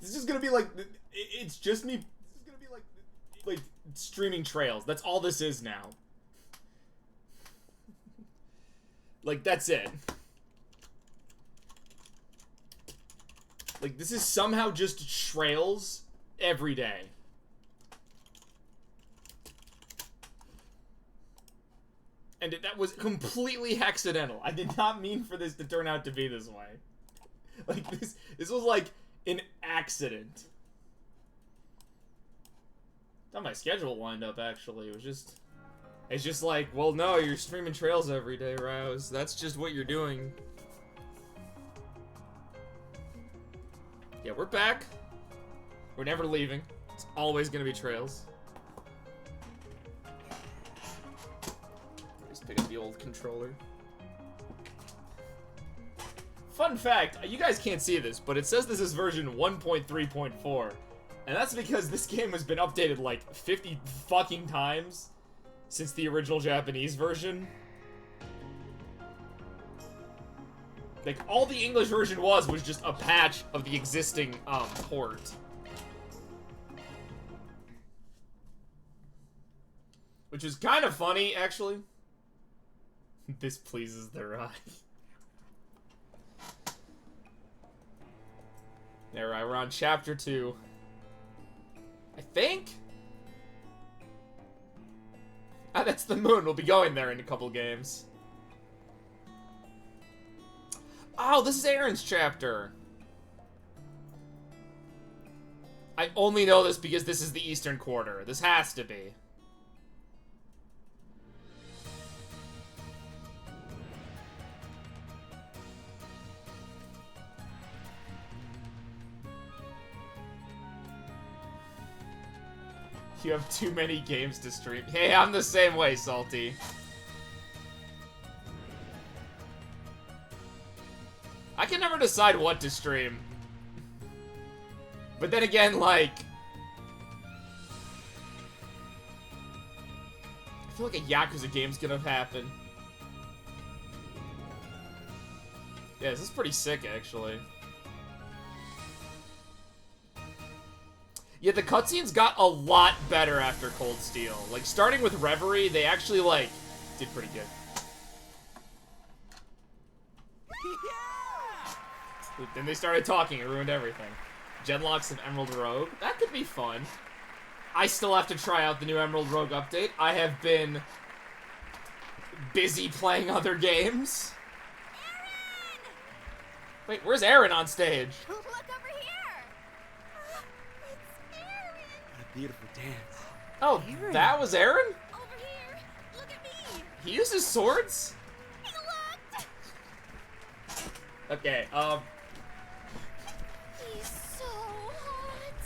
This is gonna be like, it's just me. This is gonna be like streaming trails. That's all this is now. Like, that's it. Like, this is somehow just trails every day. And that was completely accidental. I did not mean for this to turn out to be this way. Like, this was like an accident. How my schedule lined up, actually. It's just like, well, no, you're streaming trails every day, Rouse. That's just what you're doing. Yeah, we're back. We're never leaving. It's always gonna be trails. Just pick up the old controller. Fun fact, you guys can't see this, but it says this is version 1.3.4. And that's because this game has been updated like 50 fucking times since the original Japanese version. Like, all the English version was just a patch of the existing, port. Which is kind of funny, actually. This pleases their eye. Alright, we're on chapter 2. I think? Ah, that's the moon. We'll be going there in a couple games. Oh, this is Aaron's chapter. I only know this because this is the Eastern Quarter. This has to be. You have too many games to stream. Hey, I'm the same way, Salty. I can never decide what to stream. But then again, like, I feel like a Yakuza game's gonna happen. Yeah, this is pretty sick, actually. Yeah, the cutscenes got a lot better after Cold Steel. Like, starting with Reverie, they actually, like, did pretty good. Yeah! Then they started talking, it ruined everything. Genlocks and Emerald Rogue. That could be fun. I still have to try out the new Emerald Rogue update. I have been busy playing other games. Aaron! Wait, where's Aaron on stage? Look over here! It's Aaron! What a beautiful dance. Oh, Aaron. that was Aaron? Over here! Look at me! He uses swords? He looked! Okay, He's so hot!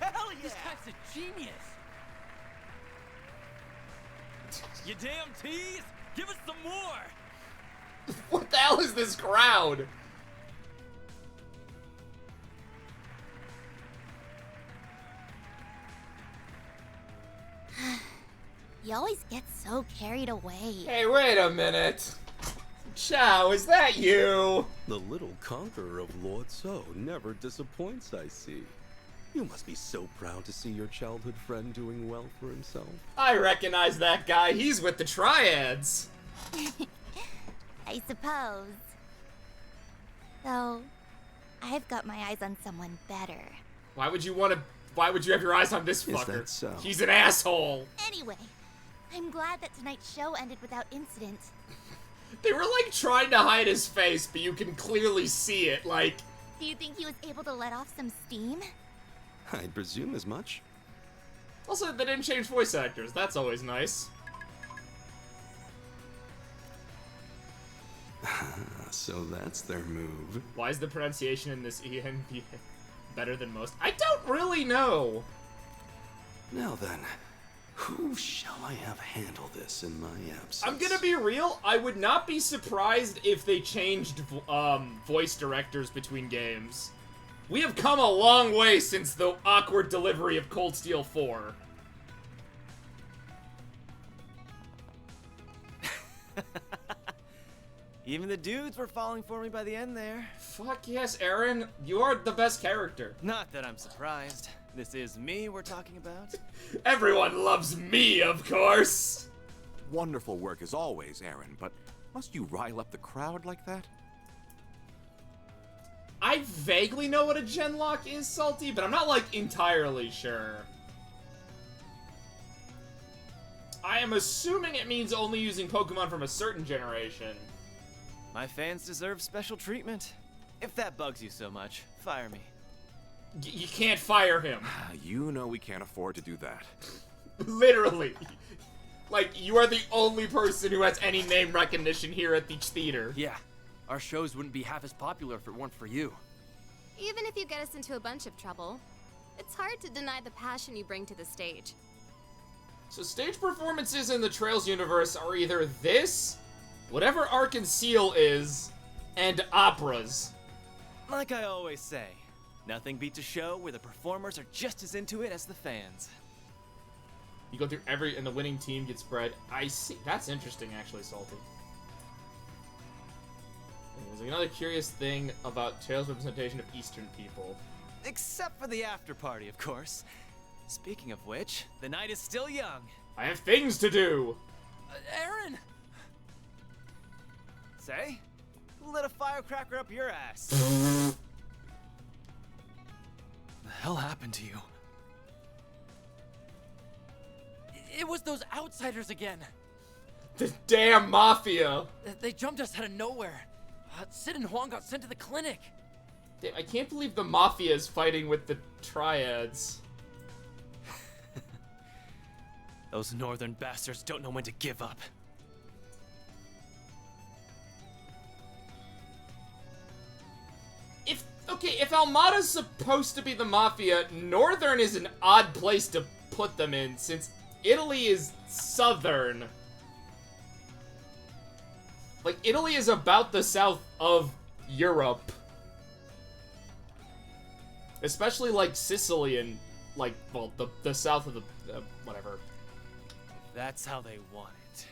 Hell yeah! This guy's a genius. You damn tease! Give us some more! what the hell is this crowd? You always get so carried away. Hey, wait a minute. Chow, is that you? The little conqueror of Lord So never disappoints, I see. You must be so proud to see your childhood friend doing well for himself. I recognize that guy. He's with the Triads. I suppose. Though, I've got my eyes on someone better. Why would you have your eyes on this Is fucker? that so? He's an asshole. Anyway, I'm glad that tonight's show ended without incident. They were like trying to hide his face, but you can clearly see it, like... Do you think he was able to let off some steam? I'd presume as much. Also, they didn't change voice actors. That's always nice. So that's their move. Why is the pronunciation in this ENB better than most? I don't really know. Now then, who shall I have handle this in my absence? I'm gonna be real, I would not be surprised if they changed voice directors between games. We have come a long way since the awkward delivery of Cold Steel 4. Even the dudes were falling for me by the end there. Fuck yes, Aaron. You are the best character. Not that I'm surprised. This is me we're talking about. Everyone loves me, of course. Wonderful work as always, Aaron, but must you rile up the crowd like that? I vaguely know what a genlock is, Salty, but I'm not, like, entirely sure. I am assuming it means only using Pokemon from a certain generation. My fans deserve special treatment. If that bugs you so much, fire me. You can't fire him. You know we can't afford to do that. Literally. Like, you are the only person who has any name recognition here at the theater. Yeah, our shows wouldn't be half as popular if it weren't for you. Even if you get us into a bunch of trouble, it's hard to deny the passion you bring to the stage. So stage performances in the Trails universe are either this, whatever Arc and Seal is, and operas. Like I always say, nothing beats a show where the performers are just as into it as the fans. You go through and the winning team gets spread. I see. That's interesting, actually, Salty. And there's another curious thing about Trails' representation of Eastern people. Except for the after party, of course. Speaking of which, the night is still young. I have things to do! Aaron! Say? Who lit a firecracker up your ass? The hell happened to you? It was those outsiders again. The damn Mafia! They jumped us out of nowhere. Sid and Huang got sent to the clinic. Damn, I can't believe the Mafia is fighting with the Triads. Those northern bastards don't know when to give up. If Almada's supposed to be the Mafia, Northern is an odd place to put them in, since Italy is Southern. Like, Italy is about the south of Europe. Especially, like, Sicily and, like, well, the south of the, whatever. That's how they want it.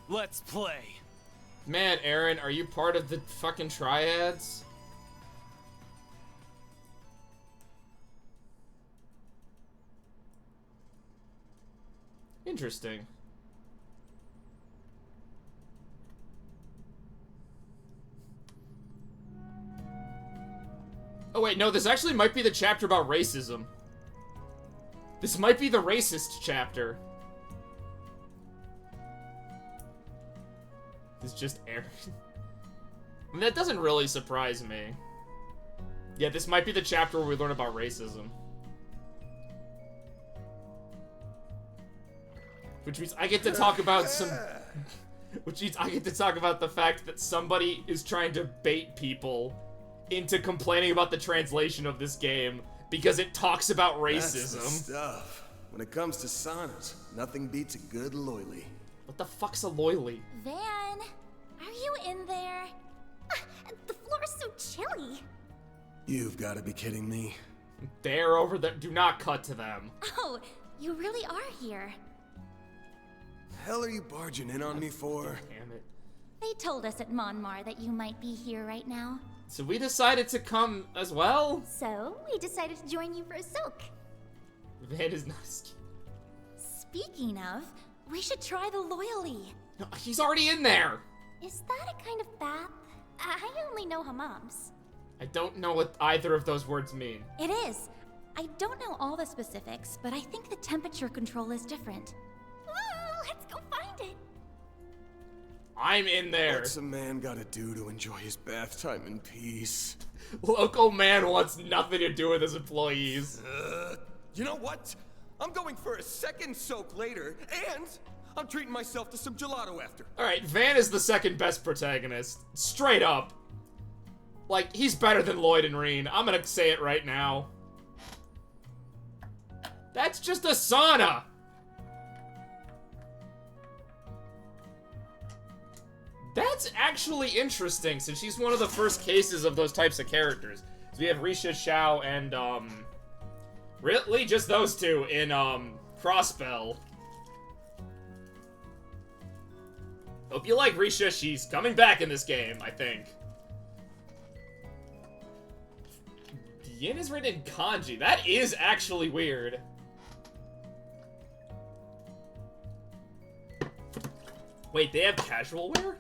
Let's play. Man, Aaron, are you part of the fucking Triads? Interesting. Oh wait, no, this actually might be the chapter about racism. This might be the racist chapter. It's just Aaron. I mean, that doesn't really surprise me. Yeah, this might be the chapter where we learn about racism. Which means I get to talk about some... Which means I get to talk about the fact that somebody is trying to bait people into complaining about the translation of this game because it talks about racism. That's the stuff. When it comes to saunas, nothing beats a good loily. What the fuck's a loily? Van, are you in there? The floor is so chilly. You've got to be kidding me. They're over there. Do not cut to them. Oh, you really are here. Hell are you barging in on me for? Damn it. They told us at Monmar that you might be here right now. So we decided to come as well? So, we decided to join you for a soak. Van is not... Speaking of, we should try the loyally. No, he's already in there! Is that a kind of bath? I only know hammams. I don't know what either of those words mean. It is. I don't know all the specifics, but I think the temperature control is different. Ooh, let's go find it. I'm in there. What's a man gotta do to enjoy his bath time in peace? Local man wants nothing to do with his employees. You know what? I'm going for a second soak later, and I'm treating myself to some gelato after. Alright, Van is the second best protagonist. Straight up. Like, he's better than Lloyd and Reen. I'm gonna say it right now. That's just a sauna! That's actually interesting, since she's one of the first cases of those types of characters. So we have Risha, Xiao, and, really just those two in, Crossbell. Hope you like Risha. She's coming back in this game, I think. Yin is written in kanji. That is actually weird. Wait, they have casual wear?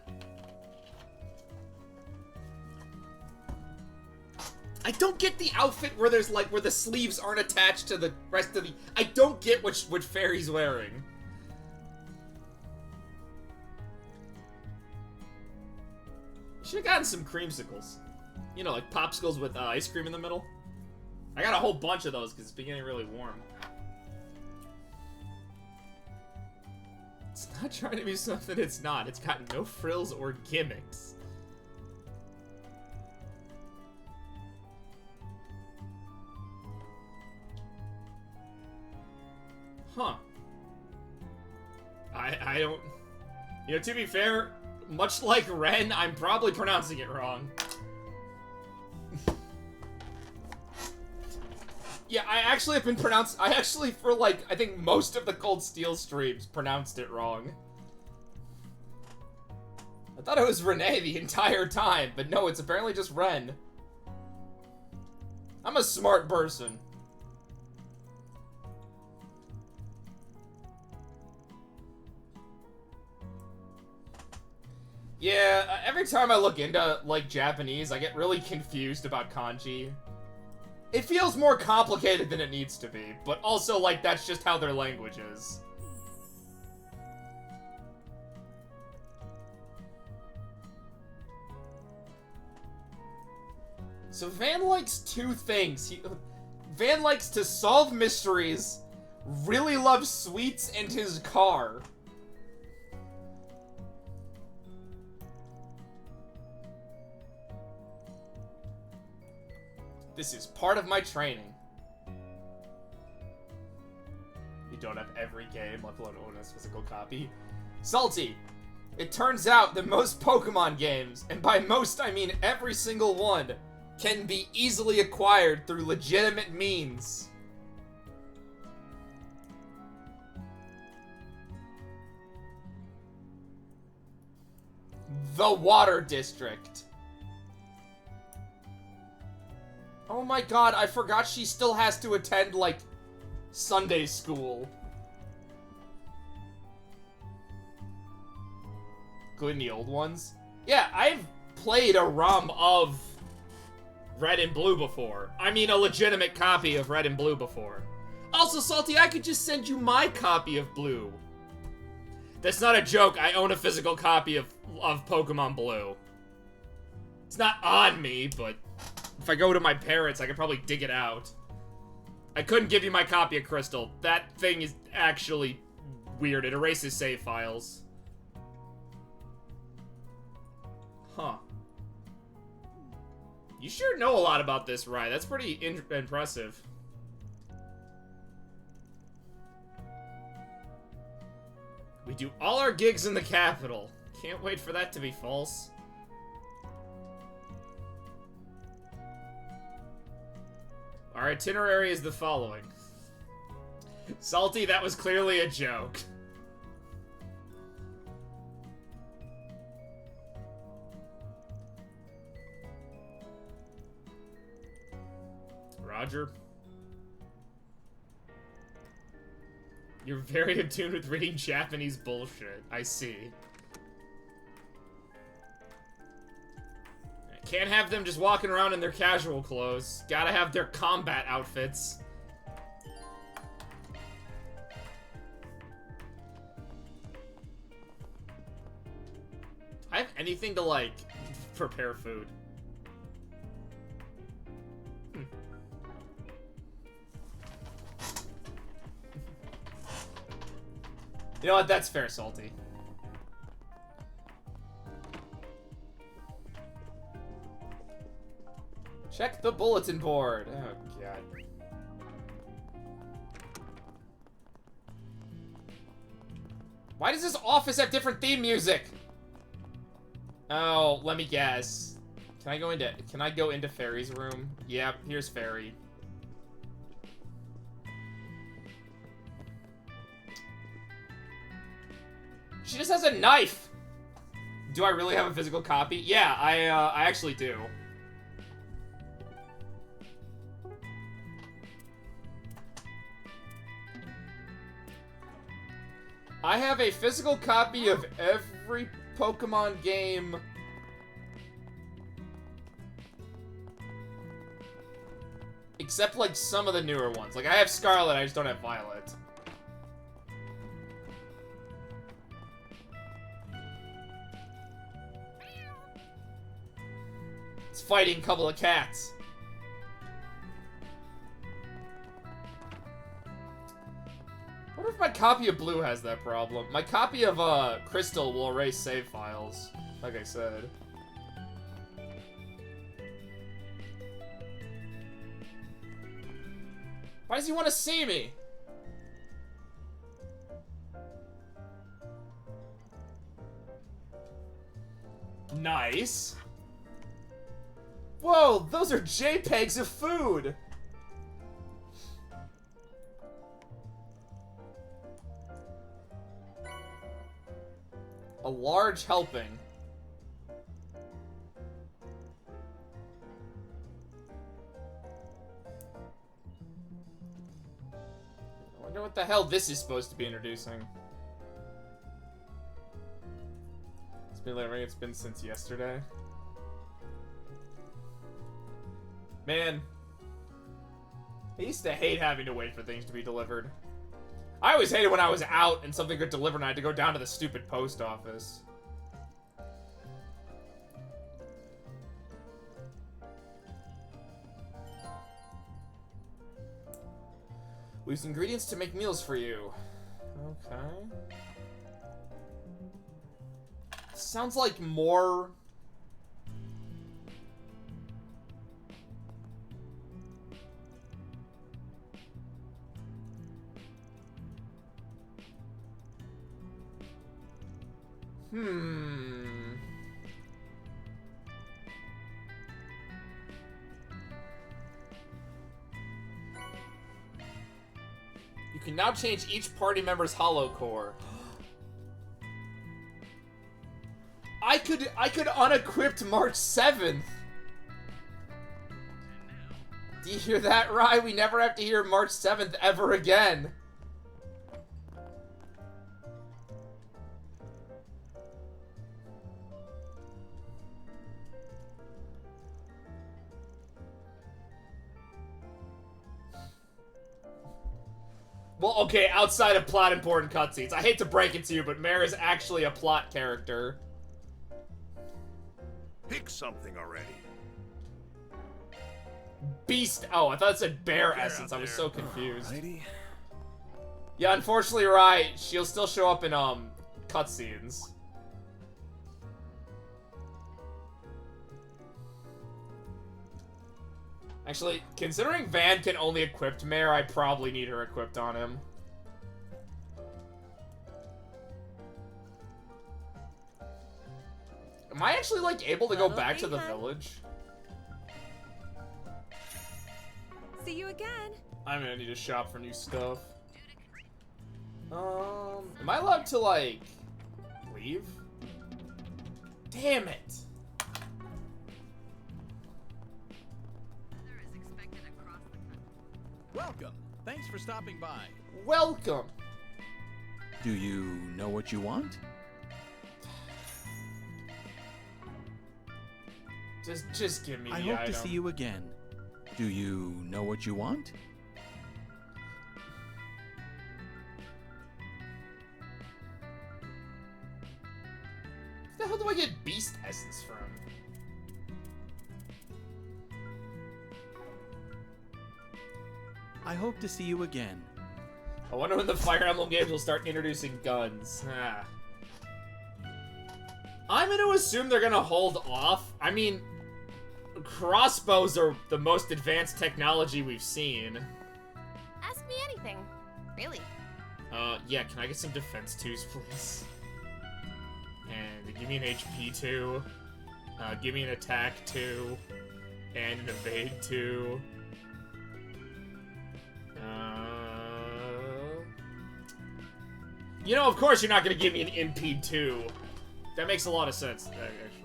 I don't get the outfit where there's like, where the sleeves aren't attached to the rest of the... I don't get what Fairy's wearing. Should've gotten some creamsicles. You know, like popsicles with ice cream in the middle. I got a whole bunch of those because it's beginning really warm. It's not trying to be something it's not. It's got no frills or gimmicks. Huh. I don't... You know, to be fair, much like Ren, I'm probably pronouncing it wrong. Yeah, I actually have been I actually, for like, I think most of the Cold Steel streams, pronounced it wrong. I thought it was Renee the entire time, but no, it's apparently just Ren. I'm a smart person. Yeah, every time I look into, like, Japanese, I get really confused about kanji. It feels more complicated than it needs to be, but also, like, that's just how their language is. So Van likes two things. Van likes to solve mysteries, really loves sweets, and his car. This is part of my training. You don't have every game, let alone own a physical copy. Salty! It turns out that most Pokemon games, and by most I mean every single one, can be easily acquired through legitimate means. The Water District. Oh my god, I forgot she still has to attend, like, Sunday school. Including the old ones. Yeah, I've played a ROM of Red and Blue before. I mean, a legitimate copy of Red and Blue before. Also, Salty, I could just send you my copy of Blue. That's not a joke, I own a physical copy of Pokemon Blue. It's not on me, but... if I go to my parents, I could probably dig it out. I couldn't give you my copy of Crystal. That thing is actually weird. It erases save files. Huh. You sure know a lot about this, right? That's pretty impressive. We do all our gigs in the capital. Can't wait for that to be false. Our itinerary is the following. Salty, that was clearly a joke. Roger. You're very attuned with reading Japanese bullshit. I see. Can't have them just walking around in their casual clothes. Gotta have their combat outfits. I have anything to, like, prepare food. You know what? That's fair, Salty. Check the bulletin board. Oh, God. Why does this office have different theme music? Oh, let me guess. Can I go into Fairy's room? Yep, here's Fairy. She just has a knife. Do I really have a physical copy? Yeah, I actually do. I have a physical copy of every Pokemon game except like some of the newer ones. Like I have Scarlet, I just don't have Violet. It's fighting a couple of cats. I wonder if my copy of Blue has that problem. My copy of Crystal will erase save files, like I said. Why does he want to see me? Nice. Whoa, those are JPEGs of food. A large helping. I wonder what the hell this is supposed to be introducing. It's been since yesterday. Man. I used to hate having to wait for things to be delivered. I always hated when I was out and something got delivered and I had to go down to the stupid post office. We use ingredients to make meals for you. Okay. Sounds like more... You can now change each party member's hollow core. I could unequipped March 7th. Do you hear that, Rye? We never have to hear March 7th ever again. Well, okay, outside of plot important cutscenes. I hate to break it to you, but Mare is actually a plot character. Pick something already. Beast. Oh, I thought it said bear essence. I was so confused. Alrighty. Yeah, unfortunately, right. She'll still show up in cutscenes. Actually, considering Van can only equip Mare, I probably need her equipped on him. Am I actually, like, able to go back to the village? See you again. I'm gonna need to shop for new stuff. Am I allowed to, like, leave? Damn it! Welcome. Thanks for stopping by. Welcome. Do you know what you want? Just give me the item. I hope item. to see you again. Do you know what you want? Where the hell do I get beast essence from? I hope to see you again. I wonder when the Fire Emblem games will start introducing guns. Ah. I'm gonna assume they're gonna hold off. I mean, crossbows are the most advanced technology we've seen. Ask me anything. Really. Yeah, can I get some defense 2s, please? And give me an HP 2. Give me an attack 2. And an evade 2. You know, of course you're not gonna give me an impede 2. That makes a lot of sense, actually.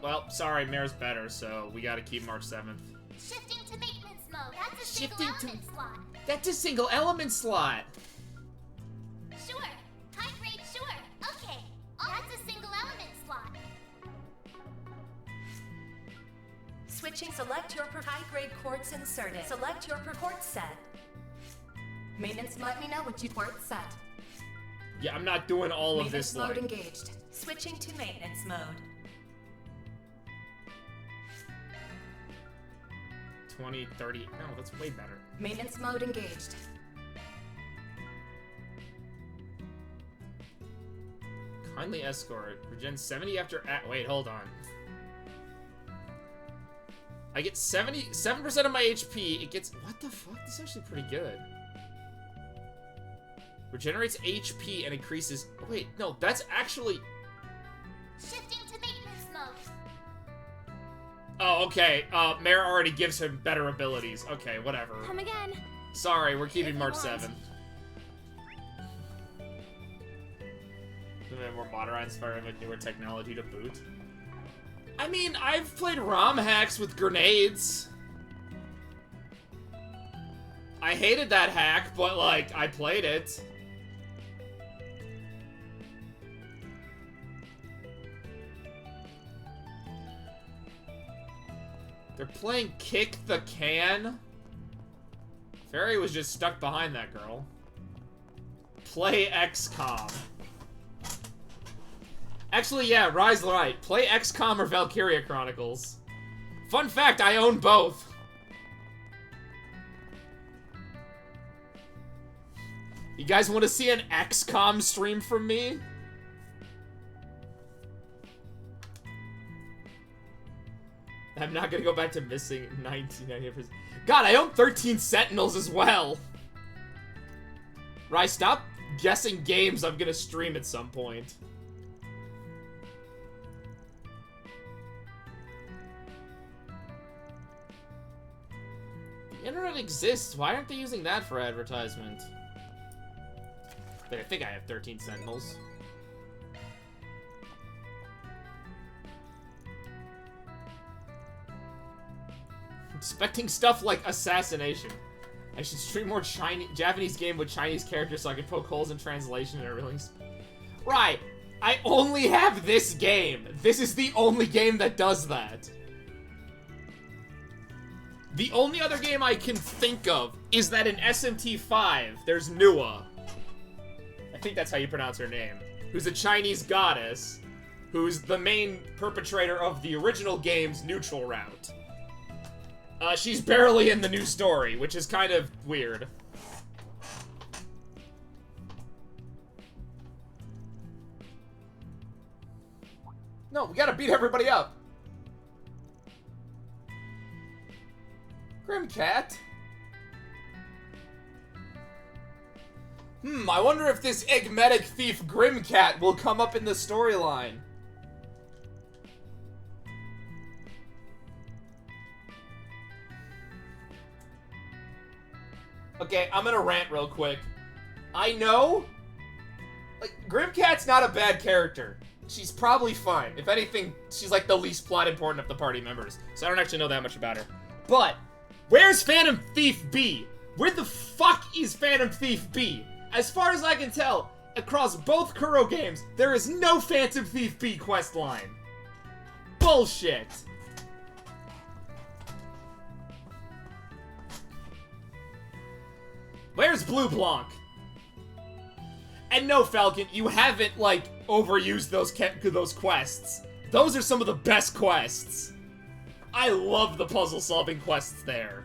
Well, sorry, Mare's better, so we gotta keep March 7th. Shifting to maintenance mode. That's a Shifting single to- element slot. That's a single element slot! Sure. High grade, sure. Okay. That's a single element slot. Switching, select your high-grade quartz inserted. Select your quartz set. Maintenance, let me know what you quartz set. Yeah, I'm not doing all of this Maintenance mode like... engaged. Switching to maintenance mode. 20, 30... No, that's way better. Maintenance mode engaged. Kindly escort. Regen 70 after... Wait, hold on. I get 77% of my HP. It gets... What the fuck? This is actually pretty good. Regenerates HP and increases... Wait, no, that's actually... Shifting to maintenance mode. Oh, okay. Mare already gives him better abilities. Okay, whatever. Come again. Sorry, we're keeping If you March want. 7th. And then more modernized fire with newer technology to boot. I mean, I've played ROM hacks with grenades. I hated that hack, but, like, I played it. They're playing Kick the Can? Fairy was just stuck behind that girl. Play XCOM. Actually, yeah, Rise right. Play XCOM or Valkyria Chronicles. Fun fact, I own both. You guys want to see an XCOM stream from me? I'm not gonna go back to missing 1990%. God, I own 13 Sentinels as well. Rise, stop guessing games I'm gonna stream at some point. The internet exists. Why aren't they using that for advertisement? But I think I have 13 Sentinels. Expecting stuff like assassination. I should stream more Japanese game with Chinese characters so I can poke holes in translation and everything. Right. I only have this game. This is the only game that does that. The only other game I can think of is that in SMT5, there's Nua. I think that's how you pronounce her name. Who's a Chinese goddess, who's the main perpetrator of the original game's neutral route. She's barely in the new story, which is kind of weird. No, we gotta beat everybody up. Grimcat? I wonder if this Egmetic thief Grimcat will come up in the storyline. Okay, I'm gonna rant real quick. I know, like, Grimcat's not a bad character. She's probably fine. If anything, she's like the least plot important of the party members. So I don't actually know that much about her. But, where's Phantom Thief B? Where the fuck is Phantom Thief B? As far as I can tell, across both Kuro games, there is no Phantom Thief B questline. Bullshit. Where's Blue Blanc? And no, Falcon, you haven't, like, overused those quests. Those are some of the best quests. I love the puzzle-solving quests there.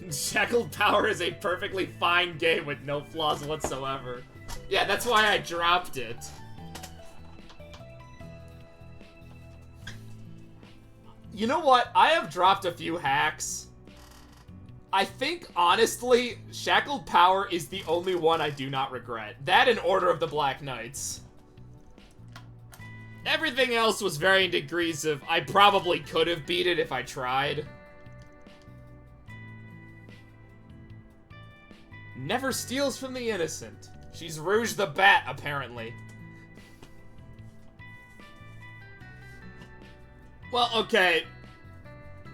Shackled Power is a perfectly fine game with no flaws whatsoever. Yeah, that's why I dropped it. You know what? I have dropped a few hacks. I think, honestly, Shackled Power is the only one I do not regret. That and Order of the Black Knights. Everything else was varying degrees of I probably could have beat it if I tried. Never steals from the innocent. She's Rouge the Bat, apparently. Well, okay.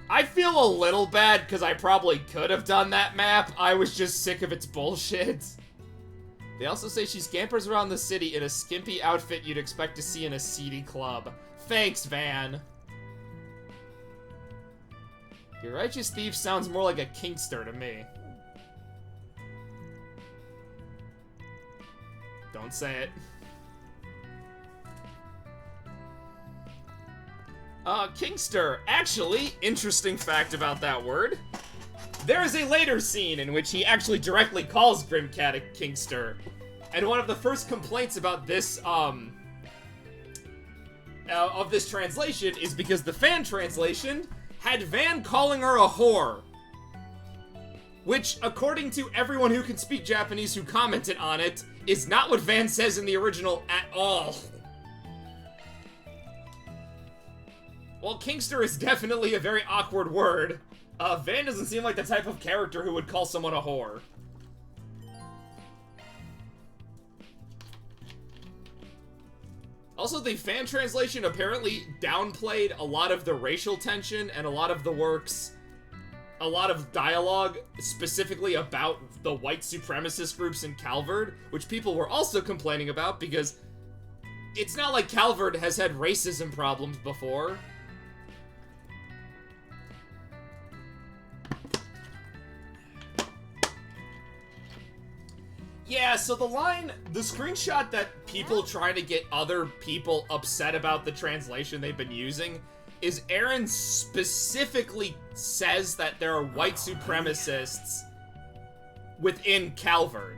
I feel a little bad because I probably could have done that map. I was just sick of its bullshit. They also say she scampers around the city in a skimpy outfit you'd expect to see in a seedy club. Thanks, Van. Your Righteous Thief sounds more like a kinkster to me. Don't say it. Kinkster. Actually, interesting fact about that word. There is a later scene in which he actually directly calls Grimcat a kinkster. And one of the first complaints about this, of this translation is because the fan translation had Van calling her a whore. Which, according to everyone who can speak Japanese who commented on it, is not what Van says in the original at all. Well, kinkster is definitely a very awkward word. Van doesn't seem like the type of character who would call someone a whore. Also, the fan translation apparently downplayed a lot of the racial tension and a lot of the works, a lot of dialogue specifically about the white supremacist groups in Calvard, which people were also complaining about because it's not like Calvard has had racism problems before. Yeah, so the screenshot that people try to get other people upset about the translation they've been using is Aaron specifically says that there are white supremacists within Calvard.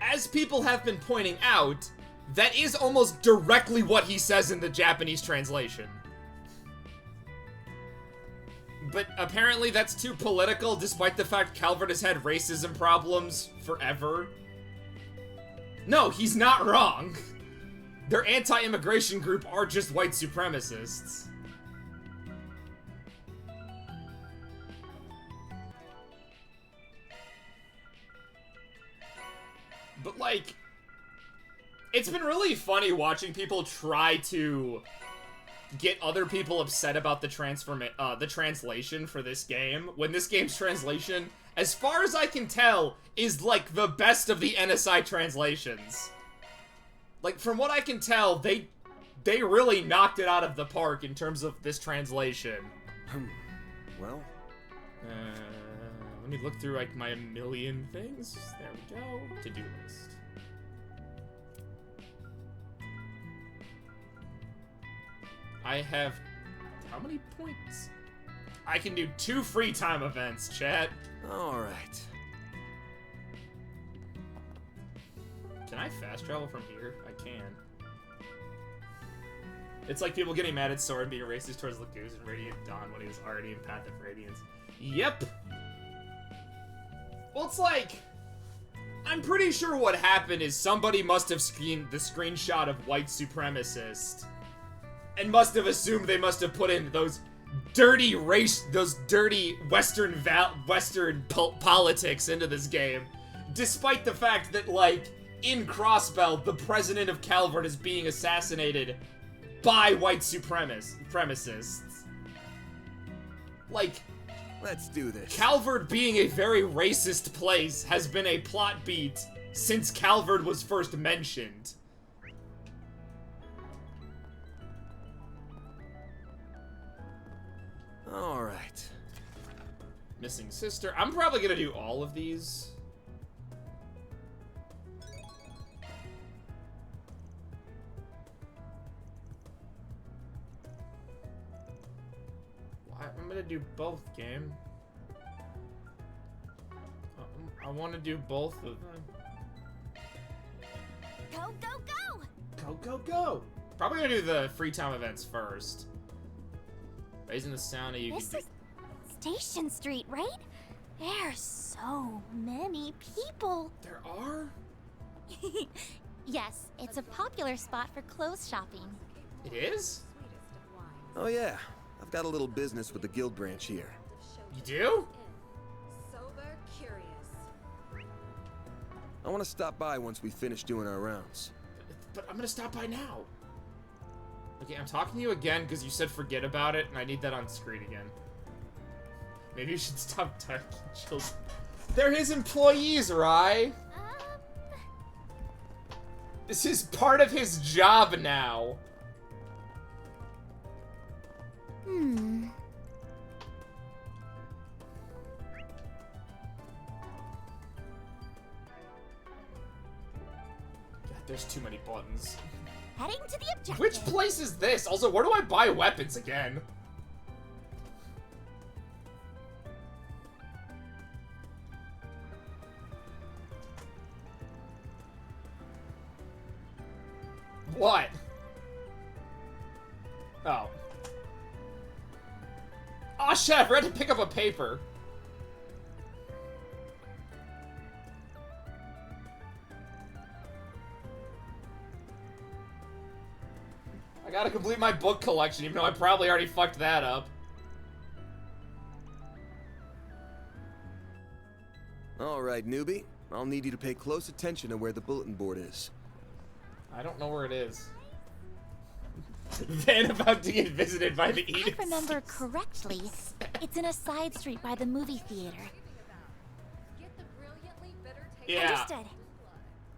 As people have been pointing out, that is almost directly what he says in the Japanese translation. But apparently that's too political, despite the fact Calvard has had racism problems forever. No, he's not wrong. Their anti-immigration group are just white supremacists. But, like, it's been really funny watching people try to get other people upset about the translation for this game, when this game's translation, as far as I can tell, is like the best of the NSI translations. Like, from what I can tell, they really knocked it out of the park in terms of this translation. Well, let me look through like my million things. There we go. To-do list. I have how many points? I can do 2 free time events, chat. alright. Can I fast travel from here? I can. It's like people getting mad at Sora and being racist towards Laguz and Radiant Dawn when he was already in Path of Radiance. Yep. Well, it's like, I'm pretty sure what happened is somebody must have screened the screenshot of white supremacist and must have assumed they must have put in those dirty Western politics into this game, despite the fact that, like, in Crossbell, the president of Calvard is being assassinated by white supremacists. Like, let's do this. Calvard being a very racist place has been a plot beat since Calvard was first mentioned. Alright. Missing sister. I'm probably gonna do all of these. I'm gonna do both, game. I want to do both of them. Go, go, go! Go, go, go! Probably gonna do the free time events first. Raising the sound of you. This is Station Street, right? There's so many people. There are? Yes, it's a popular spot for clothes shopping. It is? Oh yeah, I've got a little business with the guild branch here. You do? Sober, curious. I want to stop by once we finish doing our rounds. But I'm gonna stop by now. Okay, I'm talking to you again because you said forget about it, and I need that on screen again. Maybe you should stop talking children. They're his employees, Rai. This is part of his job now. Hmm. God, there's too many buttons. Heading to the objective. Which place is this? Also, where do I buy weapons again? What? Oh. Oh shit, I forgot to pick up a paper. I gotta complete my book collection, even though I probably already fucked that up. Alright, newbie. I'll need you to pay close attention to where the bulletin board is. I don't know where it is. Then about to get visited by the Edith. If I remember correctly, it's in a side street by the movie theater. Yeah. Understood.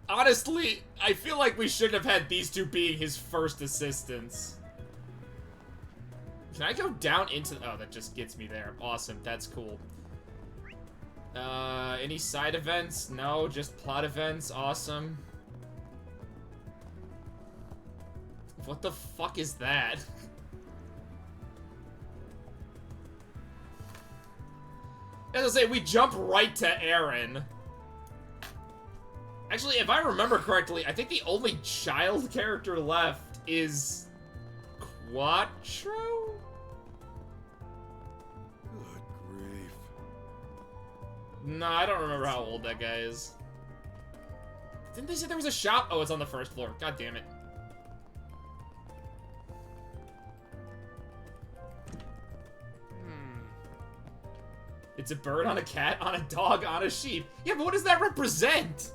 Honestly, I feel like we shouldn't have had these two being his first assistants. Can I go down into... Oh, that just gets me there. Awesome. That's cool. Any side events? No, just plot events. Awesome. What the fuck is that? As I say, we jump right to Aaron. Actually, if I remember correctly, I think the only child character left is Quattro? Good grief. No, I don't remember how old that guy is. Didn't they say there was a shop? Oh, it's on the first floor. God damn it. It's a bird on a cat on a dog on a sheep. Yeah, but what does that represent?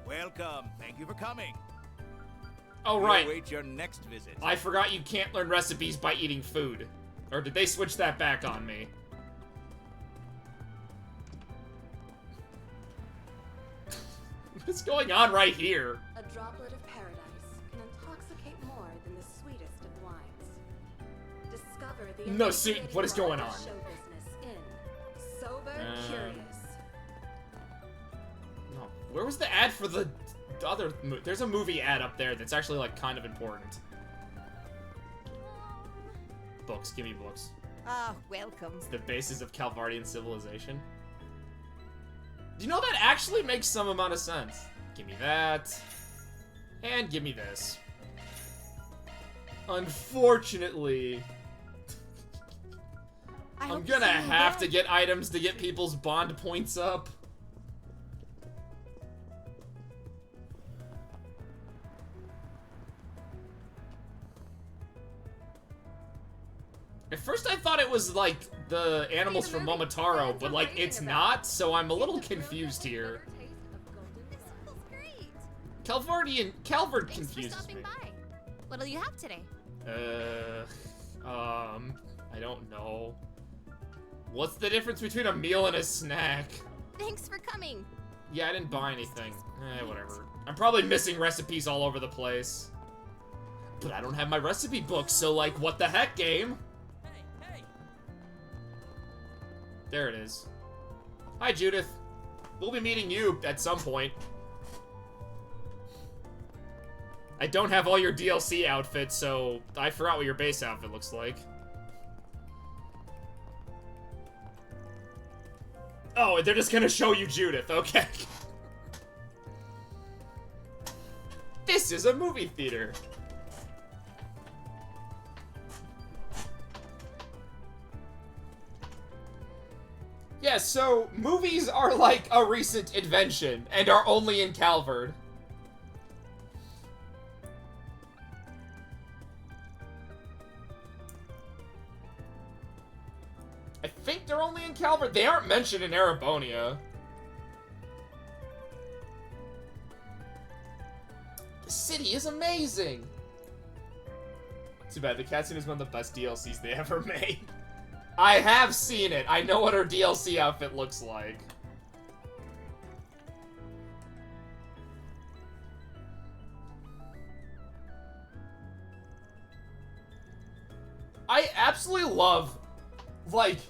Welcome. Thank you for coming. Oh, We right. await your next visit. I forgot you can't learn recipes by eating food. Or did they switch that back on me? What's going on right here? A droplet of paradise can intoxicate more than the sweetest of wines. Discover the No, see, what is going on? show business in Sober, Curious. No, where was the ad for the other? There's a movie ad up there that's actually like kind of important. Books, give me books. Ah, welcome. It's the basis of Calvardian civilization. Do you know that actually makes some amount of sense? Give me that. And give me this. Unfortunately, I'm gonna have to get items to get people's bond points up. At first I thought it was like the animals from Momotaro, but like it's not, so I'm a little confused here. Calvard confuses me. What'll you have today? I don't know. What's the difference between a meal and a snack? Thanks for coming. Yeah, I didn't buy anything. Whatever. I'm probably missing recipes all over the place. But I don't have my recipe book, so like, what the heck, game? There it is. Hi, Judith. We'll be meeting you at some point. I don't have all your DLC outfits, so I forgot what your base outfit looks like. Oh, they're just gonna show you Judith, okay. This is a movie theater. Yeah, so movies are like a recent invention and are only in Calvard. Calvert? They aren't mentioned in Erebonia. The city is amazing! Too bad, the cutscene is one of the best DLCs they ever made. I have seen it. I know what her DLC outfit looks like. I absolutely love, like,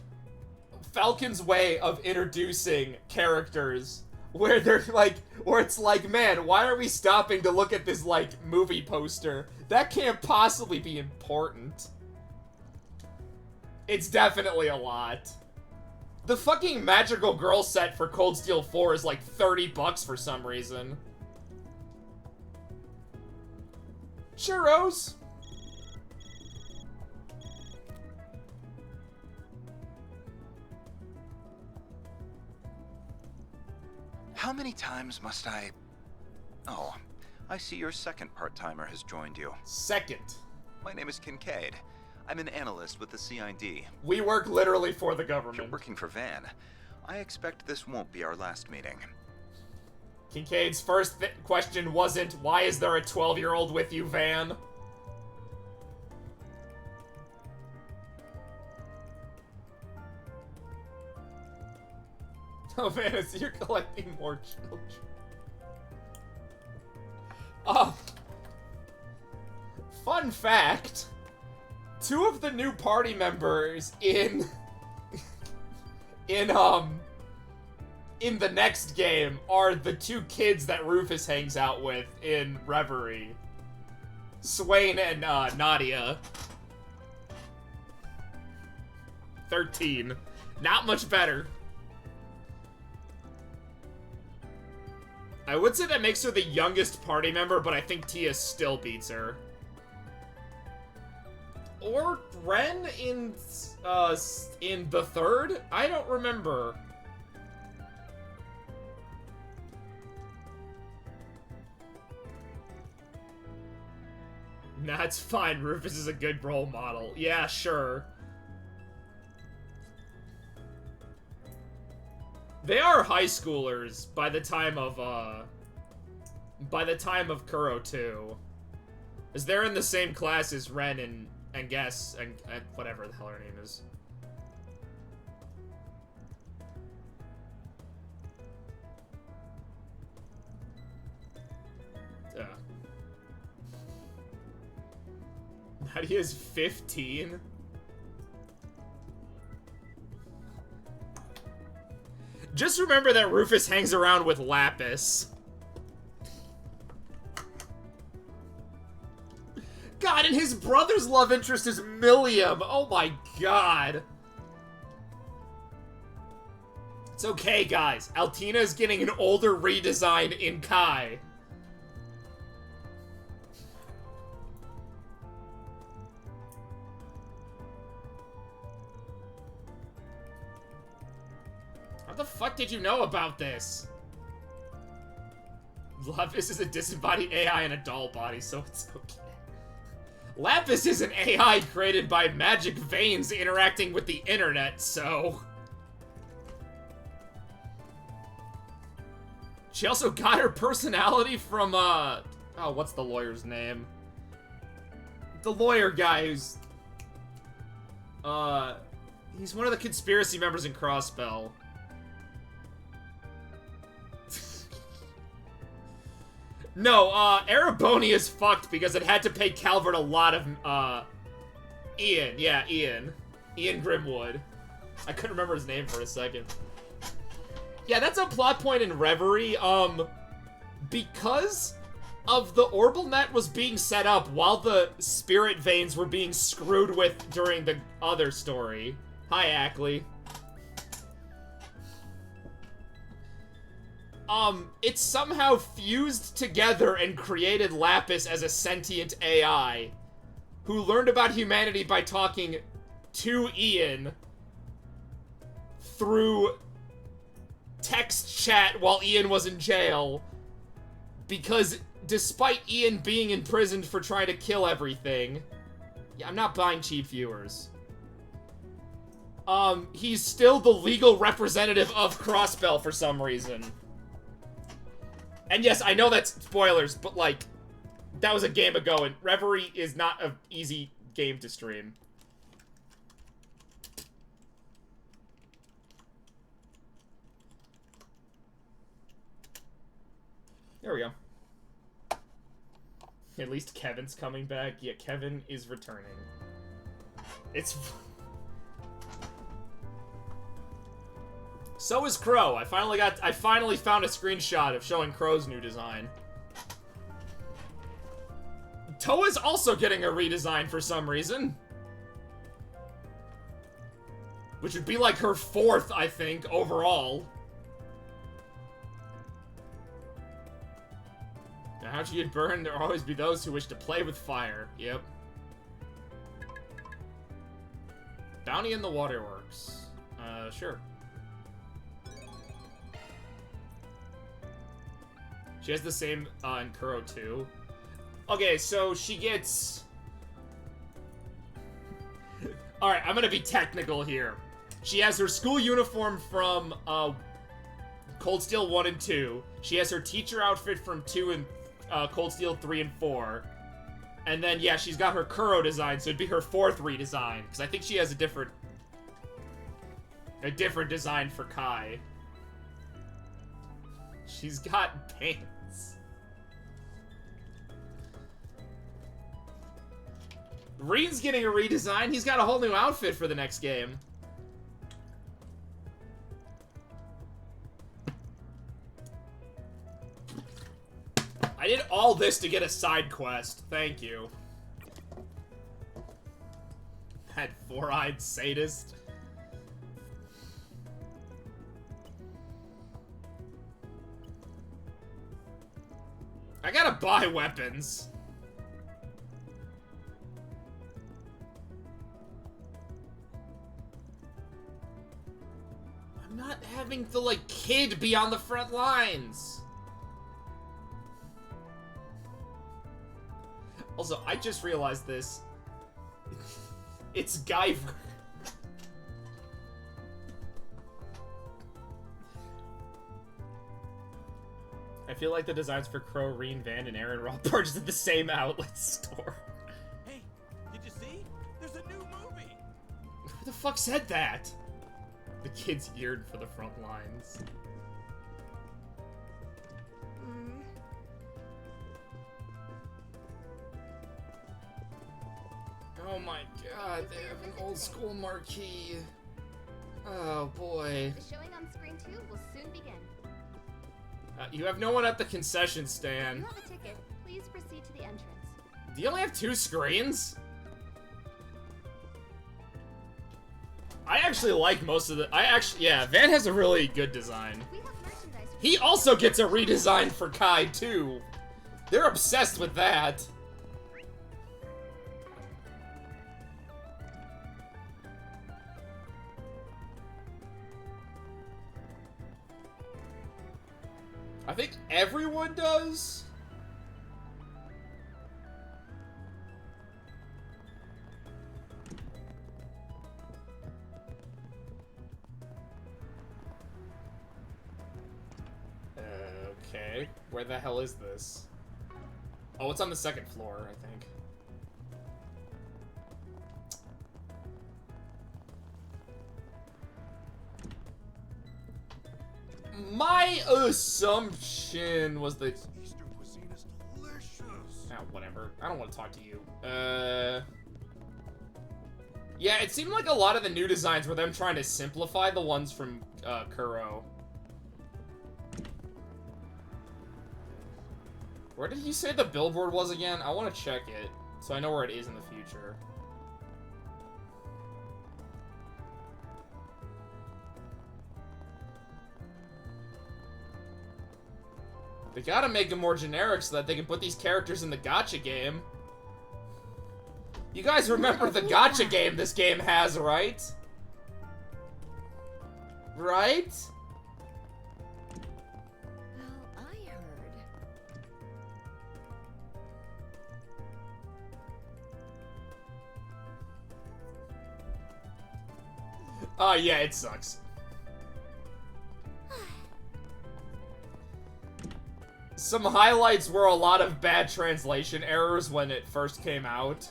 Falcon's way of introducing characters where they're like, where it's like, man, why are we stopping to look at this, like, movie poster? That can't possibly be important. It's definitely a lot. The fucking Magical Girl set for Cold Steel 4 is like $30 for some reason. Churros! How many times must I... Oh, I see your second part-timer has joined you. Second. My name is Kincaid. I'm an analyst with the CID. We work literally for the government. You're working for Van. I expect this won't be our last meeting. Kincaid's first question wasn't, why is there a 12-year-old with you, Van? Oh, Van, I see you're collecting more children. Fun fact. 2 of the new party members in the next game are the 2 kids that Rufus hangs out with in Reverie. Swain and Nadia. 13. Not much better. I would say that makes her the youngest party member, but I think Tia still beats her. Or Ren in the 3rd? I don't remember. Nah, it's fine. Rufus is a good role model. Yeah, sure. They are high schoolers by the time of Kuro 2. As they're in the same class as Ren and Guess and whatever the hell her name is. Nadia's 15? Just remember that Rufus hangs around with Lapis. God, and his brother's love interest is Milliam. Oh my god. It's okay, guys. Altina is getting an older redesign in Kai. How the fuck did you know about this? Lapis is a disembodied AI in a doll body, so it's okay. Lapis is an AI created by magic veins interacting with the internet, so... She also got her personality from, oh, what's the lawyer's name? The lawyer guy who's... he's one of the conspiracy members in Crossbell. No, Erebonia is fucked because it had to pay Calvert a lot of, Ian. Yeah, Ian. Ian Grimwood. I couldn't remember his name for a second. Yeah, that's a plot point in Reverie, because of the Orbal Net was being set up while the spirit veins were being screwed with during the other story. Hi, Ackley. It somehow fused together and created Lapis as a sentient AI who learned about humanity by talking to Ian through text chat while Ian was in jail, because despite Ian being imprisoned for trying to kill everything... Yeah, I'm not buying cheap viewers. He's still the legal representative of Crossbell for some reason. And yes, I know that's spoilers, but like, that was a game ago, and Reverie is not an easy game to stream. There we go. At least Kevin's coming back. Yeah, Kevin is returning. It's... So is Crow. I finally found a screenshot of showing Crow's new design. Toa's also getting a redesign for some reason. Which would be like her 4th, I think, overall. Now, how'd you get burned? There will always be those who wish to play with fire. Yep. Bounty in the Waterworks. Sure. She has the same in Kuro too. Okay, so she gets... Alright, I'm gonna be technical here. She has her school uniform from Cold Steel 1 and 2. She has her teacher outfit from 2 and Cold Steel 3 and 4. And then, yeah, she's got her Kuro design, so it'd be her 4th redesign. Because I think she has a different design for Kai. She's got pants. Reen's getting a redesign. He's got a whole new outfit for the next game. I did all this to get a side quest. Thank you. That four-eyed sadist. I gotta buy weapons. I'm not having the, like, kid be on the front lines. Also, I just realized this. It's Guyver. I feel like the designs for Crow, Reen, Van, and Aaron were all purchased at the same outlet store. Hey, did you see? There's a new movie! Who the fuck said that? The kids yearned for the front lines. Oh my god, they have an old school marquee. Oh boy. The showing on screen 2 will soon begin. You have no one at the concession stand. If you have a ticket, please proceed to the entrance. Do you only have 2 screens? I actually like most of the... yeah, Van has a really good design. He also gets a redesign for Kai, too. They're obsessed with that. I think everyone does. Okay, where the hell is this? Oh, it's on the 2nd floor, I think. My assumption was that Eastern cuisine is delicious. oh, whatever. I don't want to talk to you. Yeah, it seemed like a lot of the new designs were them trying to simplify the ones from Kuro. Where did you say the billboard was again? I want to check it, so I know where it is in the future. They gotta make them more generic so that they can put these characters in the gacha game. You guys remember the gacha game this game has, right? Right? Well, I heard. Oh, yeah, it sucks. Some highlights were a lot of bad translation errors when it first came out.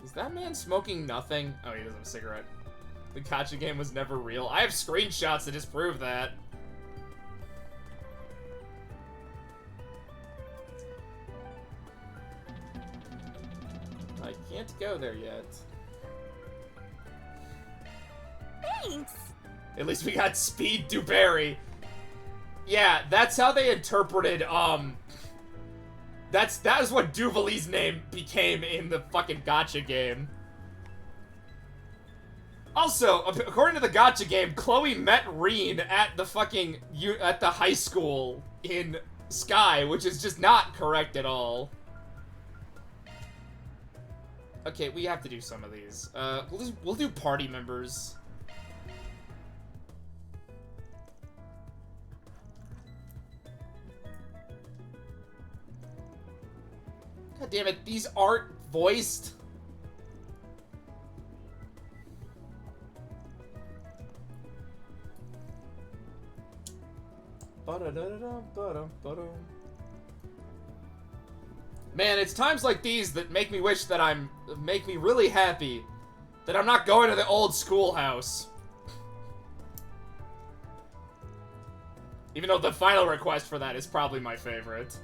Is that man smoking nothing? Oh, he doesn't have a cigarette. The gacha game was never real. I have screenshots to disprove that. I can't go there yet. Thanks! At least we got Speed Dewberry. Yeah, that's how they interpreted, that is what Duvali's name became in the fucking gacha game. Also, according to the gacha game, Chloe met Reen at the fucking, at the high school in Sky, which is just not correct at all. Okay, we have to do some of these. We'll do party members. God damn it, these aren't voiced. Man, it's times like these that make me wish that make me really happy that I'm not going to the old schoolhouse. Even though the final request for that is probably my favorite.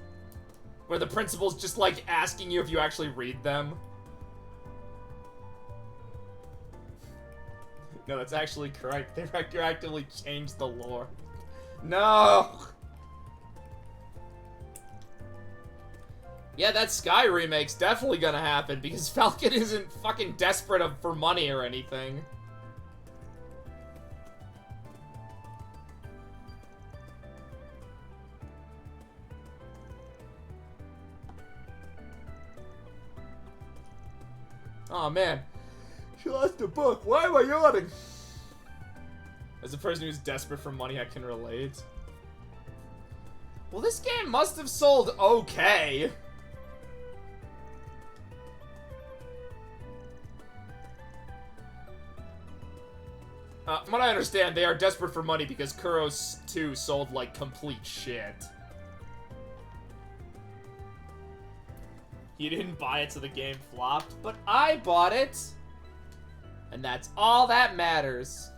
Where the principal's just, like, asking you if you actually read them. No, that's actually correct. They retroactively changed the lore. No! Yeah, that Sky remake's definitely gonna happen, because Falcon isn't fucking desperate for money or anything. Oh man, she lost a book. Why am I yawning? As a person who's desperate for money, I can relate. Well, this game must have sold okay. From what I understand, they are desperate for money because Kuros 2 sold like complete shit. You didn't buy it so the game flopped, but I bought it! And that's all that matters.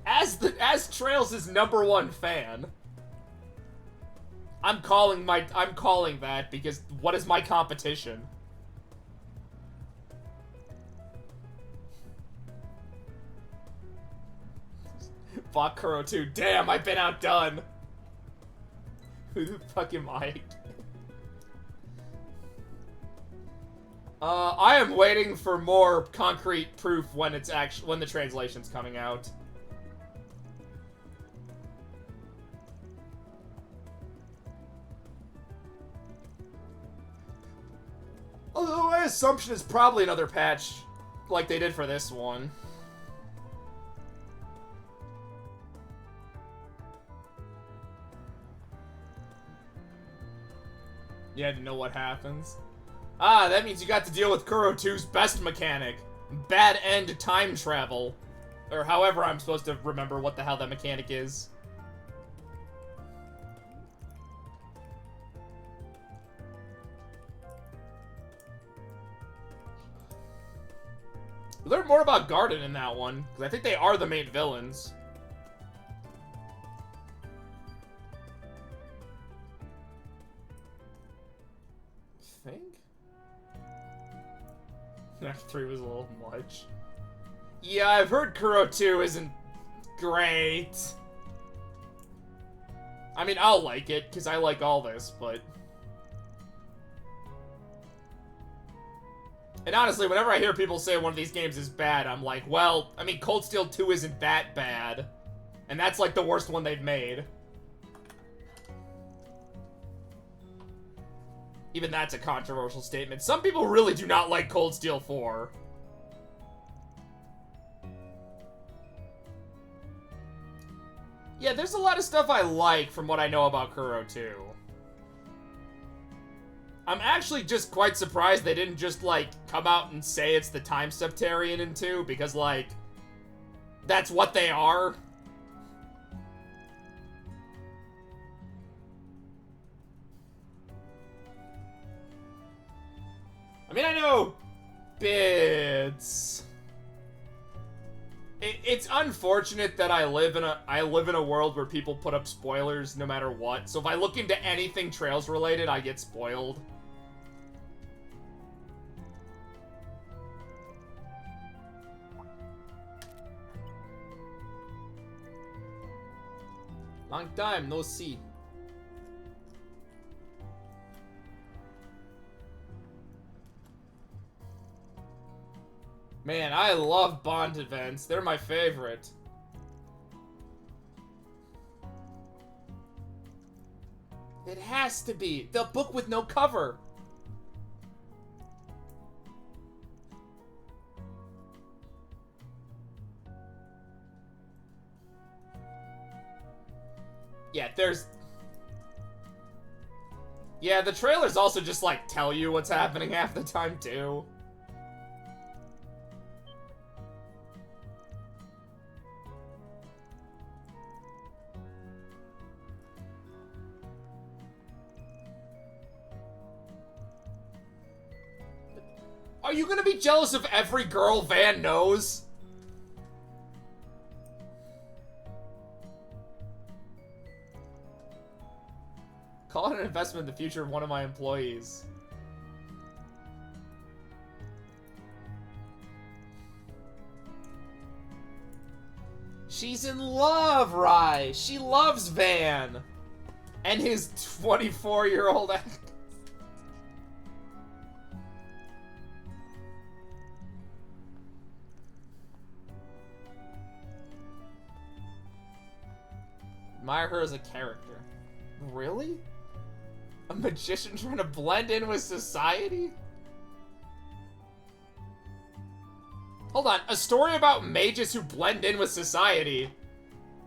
As Trails' #1 fan, I'm calling that because what is my competition? Bought Kuro 2. Damn, I've been outdone. Who the fuck am I? I am waiting for more concrete proof when the translation's coming out. Although my assumption is probably another patch, like they did for this one. You had to know what happens. Ah, that means you got to deal with Kuro 2's best mechanic. Bad end time travel. Or however I'm supposed to remember what the hell that mechanic is. We learned more about Garden in that one, because I think they are the main villains. I think? Act 3 was a little much. Yeah, I've heard Kuro 2 isn't great. I mean, I'll like it, because I like all this, but... And honestly, whenever I hear people say one of these games is bad, I'm like, well, I mean, Cold Steel 2 isn't that bad. And that's like the worst one they've made. Even that's a controversial statement. Some people really do not like Cold Steel 4. Yeah, there's a lot of stuff I like from what I know about Kuro 2. I'm actually just quite surprised they didn't just, like, come out and say it's the Time Septarian in 2, because, like, that's what they are. I mean, I know bits. It's unfortunate that I live in a world where people put up spoilers no matter what. So if I look into anything Trails related, I get spoiled. Long time no see. Man, I love Bond events. They're my favorite. It has to be. The book with no cover. Yeah, yeah, the trailers also just, like, tell you what's happening half the time, too. Are you gonna be jealous of every girl Van knows? Call it an investment in the future of one of my employees. She's in love, Rye. She loves Van. And his 24-year-old ex. Admire her as a character. Really? A magician trying to blend in with society? Hold on, a story about mages who blend in with society?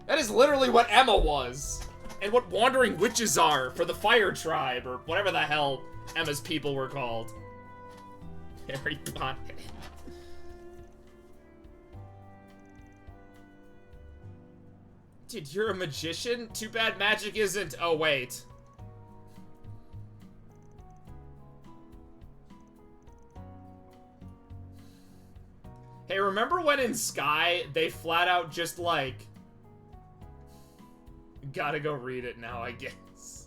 That is literally what Emma was. And what wandering witches are for the Fire Tribe, or whatever the hell Emma's people were called. Harry Potter. Dude, you're a magician? Too bad magic isn't... Oh, wait. Hey, remember when in Sky, they flat out just, like... Gotta go read it now, I guess.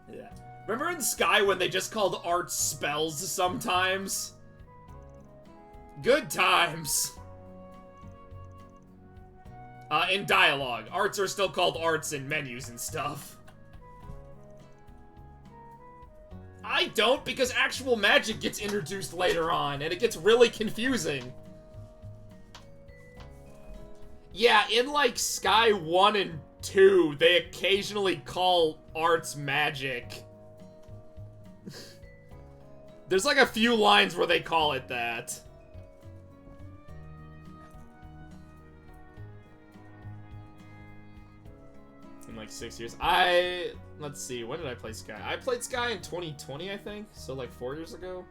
Yeah. Remember in Sky when they just called art spells sometimes? Good times. In dialogue. Arts are still called arts in menus and stuff. I don't, because actual magic gets introduced later on, and it gets really confusing. Yeah, in, like, Sky 1 and 2, they occasionally call arts magic. There's, like, a few lines where they call it that. In like 6 years. Let's see, when did I play Sky? I played Sky in 2020, I think, so like 4 years ago.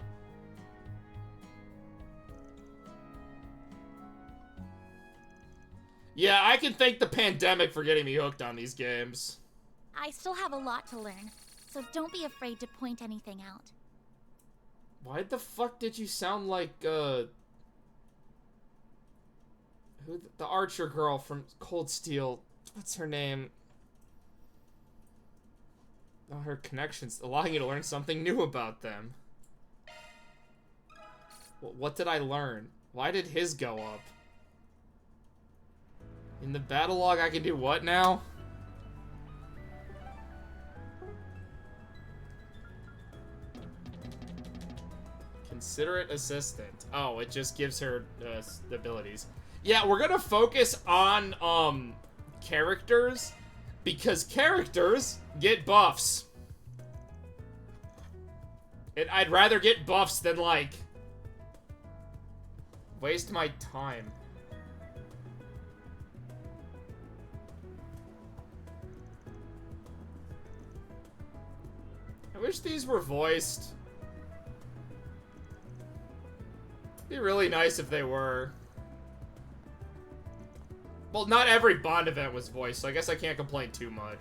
Yeah, I can thank the pandemic for getting me hooked on these games. I still have a lot to learn, so don't be afraid to point anything out. Why the fuck did you sound like, who, the archer girl from Cold Steel? What's her name? Oh, her connections, allowing you to learn something new about them. What did I learn? Why did his go up? In the battle log, I can do what now? Considerate assistant. Oh, it just gives her abilities. Yeah, we're gonna focus on characters, because characters get buffs. I'd rather get buffs than, like, waste my time. wish these were voiced. It'd be really nice if they were. Well, not every Bond event was voiced, so I guess I can't complain too much.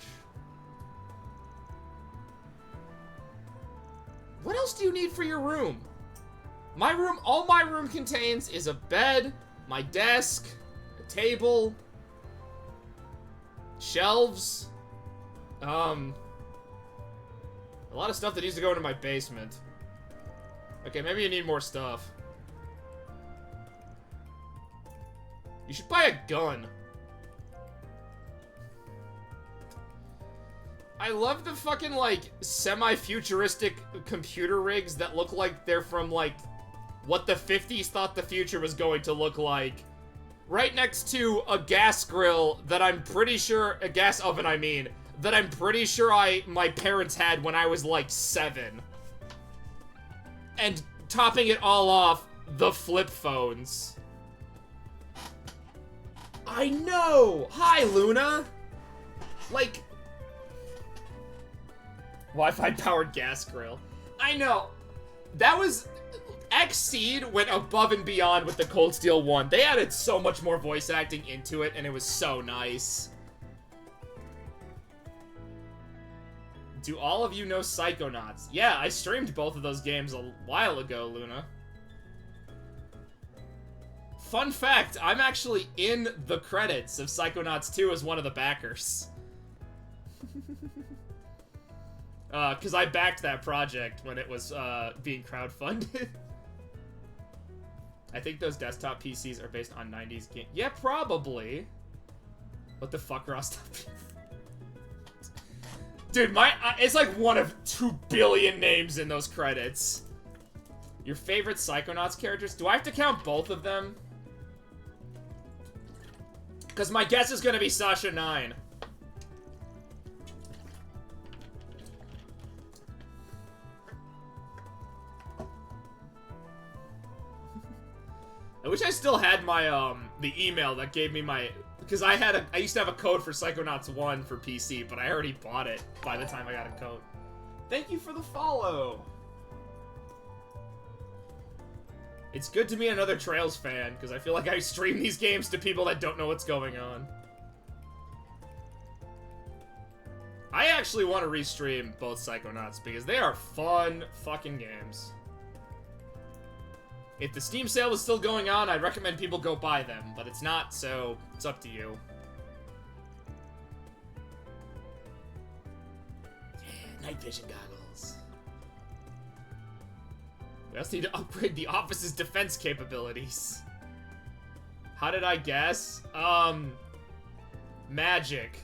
What else do you need for your room? My room, all my room contains is a bed, my desk, a table, shelves, a lot of stuff that needs to go into my basement. Okay, maybe you need more stuff. You should buy a gun. I love the fucking, like, semi-futuristic computer rigs that look like they're from, like, what the 50s thought the future was going to look like. Right next to a gas grill that I'm pretty sure, a gas oven I mean, that I'm pretty sure my parents had when I was, like, 7. And topping it all off, the flip phones. I know! Hi, Luna! Like... Wi-Fi powered gas grill. I know. That was... Xseed went above and beyond with the Cold Steel 1. They added so much more voice acting into it, and it was so nice. Do all of you know Psychonauts? Yeah, I streamed both of those games a while ago, Luna. Fun fact, I'm actually in the credits of Psychonauts 2 as one of the backers. Because I backed that project when it was, being crowdfunded. I think those desktop PCs are based on 90s games. Yeah, probably. What the fuck, Ross? Dude, it's like one of 2 billion names in those credits. Your favorite Psychonauts characters? Do I have to count both of them? Because my guess is gonna be Sasha 9. I wish I still had my, the email that gave me my... Because I used to have a code for Psychonauts 1 for PC, but I already bought it by the time I got a code. Thank you for the follow! It's good to be another Trails fan, because I feel like I stream these games to people that don't know what's going on. I actually want to restream both Psychonauts, because they are fun fucking games. If the Steam sale was still going on, I'd recommend people go buy them, but it's not, so it's up to you. Yeah, night vision goggles. We also need to upgrade the office's defense capabilities. How did I guess? Magic.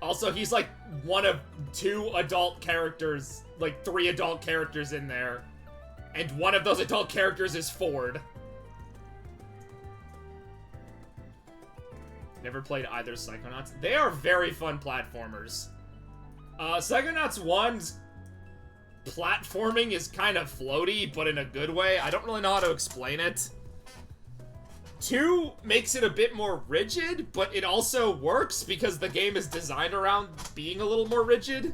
Also, he's like one of 2 adult characters, like 3 adult characters in there. And one of those adult characters is Ford. Never played either Psychonauts. They are very fun platformers. Psychonauts 1's platforming is kind of floaty, but in a good way. I don't really know how to explain it. 2 makes it a bit more rigid, but it also works because the game is designed around being a little more rigid.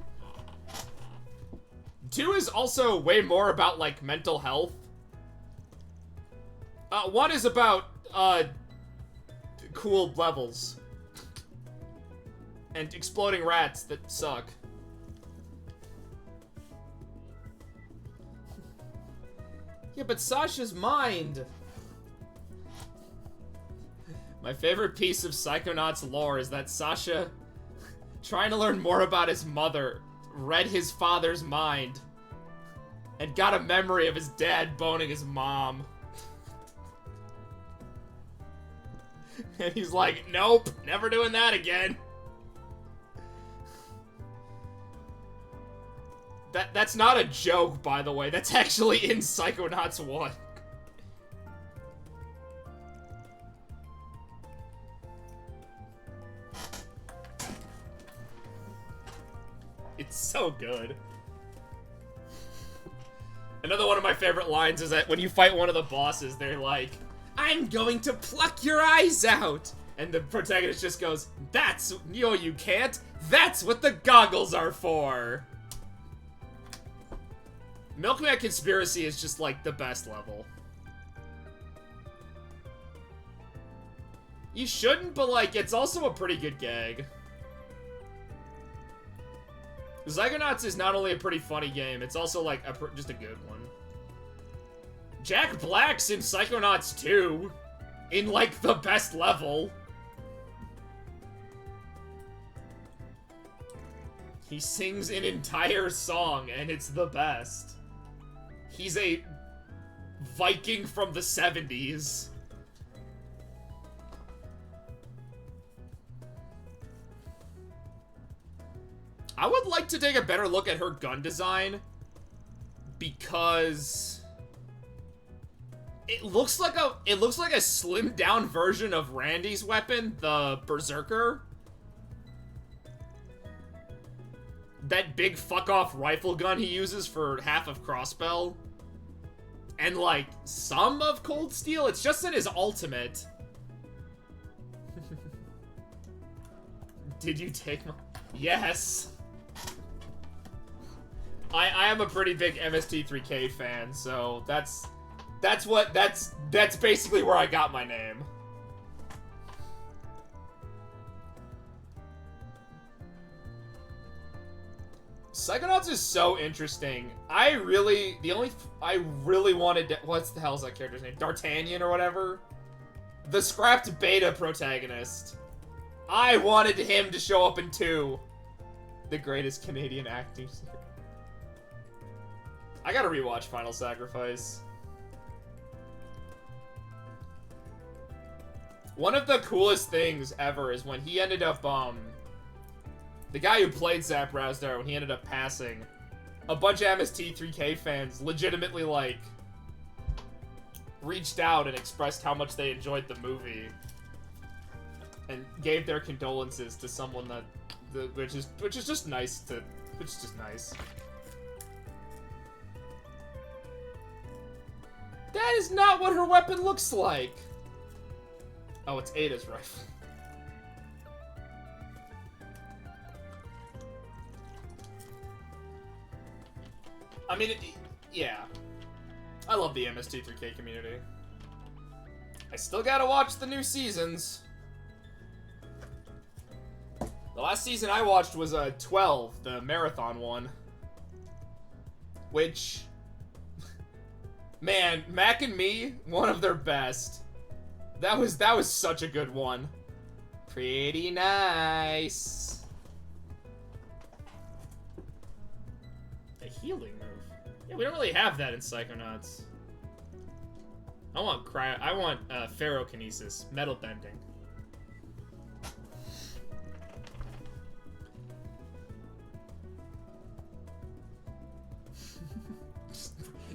2 is also way more about, like, mental health. 1 is about, cool levels. And exploding rats that suck. Yeah, but Sasha's mind... My favorite piece of Psychonauts lore is that Sasha, trying to learn more about his mother, read his father's mind, and got a memory of his dad boning his mom. And he's like, nope, never doing that again. That's not a joke, by the way. That's actually in Psychonauts 1. It's so good. Another one of my favorite lines is that when you fight one of the bosses, they're like, I'm going to pluck your eyes out! And the protagonist just goes, that's, you can't. That's what the goggles are for. Milkman Conspiracy is just, like, the best level. You shouldn't, but, like, it's also a pretty good gag. Psychonauts is not only a pretty funny game, it's also, like, just a good one. Jack Black's in Psychonauts 2. In, like, the best level. He sings an entire song, and it's the best. He's a Viking from the 70s. I would like to take a better look at her gun design, because it looks like a slimmed down version of Randy's weapon, the Berserker. That big fuck off rifle gun he uses for half of Crossbell. And like some of Cold Steel, it's just in his ultimate. Did you take my... Yes. I am a pretty big MST3K fan, so that's basically where I got my name. Psychonauts is so interesting. I really wanted, what the hell is that character's name? D'Artagnan or whatever? The scrapped beta protagonist. I wanted him to show up in 2. The greatest Canadian acting series. I gotta rewatch Final Sacrifice. One of the coolest things ever is when he ended up, the guy who played Zap Razdar, when he ended up passing, a bunch of MST3K fans legitimately, like, reached out and expressed how much they enjoyed the movie. And gave their condolences to someone that, which is just nice. That is not what her weapon looks like! Oh, it's Ada's rifle. I mean, yeah. I love the MST3K community. I still gotta watch the new seasons. The last season I watched was 12, the marathon one. Which... Man, Mac and Me, one of their best. That was such a good one. Pretty nice. A healing move. Yeah, we don't really have that in Psychonauts. I want ferrokinesis, metal bending.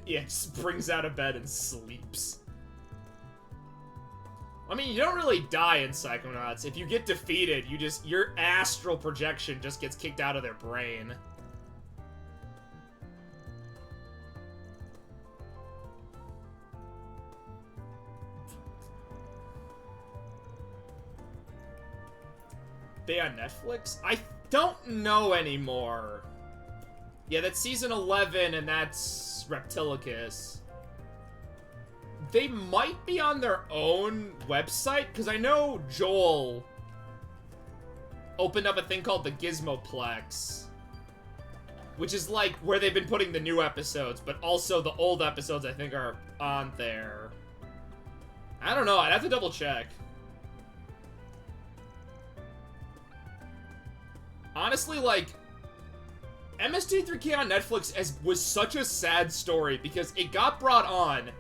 Yeah, just brings out of bed and sleeps. I mean, you don't really die in Psychonauts. If you get defeated, your astral projection just gets kicked out of their brain. They on Netflix? I don't know anymore. Yeah, that's season 11, and that's Reptilicus. They might be on their own website, because I know Joel opened up a thing called the Gizmoplex, which is like where they've been putting the new episodes, but also the old episodes I think are on there. I don't know, I'd have to double check. Honestly, like, MST3K on Netflix was such a sad story because it got brought on.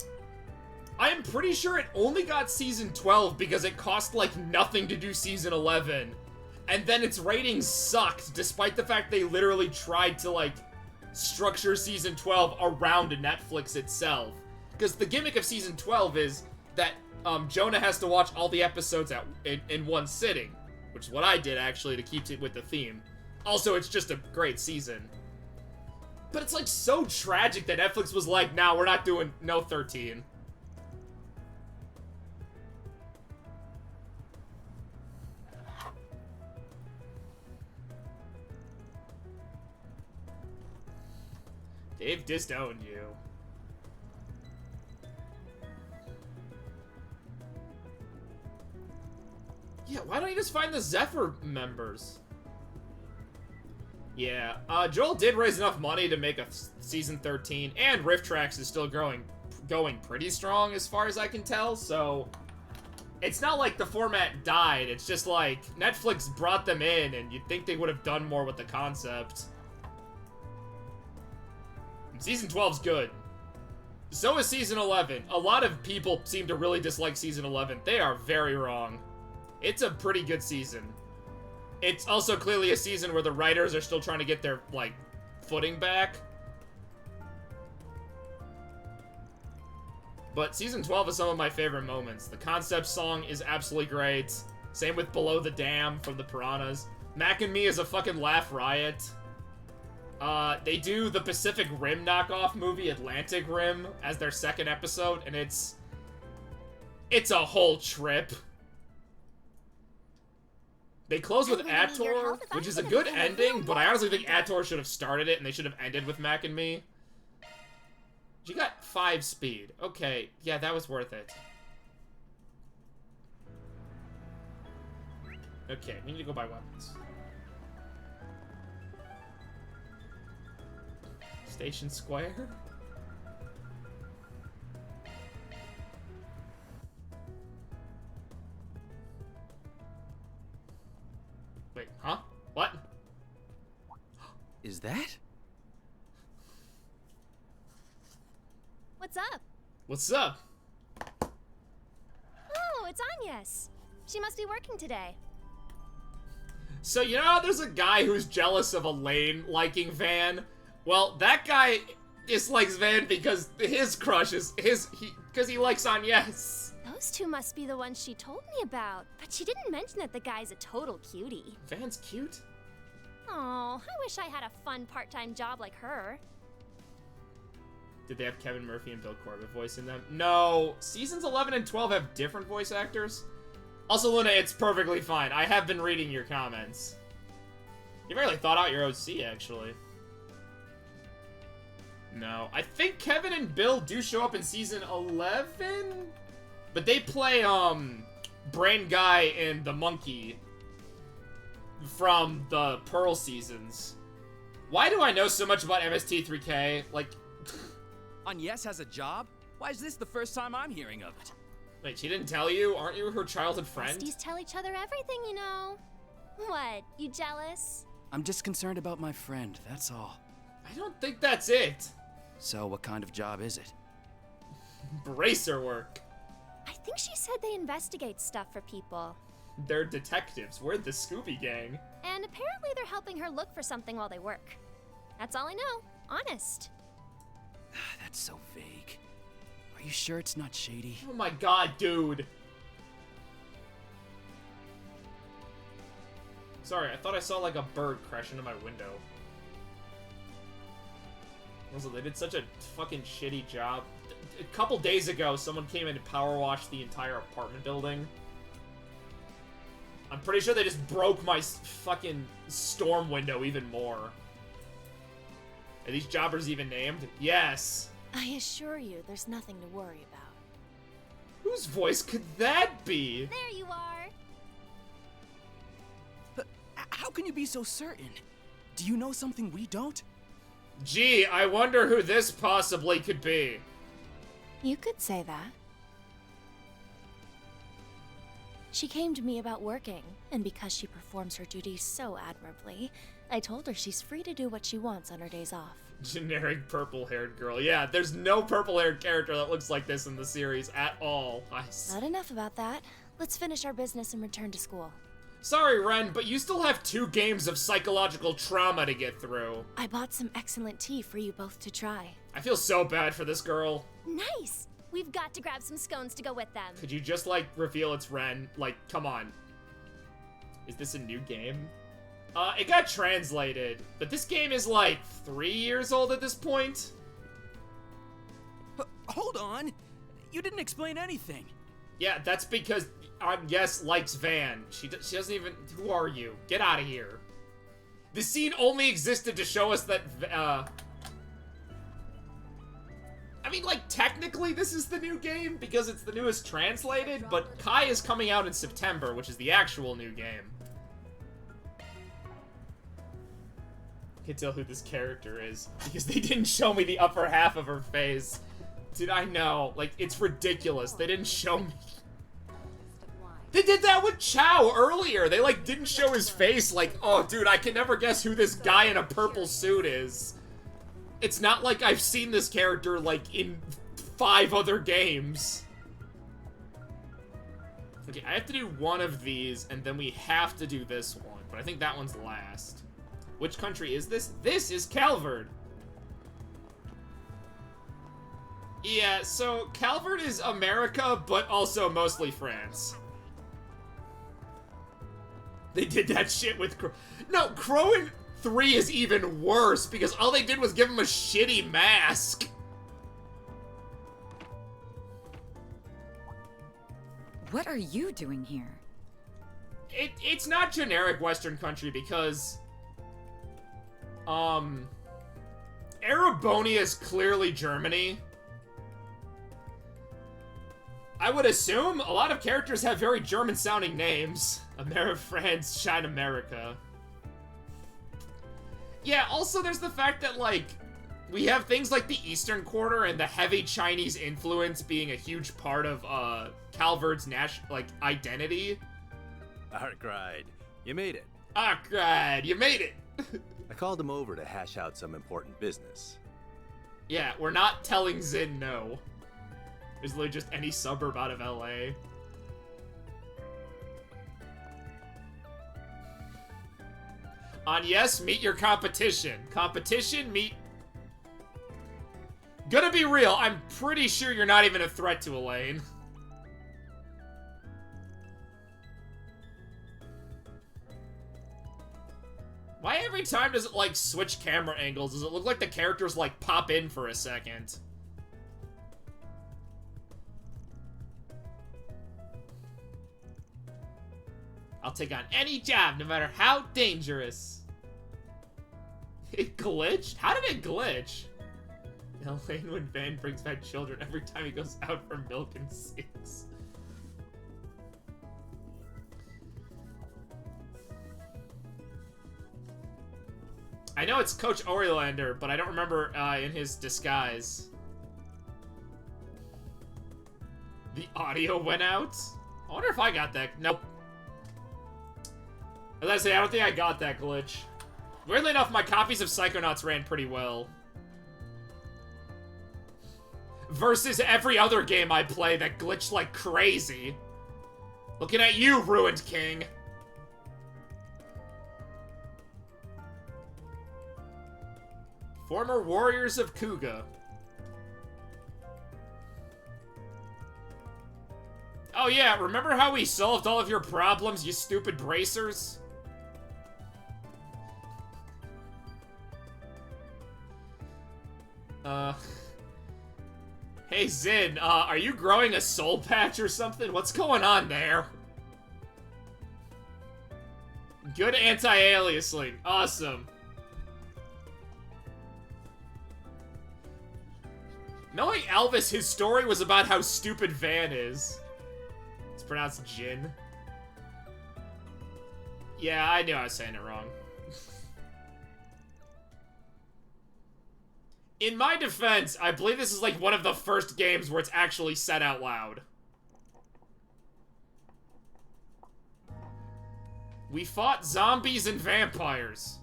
I am pretty sure it only got season 12 because it cost, like, nothing to do season 11. And then its ratings sucked, despite the fact they literally tried to, like, structure season 12 around Netflix itself. Because the gimmick of season 12 is that Jonah has to watch all the episodes in one sitting. Which is what I did, actually, to keep it with the theme. Also, it's just a great season. But it's, like, so tragic that Netflix was like, nah, we're not doing no 13. They've disowned you. Yeah, why don't you just find the Zephyr members? Yeah, Joel did raise enough money to make a season 13, and Rift Tracks is still going pretty strong as far as I can tell, so it's not like the format died, it's just like Netflix brought them in, and you'd think they would have done more with the concept. And season 12's good. So is season 11. A lot of people seem to really dislike season 11. They are very wrong. It's a pretty good season. It's also clearly a season where the writers are still trying to get their, like, footing back. But season 12 is some of my favorite moments. The concept song is absolutely great. Same with Below the Dam from the Piranhas. Mac and Me is a fucking laugh riot. They do the Pacific Rim knockoff movie, Atlantic Rim, as their second episode, and it's a whole trip. They close with Ator, which is a good ending, but I honestly think Ator should have started it, and they should have ended with Mac and Me. You got 5 speed. Okay, yeah, that was worth it. Okay, we need to go buy weapons. Station Square? Wait, huh? What? Is that? What's up? What's up? Oh, it's Agnes. She must be working today. So, you know how there's a guy who's jealous of Elaine liking Van? Well, that guy dislikes Van because his crush is because he likes Agnes. Those two must be the ones she told me about, but she didn't mention that the guy's a total cutie. Van's cute? Oh, I wish I had a fun part-time job like her. Did they have Kevin Murphy and Bill Corbett voicing them? No. Seasons 11 and 12 have different voice actors. Also, Luna, it's perfectly fine. I have been reading your comments. You really thought out your OC, actually. No. I think Kevin and Bill do show up in season 11? But they play, Brain Guy and the Monkey from the Pearl seasons. Why do I know so much about MST3K? Like... Agnes has a job? Why is this the first time I'm hearing of it? Wait, she didn't tell you? Aren't you her childhood friend? Besties tell each other everything, you know. What, you jealous? I'm just concerned about my friend, that's all. I don't think that's it. So what kind of job is it? Bracer work. I think she said they investigate stuff for people. They're detectives. We're the Scooby Gang. And apparently they're helping her look for something while they work. That's all I know. Honest. That's so vague. Are you sure it's not shady? Oh my god, dude. Sorry, I thought I saw like a bird crash into my window. Also, they did such a fucking shitty job. A couple days ago, someone came in and power washed the entire apartment building. I'm pretty sure they just broke my fucking storm window even more. Are these jobbers even named? Yes. I assure you, there's nothing to worry about. Whose voice could that be? There you are. But how can you be so certain? Do you know something we don't? Gee, I wonder who this possibly could be. You could say that. She came to me about working, and because she performs her duties so admirably, I told her she's free to do what she wants on her days off. Generic purple-haired girl. Yeah, there's no purple-haired character that looks like this in the series at all. Nice. Not enough about that. Let's finish our business and return to school. Sorry, Ren, but you still have 2 games of psychological trauma to get through. I bought some excellent tea for you both to try. I feel so bad for this girl. Nice! We've got to grab some scones to go with them. Could you just, like, reveal it's Ren? Like, come on. Is this a new game? It got translated, but this game is, like, 3 years old at this point. Hold on! You didn't explain anything. Yeah, that's because Yes likes Van. She doesn't even... Who are you? Get out of here. The scene only existed to show us that... mean, like, technically this is the new game because it's the newest translated, but Kai is coming out in September, which is the actual new game. I can tell who this character is because they didn't show me the upper half of her face. Dude, I know. Like, it's ridiculous. They didn't show me. They did that with Chow earlier. They, like, didn't show his face. Like, oh, dude, I can never guess who this guy in a purple suit is. It's not like I've seen this character, like, in 5 other games. Okay, I have to do one of these, and then we have to do this one. But I think that one's last. Which country is this? This is Calvard. Yeah, so Calvard is America, but also mostly France. They did that shit with Crow. No, Crow in 3 is even worse, because all they did was give him a shitty mask. What are you doing here? It's not generic Western country, because... Erebonia is clearly Germany. I would assume a lot of characters have very German-sounding names. France, China, America. Yeah, also there's the fact that, like, we have things like the Eastern Quarter and the heavy Chinese influence being a huge part of, Calvard's identity. Arkride, you made it. Arkride, you made it! I called him over to hash out some important business. Yeah, we're not telling Zin no. There's literally just any suburb out of LA. On yes, meet your competition. Competition, meet... Gonna be real, I'm pretty sure you're not even a threat to Elaine. Why every time does it, like, switch camera angles? Does it look like the characters, like, pop in for a second? I'll take on any job, no matter how dangerous. It glitched? How did it glitch? Elaine when Van brings back children every time he goes out for milk and six. I know it's Coach Oriolander, but I don't remember in his disguise. The audio went out? I wonder if I got that. Nope. As I say, I don't think I got that glitch. Weirdly enough, my copies of Psychonauts ran pretty well. Versus every other game I play that glitched like crazy. Looking at you, Ruined King. Former Warriors of Kuga. Oh yeah, remember how we solved all of your problems, you stupid bracers? Hey Zin, are you growing a soul patch or something? What's going on there? Good anti-aliasing. Awesome. Knowing Elvis, his story was about how stupid Van is. It's pronounced Jin. Yeah, I knew I was saying it wrong. In my defense, I believe this is like one of the first games where it's actually said out loud. We fought zombies and vampires.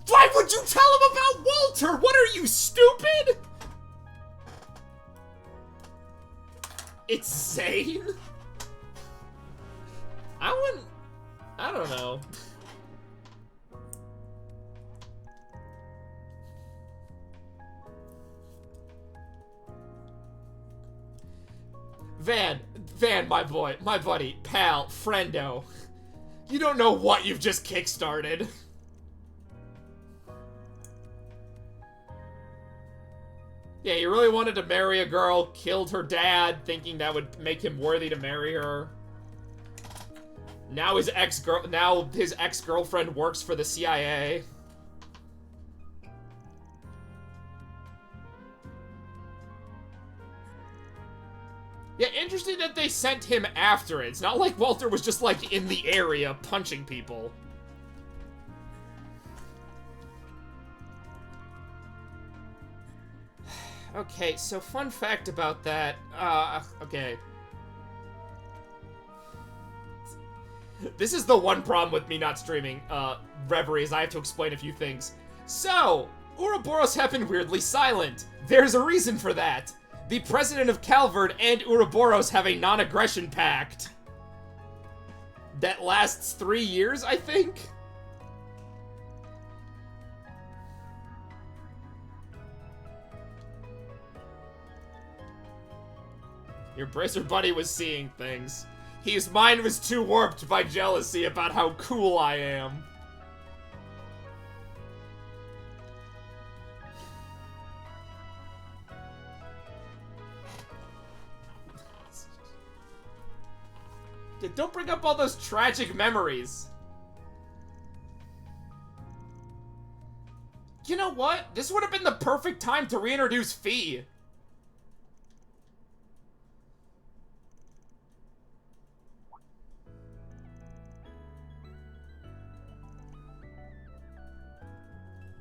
Why would you tell him about Walter? What are you, stupid? It's Zane? I don't know. Van, my boy, my buddy, pal, friendo. You don't know what you've just kickstarted. Yeah, you really wanted to marry a girl, killed her dad, thinking that would make him worthy to marry her. Now his ex-girlfriend works for the CIA. interesting that they sent him after it. It's not like Walter was just, like, in the area punching people. Okay, so fun fact about that. Okay. This is the one problem with me not streaming, Reverie, is I have to explain a few things. So, Ouroboros have been weirdly silent. There's a reason for that. The president of Calvard and Ouroboros have a non-aggression pact that lasts 3 years, I think? Your bracer buddy was seeing things. His mind was too warped by jealousy about how cool I am. Don't bring up all those tragic memories. You know what? This would have been the perfect time to reintroduce Fee.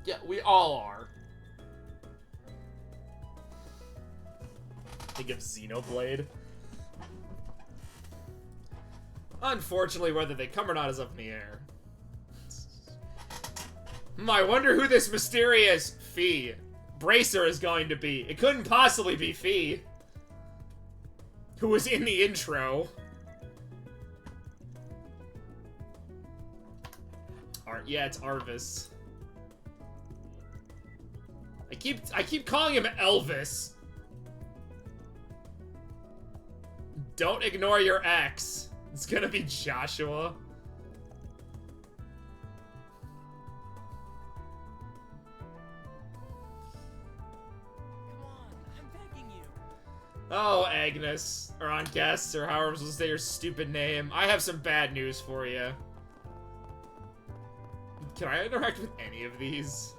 Yeah, we all are. Think of Xenoblade. Unfortunately, whether they come or not is up in the air. I wonder who this mysterious Fee Bracer is going to be. It couldn't possibly be Fee, who was in the intro. Yeah, it's Arvis. I keep calling him Elvis. Don't ignore your ex. It's gonna be Joshua. Oh, Agnes. Or on guests, or however I'm supposed to say your stupid name. I have some bad news for you. Can I interact with any of these?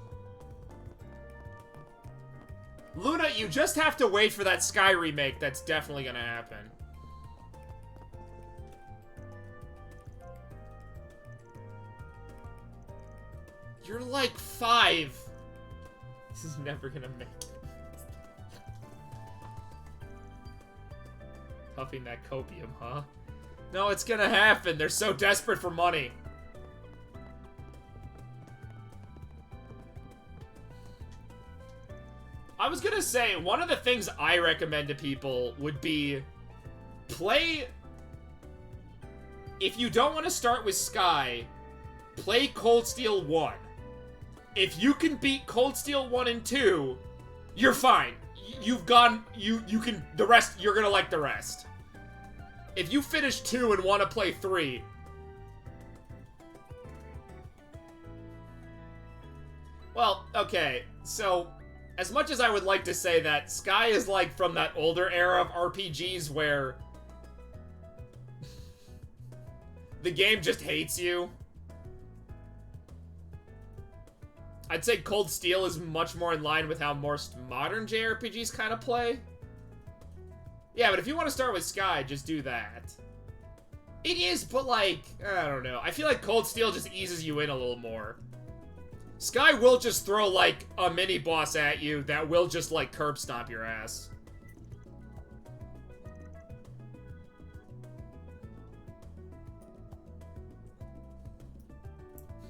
Luna, you just have to wait for that Sky remake. That's definitely gonna happen. You're like 5. This is never gonna make it. Huffing that copium, huh? No, it's gonna happen. They're so desperate for money. I was gonna say, one of the things I recommend to people would be play... If you don't want to start with Sky, play Cold Steel 1. If you can beat Cold Steel 1 and 2, you're fine. You've gone... You can... The rest... You're gonna like the rest. If you finish 2 and want to play 3... Well, okay. So... As much as I would like to say that, Sky is like from that older era of RPGs where the game just hates you. I'd say Cold Steel is much more in line with how most modern JRPGs kind of play. Yeah, but if you want to start with Sky, just do that. It is, but like, I don't know. I feel like Cold Steel just eases you in a little more. Sky will just throw, like, a mini-boss at you that will just, like, curb stomp your ass.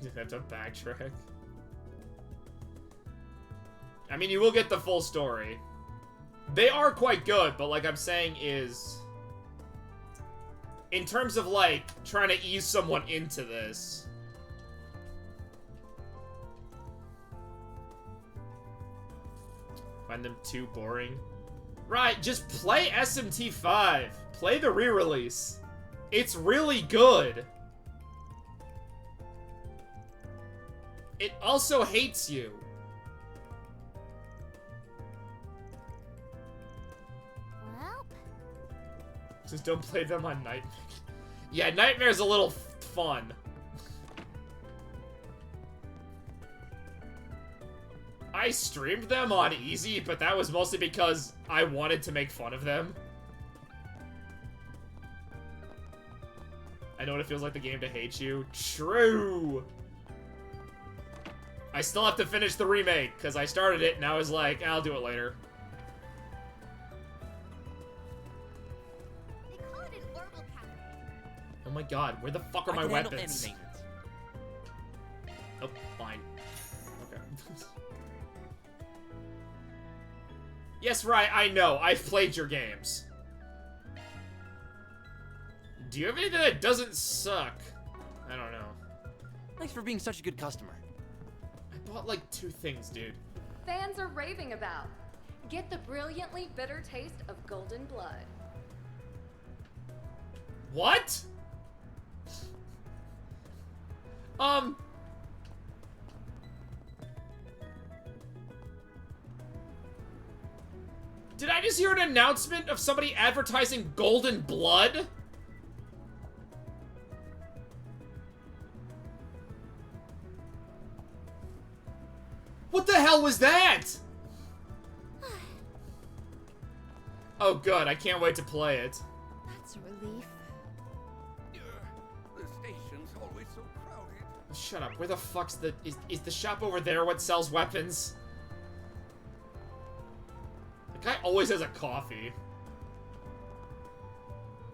You have to backtrack. I mean, you will get the full story. They are quite good, but like I'm saying is... In terms of, like, trying to ease someone into this... Find them too boring. Right, just play SMT5. Play the re-release. It's really good. It also hates you. Well. Just don't play them on Nightmare. Yeah, Nightmare's a little fun. I streamed them on easy, but that was mostly because I wanted to make fun of them. what it feels like the game to hate you? True! I still have to finish the remake, because I started it and I was like, I'll do it later. They call it an orbital cafe. Oh my god, where the fuck are my weapons? Oh, fine. Okay. Yes, right, I know. I've played your games. Do you have anything that doesn't suck? I don't know. Thanks for being such a good customer. I bought like 2 things, dude. Fans are raving about. Get the brilliantly bitter taste of golden blood. What? Did I just hear an announcement of somebody advertising golden blood? What the hell was that? Oh good, I can't wait to play it. That's a relief. The station's always so crowded. Shut up, where the fuck's the... Is the shop over there what sells weapons? The guy always has a coffee.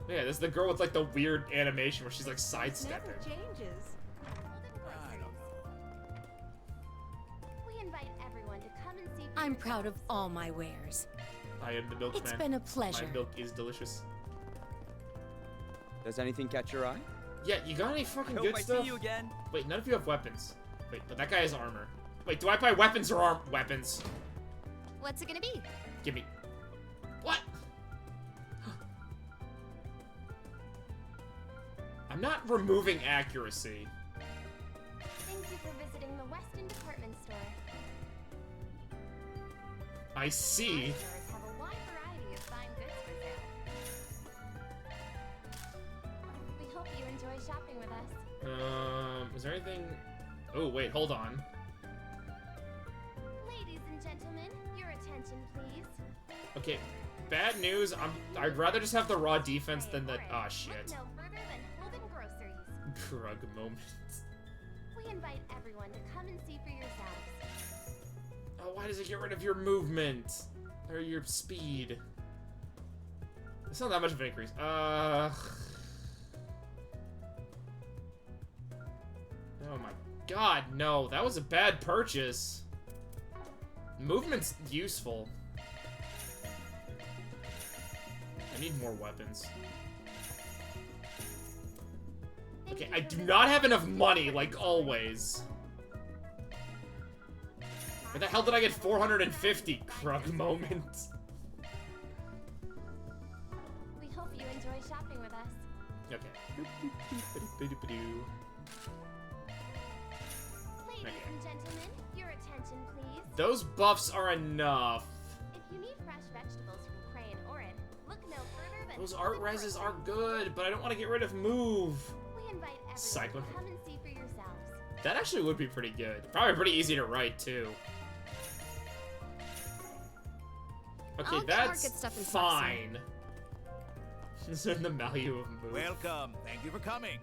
Yeah, this is the girl with like the weird animation where she's like sidestepping. Never changes. We invite everyone to come and see. I'm proud of all my wares. I am the milkman. It's been a pleasure. My milk is delicious. Does anything catch your eye? Yeah, you got any fucking I good hope I stuff? see you again. Wait, none of you have weapons. Wait, but that guy has armor. Wait, do I buy weapons or weapons? What's it gonna be? Give me. What? I'm not removing accuracy. Thank you for visiting the Weston Department Store. I see. Our stores have a wide variety of fine goods for sale. We hope you enjoy shopping with us. Is there anything? Oh, wait, hold on. Ladies and gentlemen, your attention, please. Okay, bad news. I'd rather just have the raw defense than the. Ah, shit. Look no further than Holden Groceries. Drug moment. We invite everyone to come and see for yourselves. Oh, why does it get rid of your movement? Or your speed? It's not that much of an increase. Oh my god, no. That was a bad purchase. Movement's useful. I need more weapons. Okay, I do not have enough money, like always. Where the hell did I get 450? Krug moment. We hope you enjoy shopping with us. Okay. Ladies and gentlemen, your attention, please. Those buffs are enough. If you need fresh vegetables from Cray and Orin, look no further than Those art reses are good, but I don't want to get rid of move. We invite everyone Cyclone. to come and see for yourselves. That actually would be pretty good. Probably pretty easy to write, too. Okay, I'll get that's market stuff in fine. Is there the value of move? Welcome. Thank you for coming.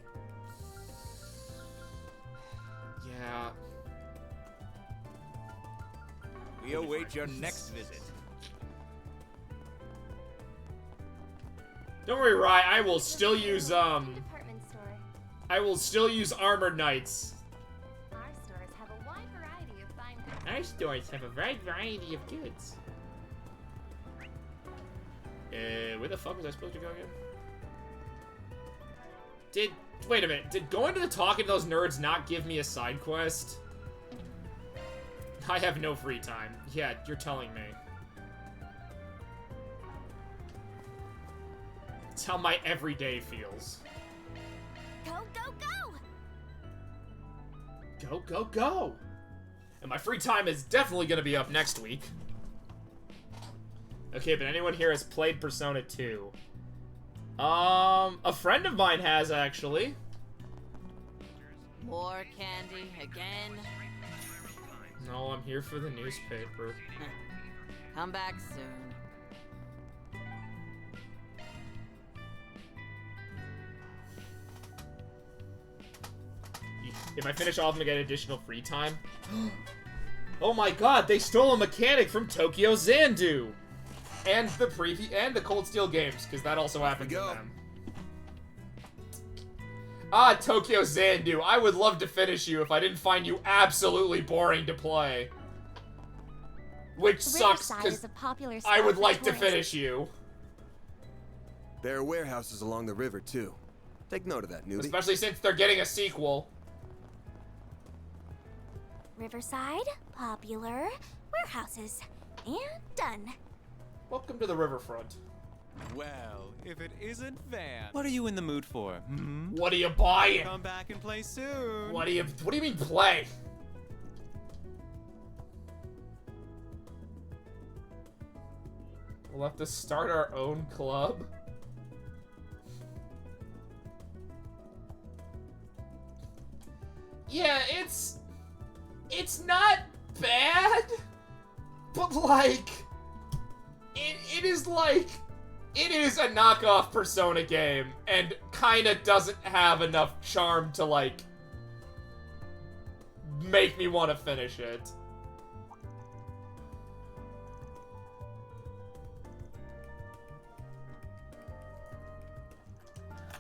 Yeah. We await your next visit. Don't worry, Rye. I will still use Department store. I will still use Armored Knights. Our stores have a wide variety of fine goods. Our stores have a wide variety of goods. Where the fuck was I supposed to go again? Wait a minute, did going to the talking to those nerds not give me a side quest? I have no free time. Yeah, you're telling me. It's how my everyday feels. Go, go, go! Go, go, go! And my free time is definitely gonna be up next week. Okay, but anyone here has played Persona 2? A friend of mine has, actually. More candy again? No, I'm here for the newspaper. Come back soon. If I finish all of them, I get additional free time. Oh my god, they stole a mechanic from Tokyo Xandu! And the Cold Steel games, because that also happened to them. Ah, Tokyo Xandu, I would love to finish you if I didn't find you absolutely boring to play. Which sucks, because I would like to finish you. There are warehouses along the river, too. Take note of that, newbie. Especially since they're getting a sequel. Riverside, popular, warehouses, and done. Welcome to the riverfront. Well, if it isn't Van. What are you in the mood for? Hmm? What are you buying? Come back and play soon. What do you mean play? We'll have to start our own club. Yeah, it's not bad, but like, it is like, it is a knockoff Persona game, and kinda doesn't have enough charm to like, make me want to finish it.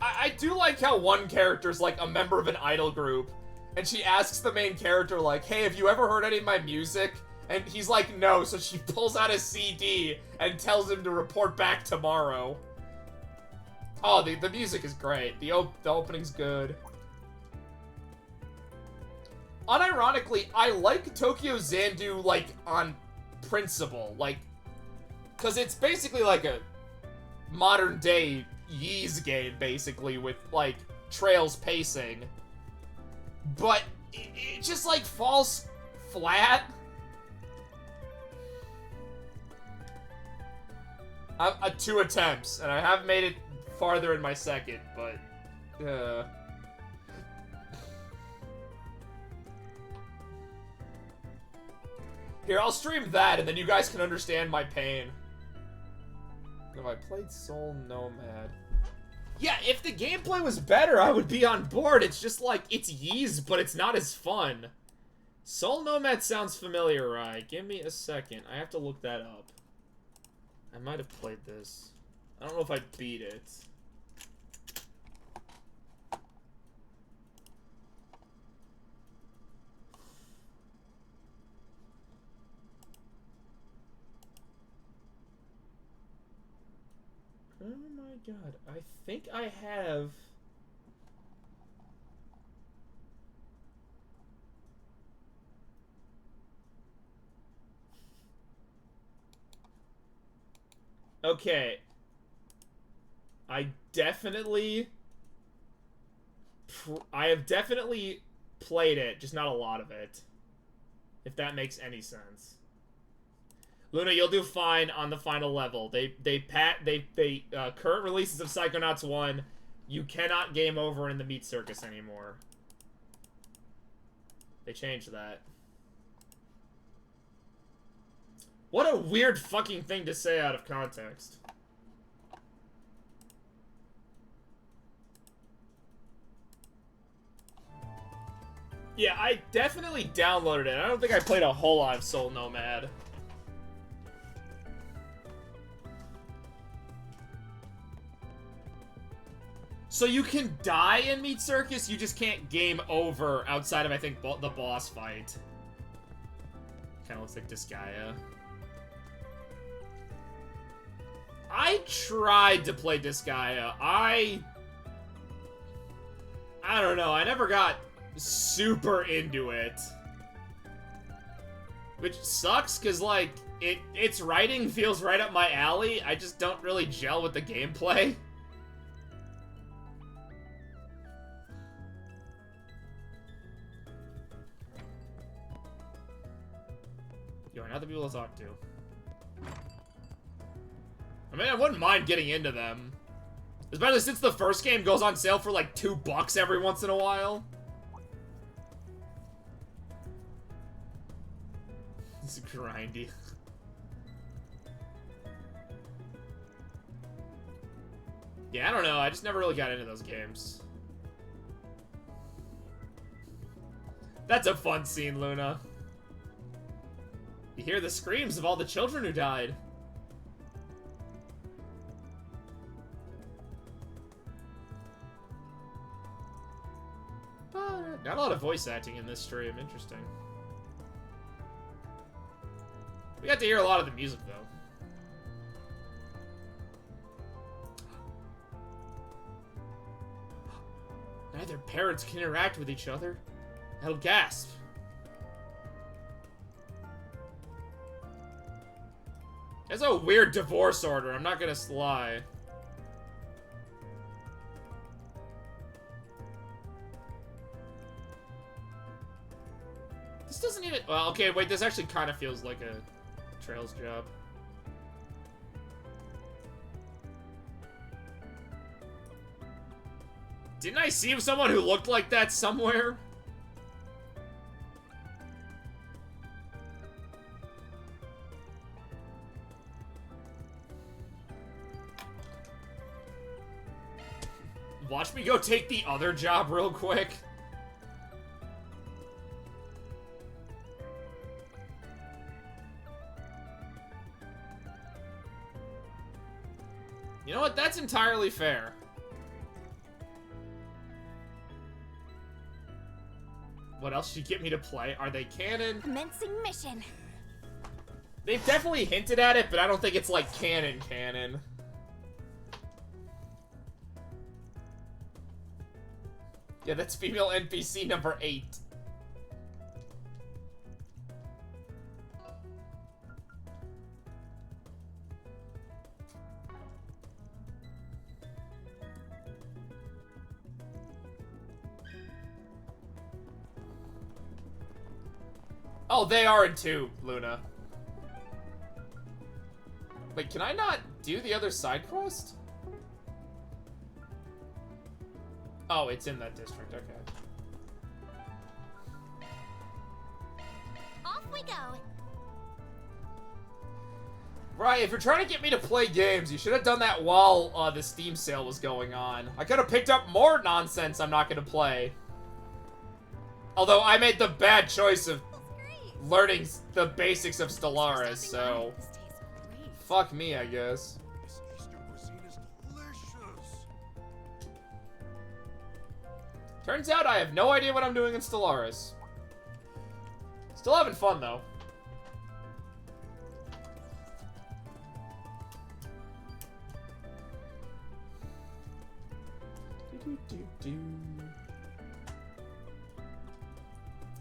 I do like how one character's like a member of an idol group, and she asks the main character like, hey, have you ever heard any of my music? And he's like, no, so she pulls out a CD and tells him to report back tomorrow. Oh, the music is great. The opening's good. Unironically, I like Tokyo Xandu, like, on principle. Like, because it's basically like a modern-day Ys game, basically, with, like, Trails pacing. But it just, like, falls flat. I'm 2 attempts, and I have made it farther in my second, but... Here, I'll stream that, and then you guys can understand my pain. Have I played Soul Nomad? Yeah, if the gameplay was better, I would be on board. It's just like, it's Ys, but it's not as fun. Soul Nomad sounds familiar, right? Give me a second. I have to look that up. I might have played this. I don't know if I beat it. Oh my god, I think I have... Okay. I have definitely played it, just not a lot of it. If that makes any sense. Luna, you'll do fine on the final level. Current releases of Psychonauts 1, you cannot game over in the Meat Circus anymore. They changed that. What a weird fucking thing to say out of context. Yeah, I definitely downloaded it. I don't think I played a whole lot of Soul Nomad. So you can die in Meat Circus, you just can't game over outside of, I think, the boss fight. Kinda looks like Disgaea. I tried to play Disgaea. I don't know, I never got super into it. Which sucks, because, like, its writing feels right up my alley. I just don't really gel with the gameplay. You're not the people to talk to. I mean, I wouldn't mind getting into them. Especially since the first game goes on sale for like $2 every once in a while. It's grindy. Yeah, I don't know. I just never really got into those games. That's a fun scene, Luna. You hear the screams of all the children who died. Not a lot of voice acting in this stream. Interesting. We got to hear a lot of the music, though. Neither parents can interact with each other. I'll gasp. That's a weird divorce order, I'm not gonna lie. This doesn't even... Well, okay, wait, this actually kind of feels like a Trails job. Didn't I see someone who looked like that somewhere? Watch me go take the other job real quick. You know what? That's entirely fair. What else should you get me to play? Are they canon? Commencing mission. They've definitely hinted at it, but I don't think it's like canon. Yeah, that's female NPC number 8. Oh, they are in 2, Luna. Wait, can I not do the other side quest? Oh, it's in that district, okay. Off we go. Right, if you're trying to get me to play games, you should have done that while the Steam sale was going on. I could have picked up more nonsense I'm not going to play. Although I made the bad choice of learning the basics of Stellaris, so... Fuck me, I guess. Turns out I have no idea what I'm doing in Stellaris. Still having fun, though.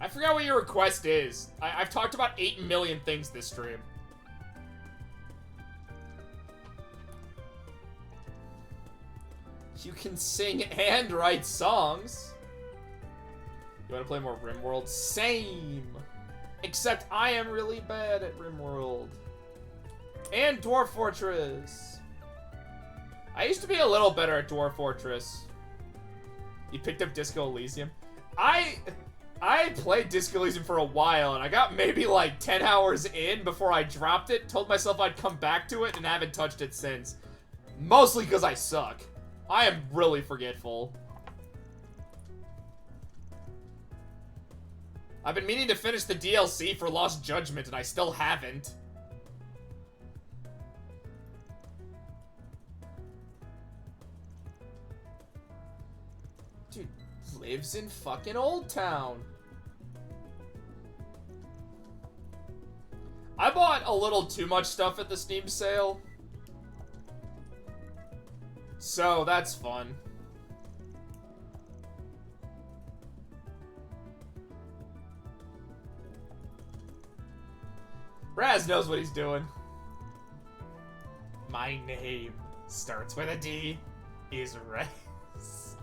I forgot what your request is. I've talked about 8 million things this stream. You can sing and write songs. You want to play more RimWorld? Same! Except I am really bad at RimWorld. And Dwarf Fortress. I used to be a little better at Dwarf Fortress. You picked up Disco Elysium? I played Disco Elysium for a while, and I got maybe like 10 hours in before I dropped it, told myself I'd come back to it, and haven't touched it since. Mostly because I suck. I am really forgetful. I've been meaning to finish the DLC for Lost Judgment, and I still haven't. Dude, lives in fucking Old Town. I bought a little too much stuff at the Steam sale. So, that's fun. Raz knows what he's doing. My name starts with a D, is Raz.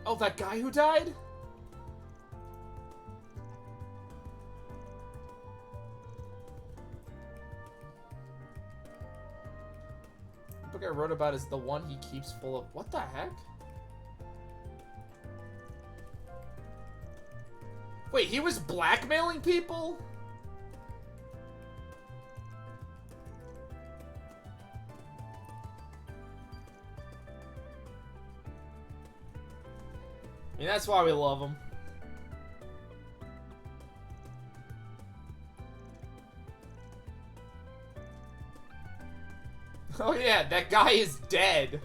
Oh, that guy who died? The book I wrote about is the one he keeps full of... What the heck? Wait, he was blackmailing people? You that's why we love him. Oh yeah, that guy is dead.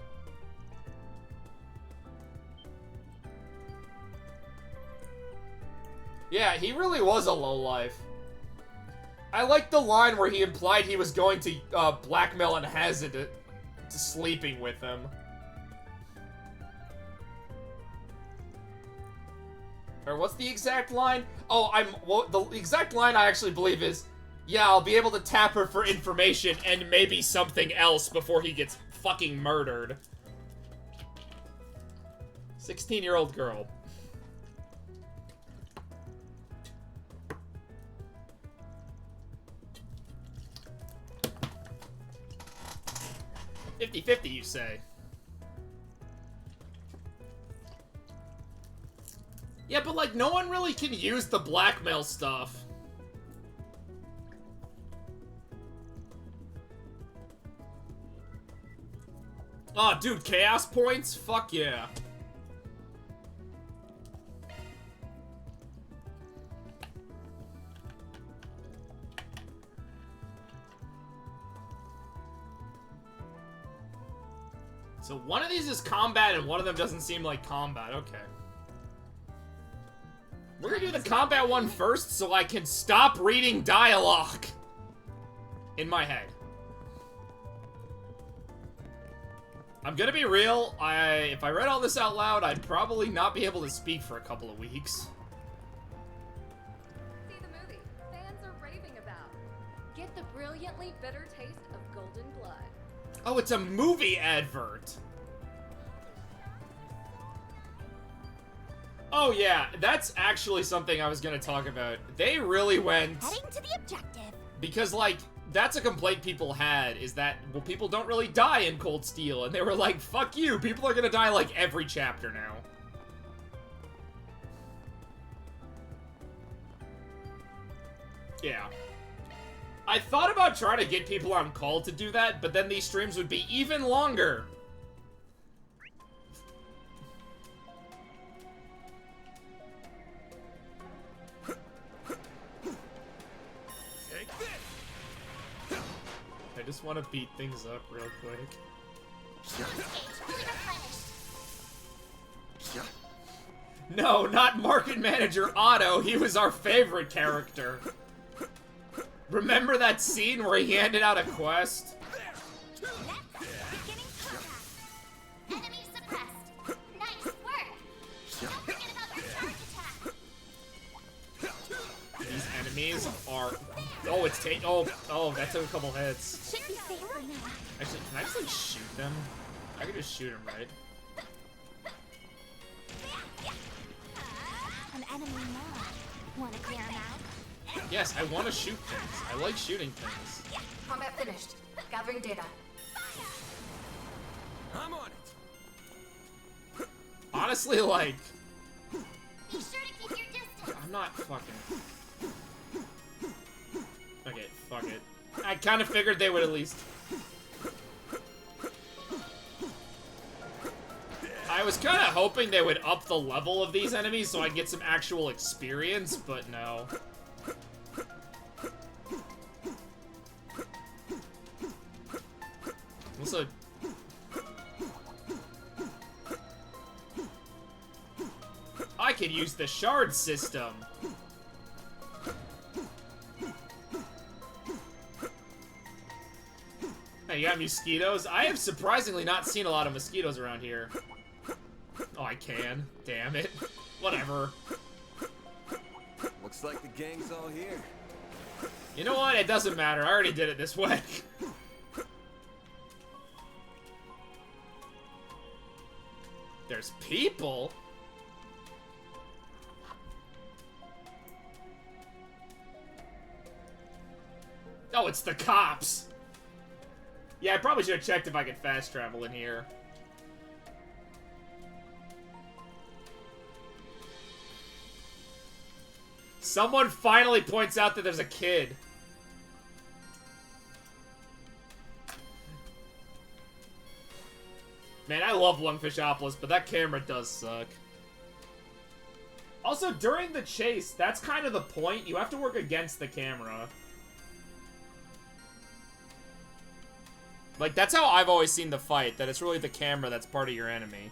Yeah, he really was a lowlife. I like the line where he implied he was going to blackmail and Hazard to sleeping with him. Or what's the exact line? Oh, the exact line I actually believe is, yeah, I'll be able to tap her for information and maybe something else before he gets fucking murdered. 16-year-old girl. $50-50, you say? Yeah, but like, no one really can use the blackmail stuff. Oh, dude, chaos points? Fuck yeah. So one of these is combat and one of them doesn't seem like combat. Okay. We're gonna do the combat one first so I can stop reading dialogue in my head. I'm gonna be real, if I read all this out loud, I'd probably not be able to speak for a couple of weeks. See the movie fans are raving about. Get the brilliantly bitter taste of golden blood. Oh, it's a movie advert. Oh yeah, that's actually something I was gonna talk about. They really went... Heading to the objective. Because, like, that's a complaint people had, is that, well, people don't really die in Cold Steel. And they were like, fuck you, people are gonna die, like, every chapter now. Yeah. I thought about trying to get people on call to do that, but then these streams would be even longer. I just want to beat things up real quick. No, not Market Manager Otto. He was our favorite character. Remember that scene where he handed out a quest? Enemy suppressed. Nice work. Don't forget about your charge attack. These enemies are... Oh, it's that took a couple hits. Should be safe for now. Actually, can I just, like, shoot them? I can just shoot them, right? An enemy more. Wanna clear him out? Yes, I want to shoot things. I like shooting things. Combat finished. Gathering data. I'm on it. Honestly, like... Be sure to keep your distance. I'm not fucking... Okay, fuck it. I kind of figured they would at least... I was kind of hoping they would up the level of these enemies so I'd get some actual experience, but no. Also... I could use the shard system. Hey, you got mosquitoes? I have surprisingly not seen a lot of mosquitoes around here. Oh, I can. Damn it. Whatever. Looks like the gang's all here. You know what? It doesn't matter. I already did it this way. There's people? Oh, it's the cops. Yeah, I probably should have checked if I could fast travel in here. Someone finally points out that there's a kid. Man, I love Lungfishopolis, but that camera does suck. Also, during the chase, that's kind of the point. You have to work against the camera. Like, that's how I've always seen the fight, that it's really the camera that's part of your enemy.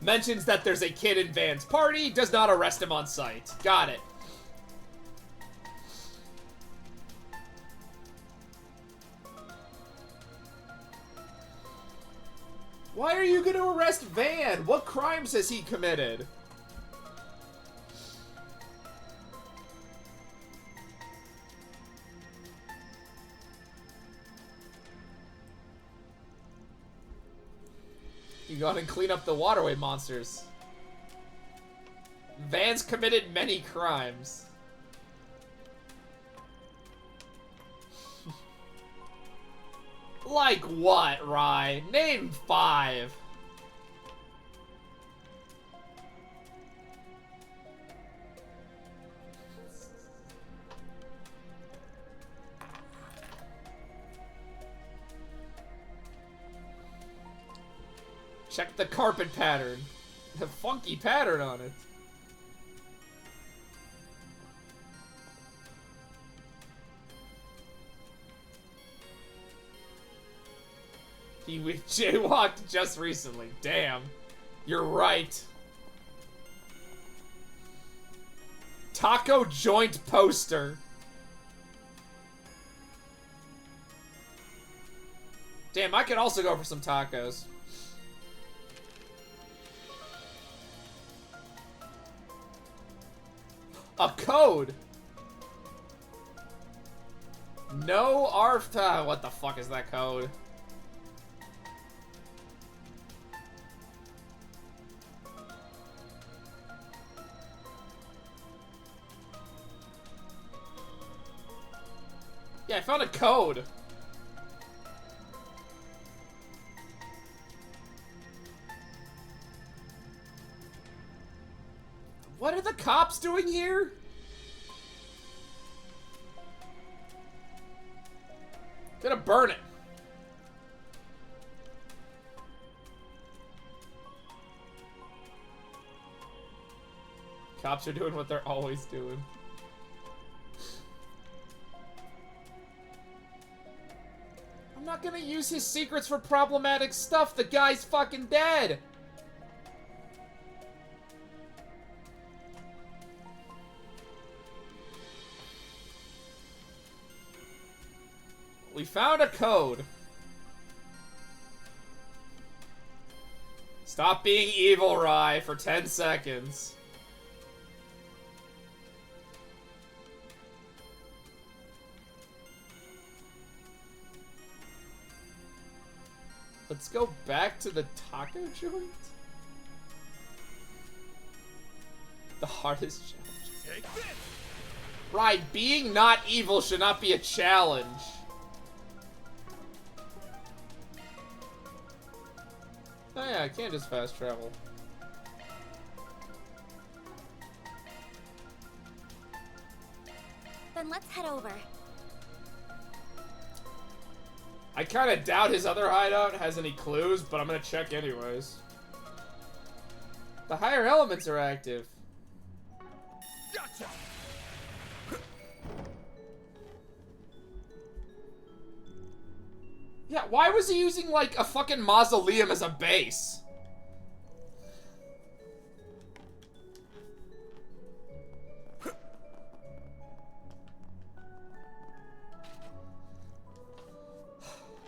Mentions that there's a kid in Van's party, does not arrest him on sight. Got it. Why are you gonna arrest Van? What crimes has he committed? You go out and clean up the waterway monsters. Van's committed many crimes. Like what, Rye? Name 5. Check the carpet pattern. The funky pattern on it. He jaywalked just recently. Damn. You're right. Taco joint poster. Damn, I could also go for some tacos. A code. No ARF. What the fuck is that code? Yeah, I found a code. What are the cops doing here? Gonna burn it. Cops are doing what they're always doing. I'm not gonna use his secrets for problematic stuff. The guy's fucking dead. We found a code. Stop being evil, Rye, for 10 seconds. Let's go back to the taco joint. The hardest challenge. Take this. Right, being not evil should not be a challenge. Oh yeah, I can't just fast travel. Then let's head over. I kind of doubt his other hideout has any clues, but I'm gonna check anyways. The higher elements are active. Gotcha. Yeah, why was he using, like, a fucking mausoleum as a base?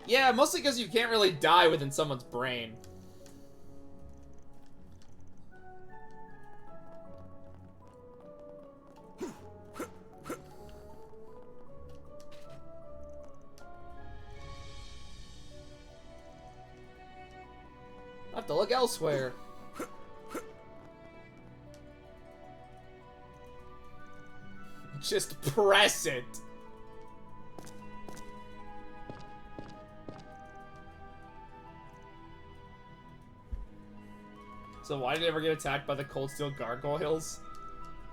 Yeah, mostly because you can't really die within someone's brain. I have to look elsewhere. Just press it. So why did it ever get attacked by the cold steel gargoyles?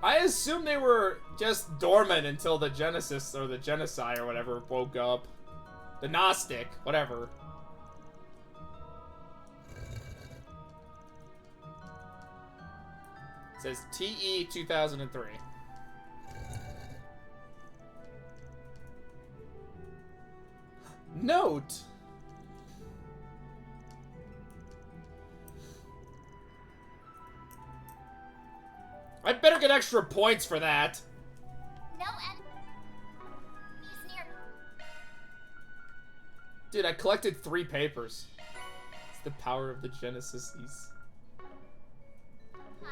I assume they were just dormant until the Genesis or the Genocide or whatever woke up. The Gnostic, whatever. It says TE 2003. Note. I better get extra points for that. No enemies near. Dude, I collected 3 papers. It's the power of the Genesis.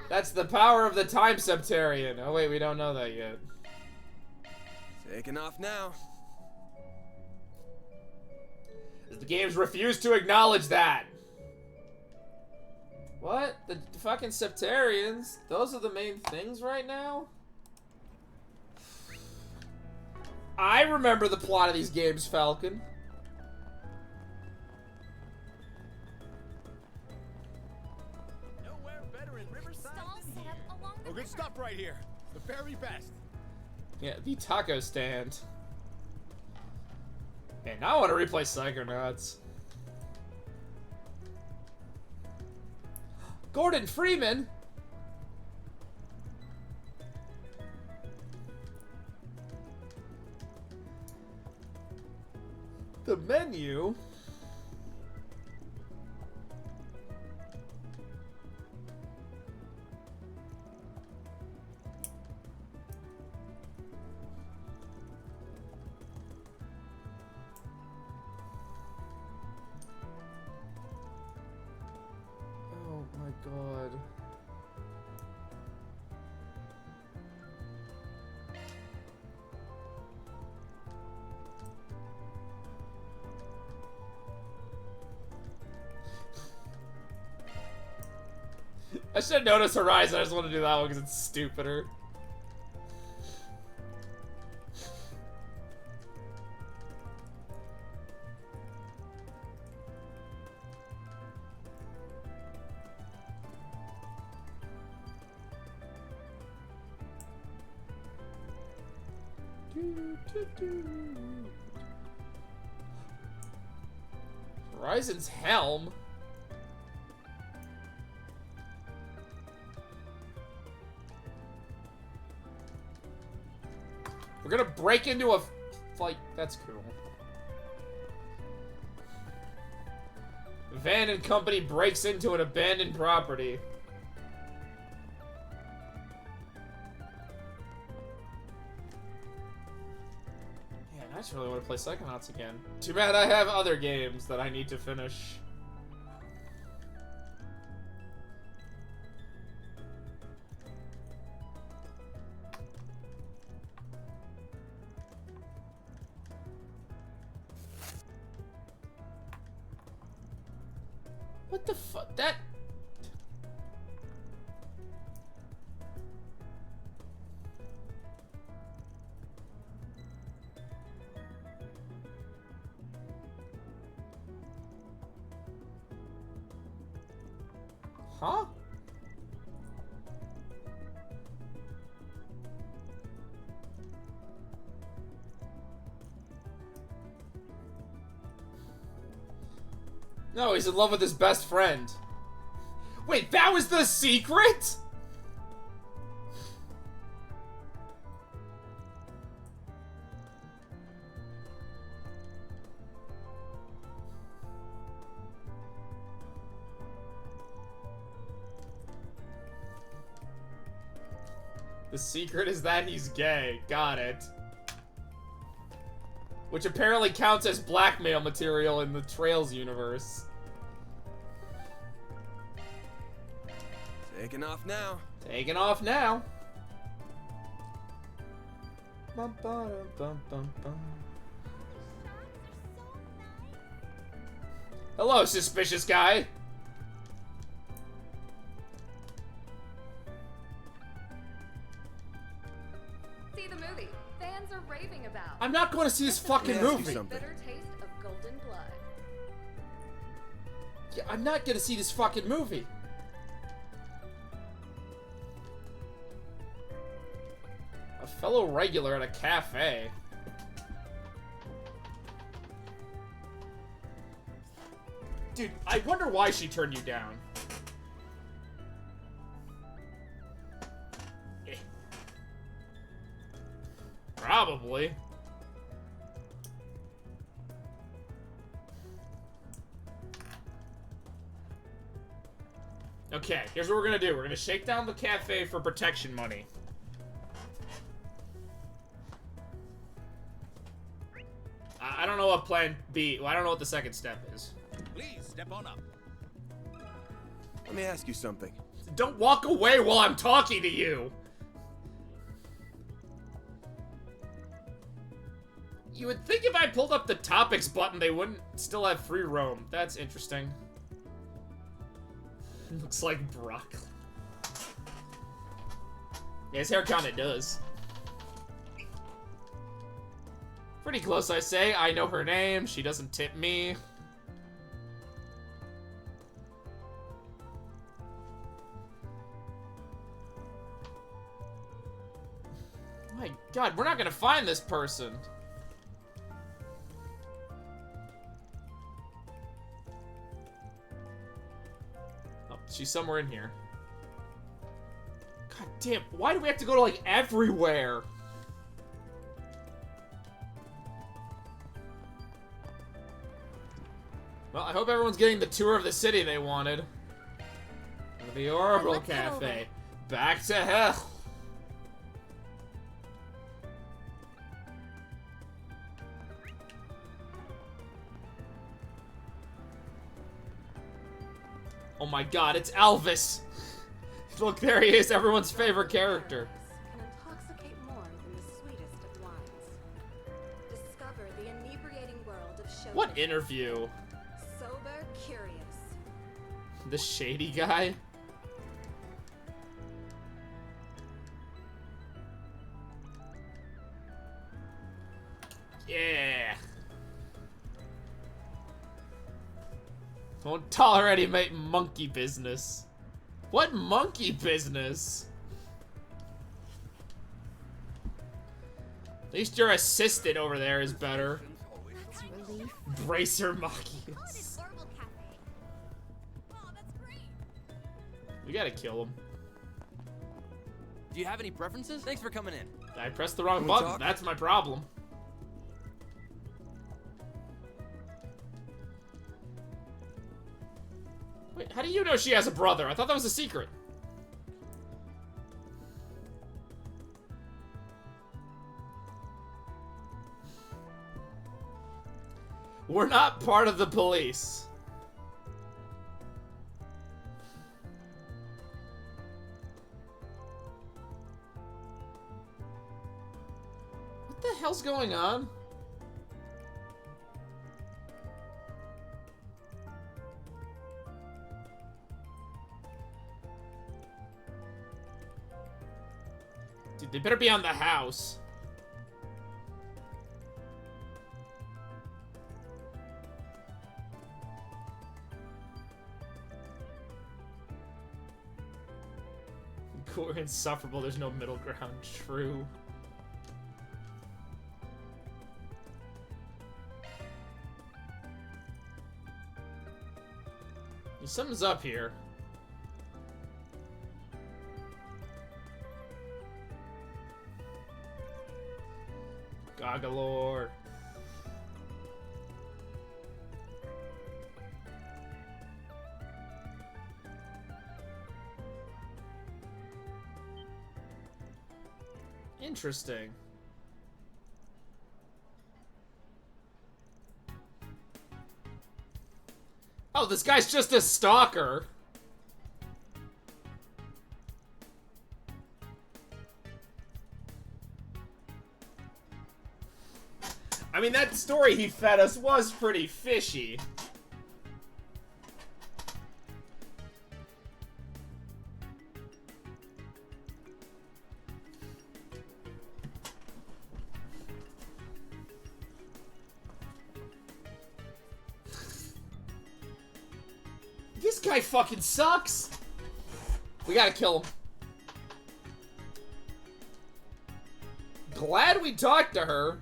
That's the power of the Time Septarian. Oh wait, we don't know that yet. Taking off now. The games refuse to acknowledge that. What? The fucking Septarians? Those are the main things right now? I remember the plot of these games, Falcon. Nowhere better in Riverside than here. Oh, good stuff right here. The very best. Yeah, the taco stand. And now I want to replay Psychonauts. Gordon Freeman? The menu? Oh my god. I should have noticed Horizon. I just want to do that one because it's stupider. Horizon's helm? We're gonna break into a fight. That's cool. Van and company breaks into an abandoned property. Yeah, I just really want to play Psychonauts again. Too bad I have other games that I need to finish. What the fuck? That... Huh? No, he's in love with his best friend. Wait, that was the secret? The secret is that he's gay. Got it. Which apparently counts as blackmail material in the Trails universe. Taking off now. Taking off now. Bum, bum, bum, bum, bum. Hello, suspicious guy. See the movie. Fans are raving about. I'm not going to see this fucking movie. Bitter taste of golden blood. Yeah, I'm not going to see this fucking movie. A fellow regular at a cafe. Dude, I wonder why she turned you down. Eh. Probably. Okay, here's what we're gonna do. We're gonna shake down the cafe for protection money. I don't know what plan B... Well, I don't know what the second step is. Please, step on up. Let me ask you something. Don't walk away while I'm talking to you! You would think if I pulled up the topics button, they wouldn't still have free roam. That's interesting. Looks like broccoli. Yeah, his hair kinda does. Pretty close, I say. I know her name. She doesn't tip me. My God, we're not gonna find this person. Oh, she's somewhere in here. God damn, why do we have to go to, like, everywhere? Well, I hope everyone's getting the tour of the city they wanted. The Orbital Cafe. Back to hell. Oh my God, it's Elvis. Look, there he is, everyone's favorite character. Can intoxicate more than the sweetest of wines. Discover the inebriating world of show. What interview? Sober, curious. The shady guy? Yeah. Won't tolerate mate monkey business. What monkey business? At least your assistant over there is better. That's a relief. Bracer Machias. We gotta kill him. Do you have any preferences? Thanks for coming in. I pressed the wrong Can we button. talk? That's my problem. Wait, how do you know she has a brother? I thought that was a secret. We're not part of the police. What the hell's going on? Dude, they better be on the house. We're insufferable, there's no middle ground. True. Something's up here. Gagalore. Interesting. Oh, this guy's just a stalker. I mean, that story he fed us was pretty fishy. This guy fucking sucks. We gotta kill him. Glad we talked to her.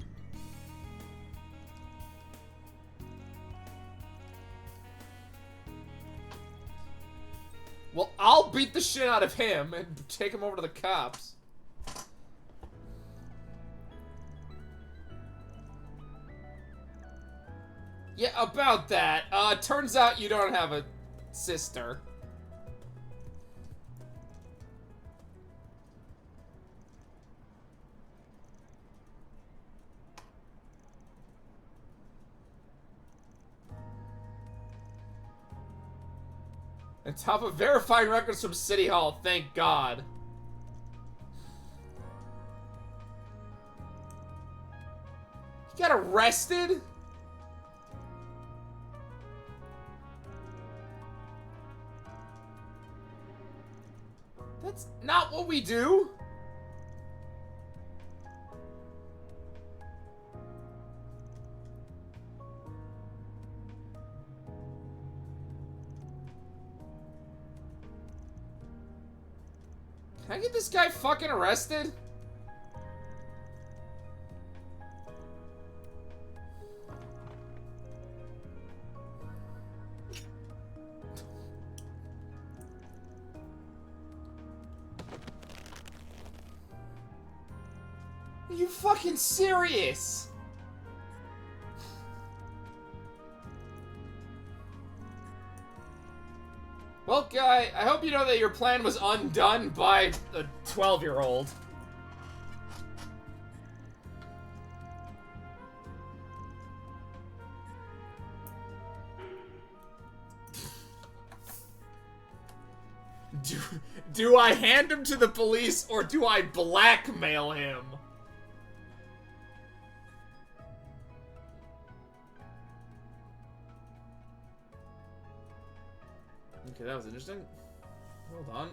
I'll beat the shit out of him and take him over to the cops. Yeah, about that. Turns out you don't have a sister. On top of verifying records from City Hall, thank God. He got arrested? That's not what we do. Can I get this guy fucking arrested? Are you fucking serious? Well, guy, I hope you know that your plan was undone by a 12-year-old. Do I hand him to the police or do I blackmail him? Okay, that was interesting. Hold on.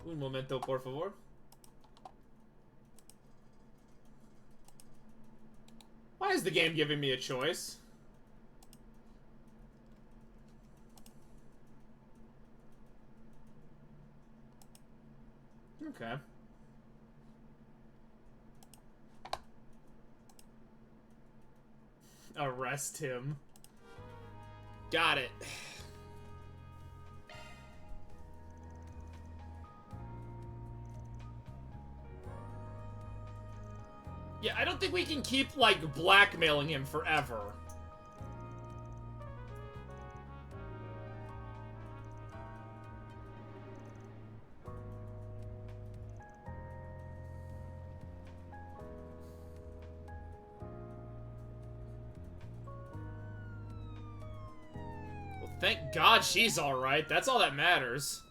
Un momento, por favor. Why is the game giving me a choice? Okay. Arrest him. Got it. Yeah, I don't think we can keep, like, blackmailing him forever. Well, thank God she's alright. That's all that matters.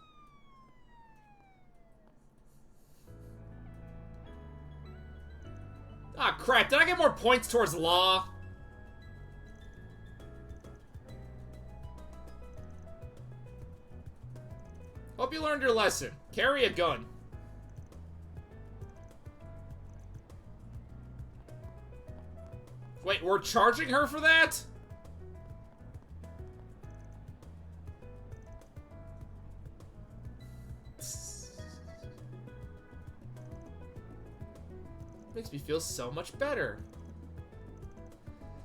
Ah, crap. Did I get more points towards law? Hope you learned your lesson. Carry a gun. Wait, we're charging her for that? Makes me feel so much better.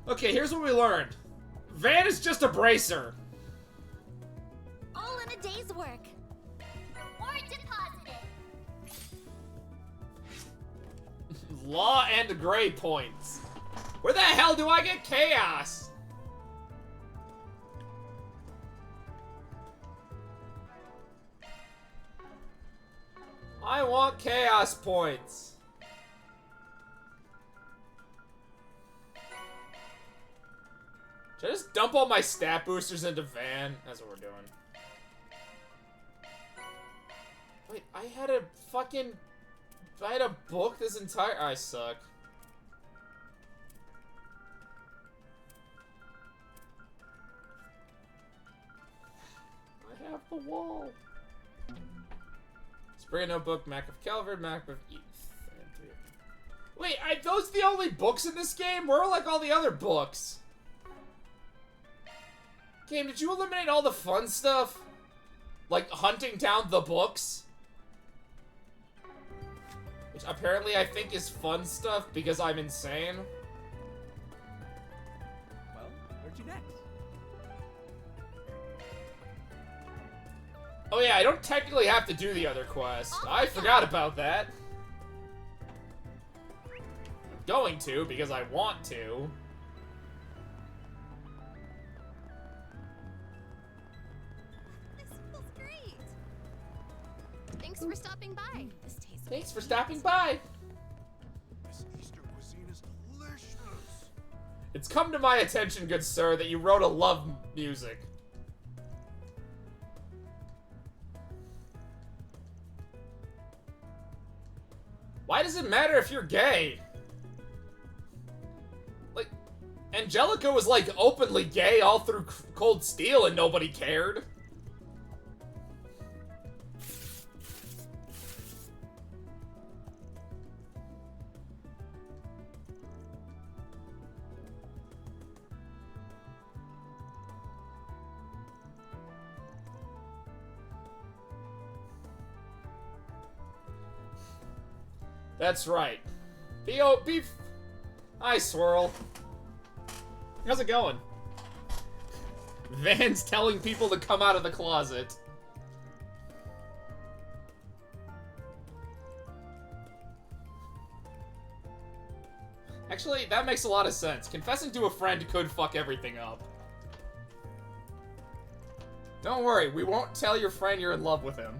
Okay, here's what we learned. Van is just a bracer. All in a day's work. Reward deposited. Law and gray points. Where the hell do I get chaos? I want chaos points. Should I just dump all my stat boosters into Van? That's what we're doing. Wait, I had a book this entire... I suck. I have the wall. Spray notebook, Mac of Calvert, Mac of Eve. Wait, those the only books in this game? Where are, like, all the other books? Game, did you eliminate all the fun stuff? Like, hunting down the books? Which apparently I think is fun stuff because I'm insane. Well, where'd you next? Oh yeah, I don't technically have to do the other quest. I forgot about that. I'm going to, because I want to. This feels great. Thanks for stopping by. This tastes Thanks for stopping by. This Eastern cuisine is delicious. It's come to my attention, good sir, that you wrote a love music. Why does it matter if you're gay? Like, Angelica was like openly gay all through Cold Steel and nobody cared. That's right. Beef. Hi, Swirl. How's it going? Van's telling people to come out of the closet. Actually, that makes a lot of sense. Confessing to a friend could fuck everything up. Don't worry, we won't tell your friend you're in love with him.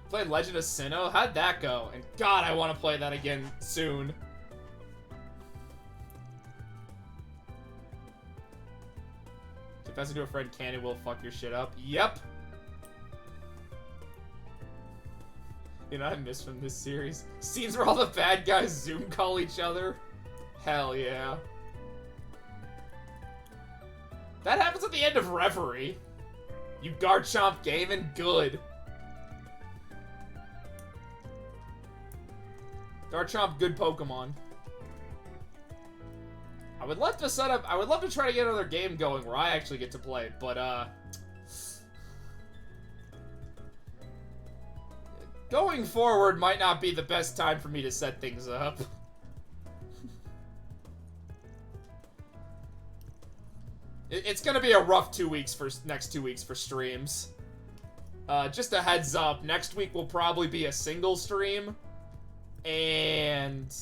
Played Legend of Sinnoh? How'd that go? And God, I want to play that again soon. Confessing to a friend can and will fuck your shit up. Yep. You know what I miss from this series? Scenes where all the bad guys Zoom call each other. Hell yeah. That happens at the end of Reverie. You Garchomp gaming? Good. Garchomp, good Pokemon. I would love to try to get another game going where I actually get to play, but, going forward might not be the best time for me to set things up. It's gonna be a rough next 2 weeks for streams. Just a heads up, next week will probably be a single stream. And...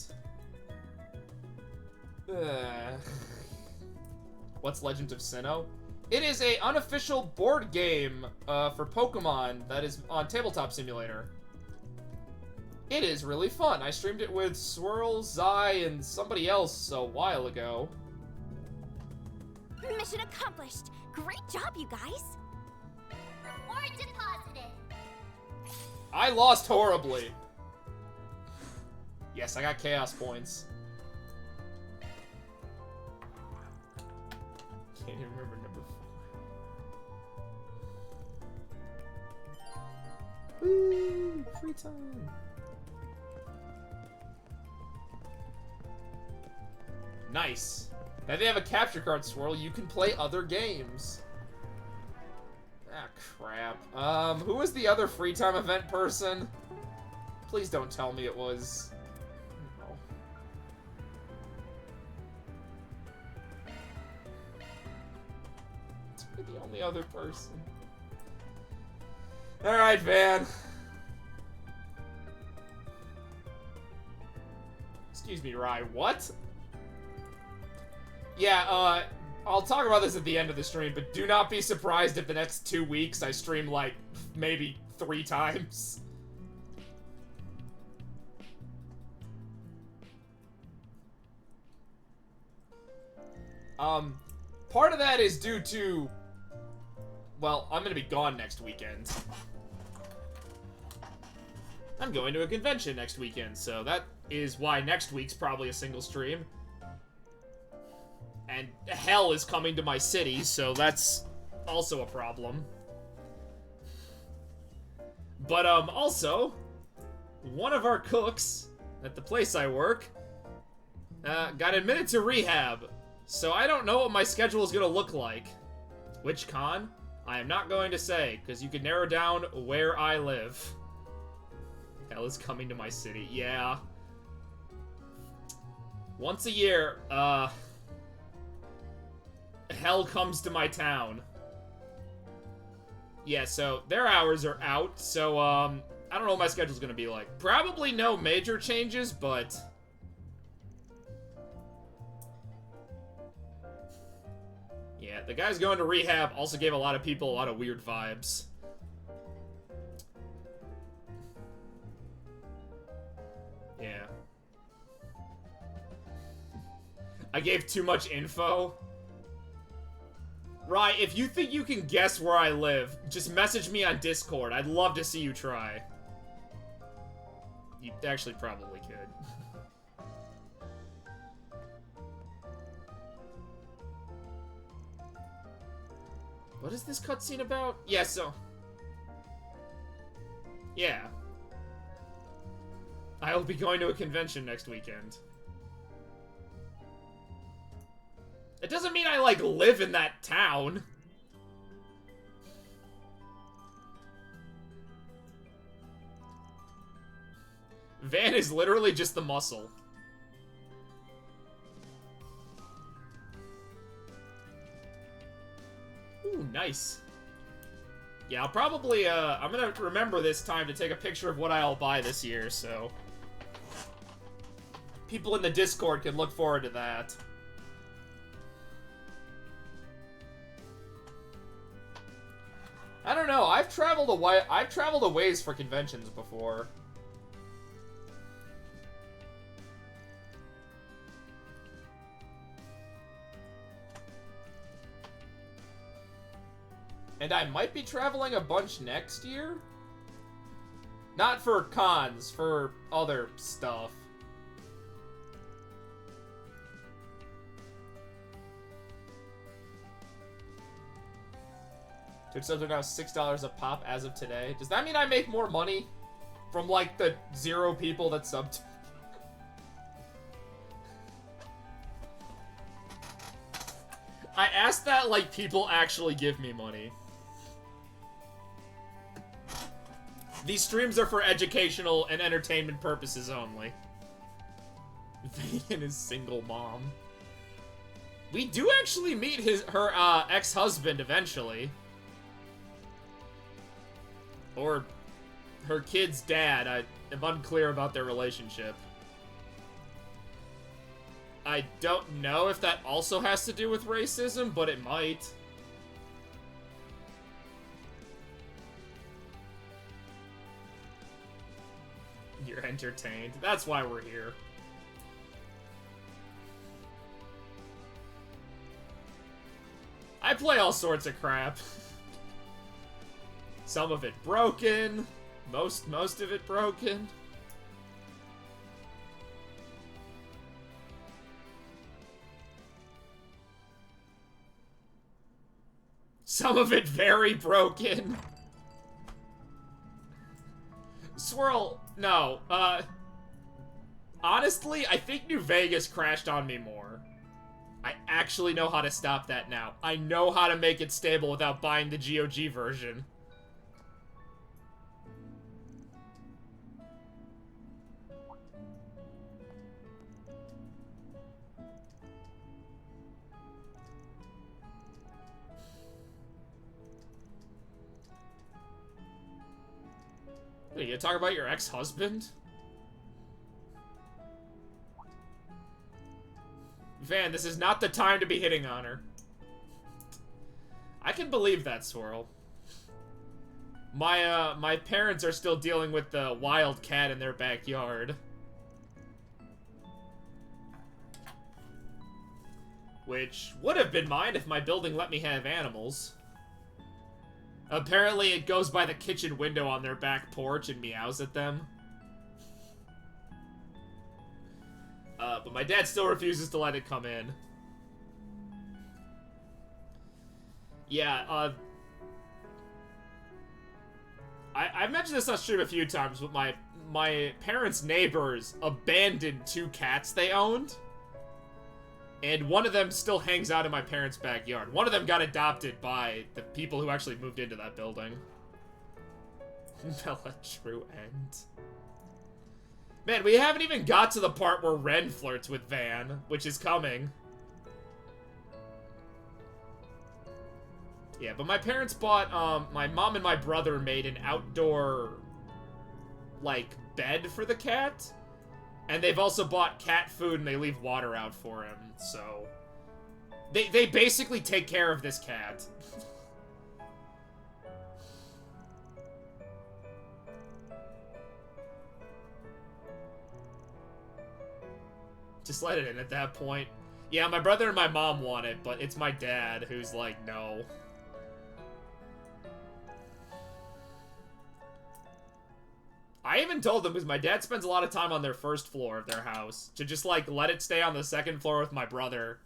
what's Legend of Sinnoh? It is a unofficial board game for Pokemon that is on Tabletop Simulator. It is really fun. I streamed it with Swirl, Zai, and somebody else a while ago. Mission accomplished. Great job, you guys. Reward deposited. I lost horribly. Yes, I got chaos points. Can't even remember number 4. Woo! Free time. Nice. Now they have a capture card, Swirl. You can play other games. Ah, crap. Who was the other free time event person? Please don't tell me it was... No. It's the only other person. Alright, Van. Excuse me, Rye. What? Yeah, I'll talk about this at the end of the stream, but do not be surprised if the next 2 weeks I stream, like, maybe 3 times. Part of that is due to... Well, I'm gonna be gone next weekend. I'm going to a convention next weekend, so that is why next week's probably a single stream. And hell is coming to my city, so that's also a problem. But, also, one of our cooks at the place I work got admitted to rehab, so I don't know what my schedule is going to look like. Which con? I am not going to say, because you can narrow down where I live. Hell is coming to my city, yeah. Once a year, hell comes to my town. Yeah, so their hours are out, so, I don't know what my schedule's gonna be like. Probably no major changes, but... yeah, the guys going to rehab also gave a lot of people a lot of weird vibes. Yeah. I gave too much info. Right, if you think you can guess where I live, just message me on Discord. I'd love to see you try. You actually probably could. What is this cutscene about? Yeah, so... yeah. I will be going to a convention next weekend. It doesn't mean I, like, live in that town. Van is literally just the muscle. Ooh, nice. Yeah, I'll probably, I'm gonna remember this time to take a picture of what I'll buy this year, so... people in the Discord can look forward to that. I don't know, I've traveled a ways for conventions before. And I might be traveling a bunch next year? Not for cons, for other stuff. Dude, subs are now $6 a pop as of today. Does that mean I make more money from, like, the 0 people that subbed? I asked that like people actually give me money. These streams are for educational and entertainment purposes only. Van is single mom. We do actually meet her ex-husband eventually. Or her kid's dad. I am unclear about their relationship. I don't know if that also has to do with racism, but it might. You're entertained. That's why we're here. I play all sorts of crap. Some of it broken. Most of it broken. Some of it very broken. Swirl, no. Honestly, I think New Vegas crashed on me more. I actually know how to stop that now. I know how to make it stable without buying the GOG version. Are you gonna talk about your ex-husband? Van, this is not the time to be hitting on her. I can believe that, Swirl. My parents are still dealing with the wild cat in their backyard. Which would have been mine if my building let me have animals. Apparently it goes by the kitchen window on their back porch and meows at them. But my dad still refuses to let it come in. Yeah, I've mentioned this on stream a few times, but my parents' neighbors abandoned 2 cats they owned. And one of them still hangs out in my parents' backyard. One of them got adopted by the people who actually moved into that building. Bella, true end. Man, we haven't even got to the part where Ren flirts with Van, which is coming. Yeah, but my parents bought, my mom and my brother made an outdoor, like, bed for the cat. And they've also bought cat food and they leave water out for him, so... They basically take care of this cat. Just let it in at that point. Yeah, my brother and my mom want it, but it's my dad who's like, no. I even told them, because my dad spends a lot of time on their first floor of their house, to just, like, let it stay on the second floor with my brother.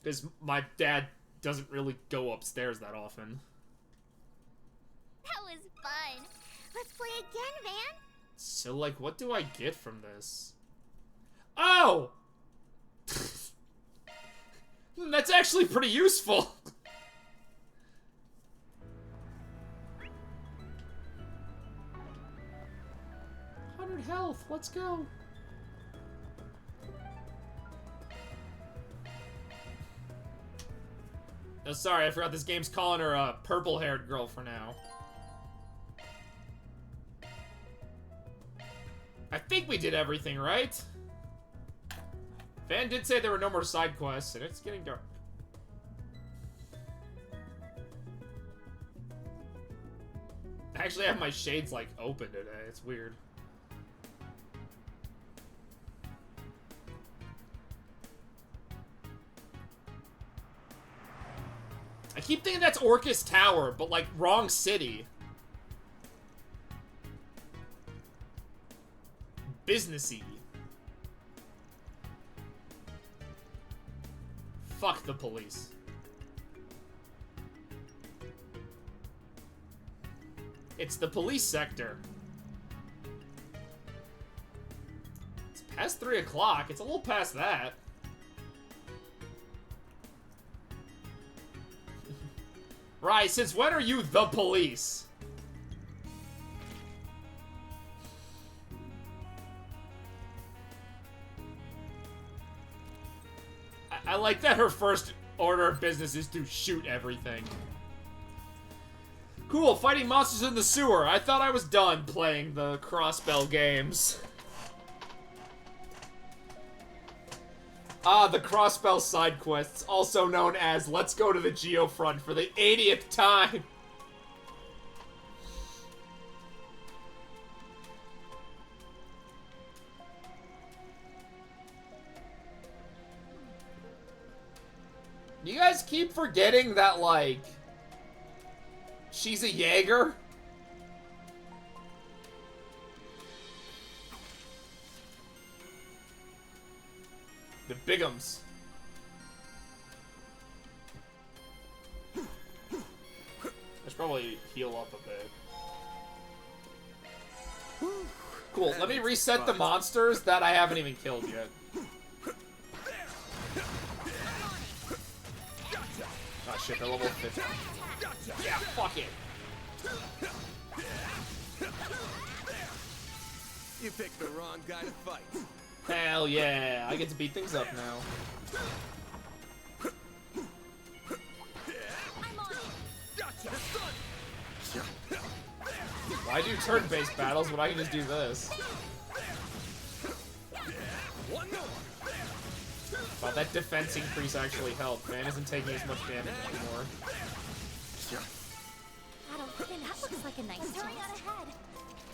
Because my dad doesn't really go upstairs that often. That was fun. Let's play again, Van. So, like, what do I get from this? Oh! That's actually pretty useful. 100 health, let's go. Oh, sorry, I forgot this game's calling her a purple-haired girl for now. I think we did everything, right? Van did say there were no more side quests, and it's getting dark. I actually have my shades, like, open today. It's weird. I keep thinking that's Orcus Tower, but, like, wrong city. Businessy. Fuck the police. It's the police sector. It's past 3 o'clock. It's a little past that. Right, since when are you the police? I like that her first order of business is to shoot everything. Cool, fighting monsters in the sewer. I thought I was done playing the Crossbell games. Ah, the Crossbell side quests, also known as Let's Go to the Geofront for the 80th time. You guys keep forgetting that, like, she's a Jaeger? The Bigums. I should probably heal up a bit. Cool, let me reset the monsters that I haven't even killed yet. Oh shit, they're level 50. Yeah, fuck it. You picked the wrong guy to fight. Hell yeah, I get to beat things up now. Why do turn-based battles when I can just do this? Wow, that defense increase actually helped. Man isn't taking as much damage anymore. That looks like a nice chest.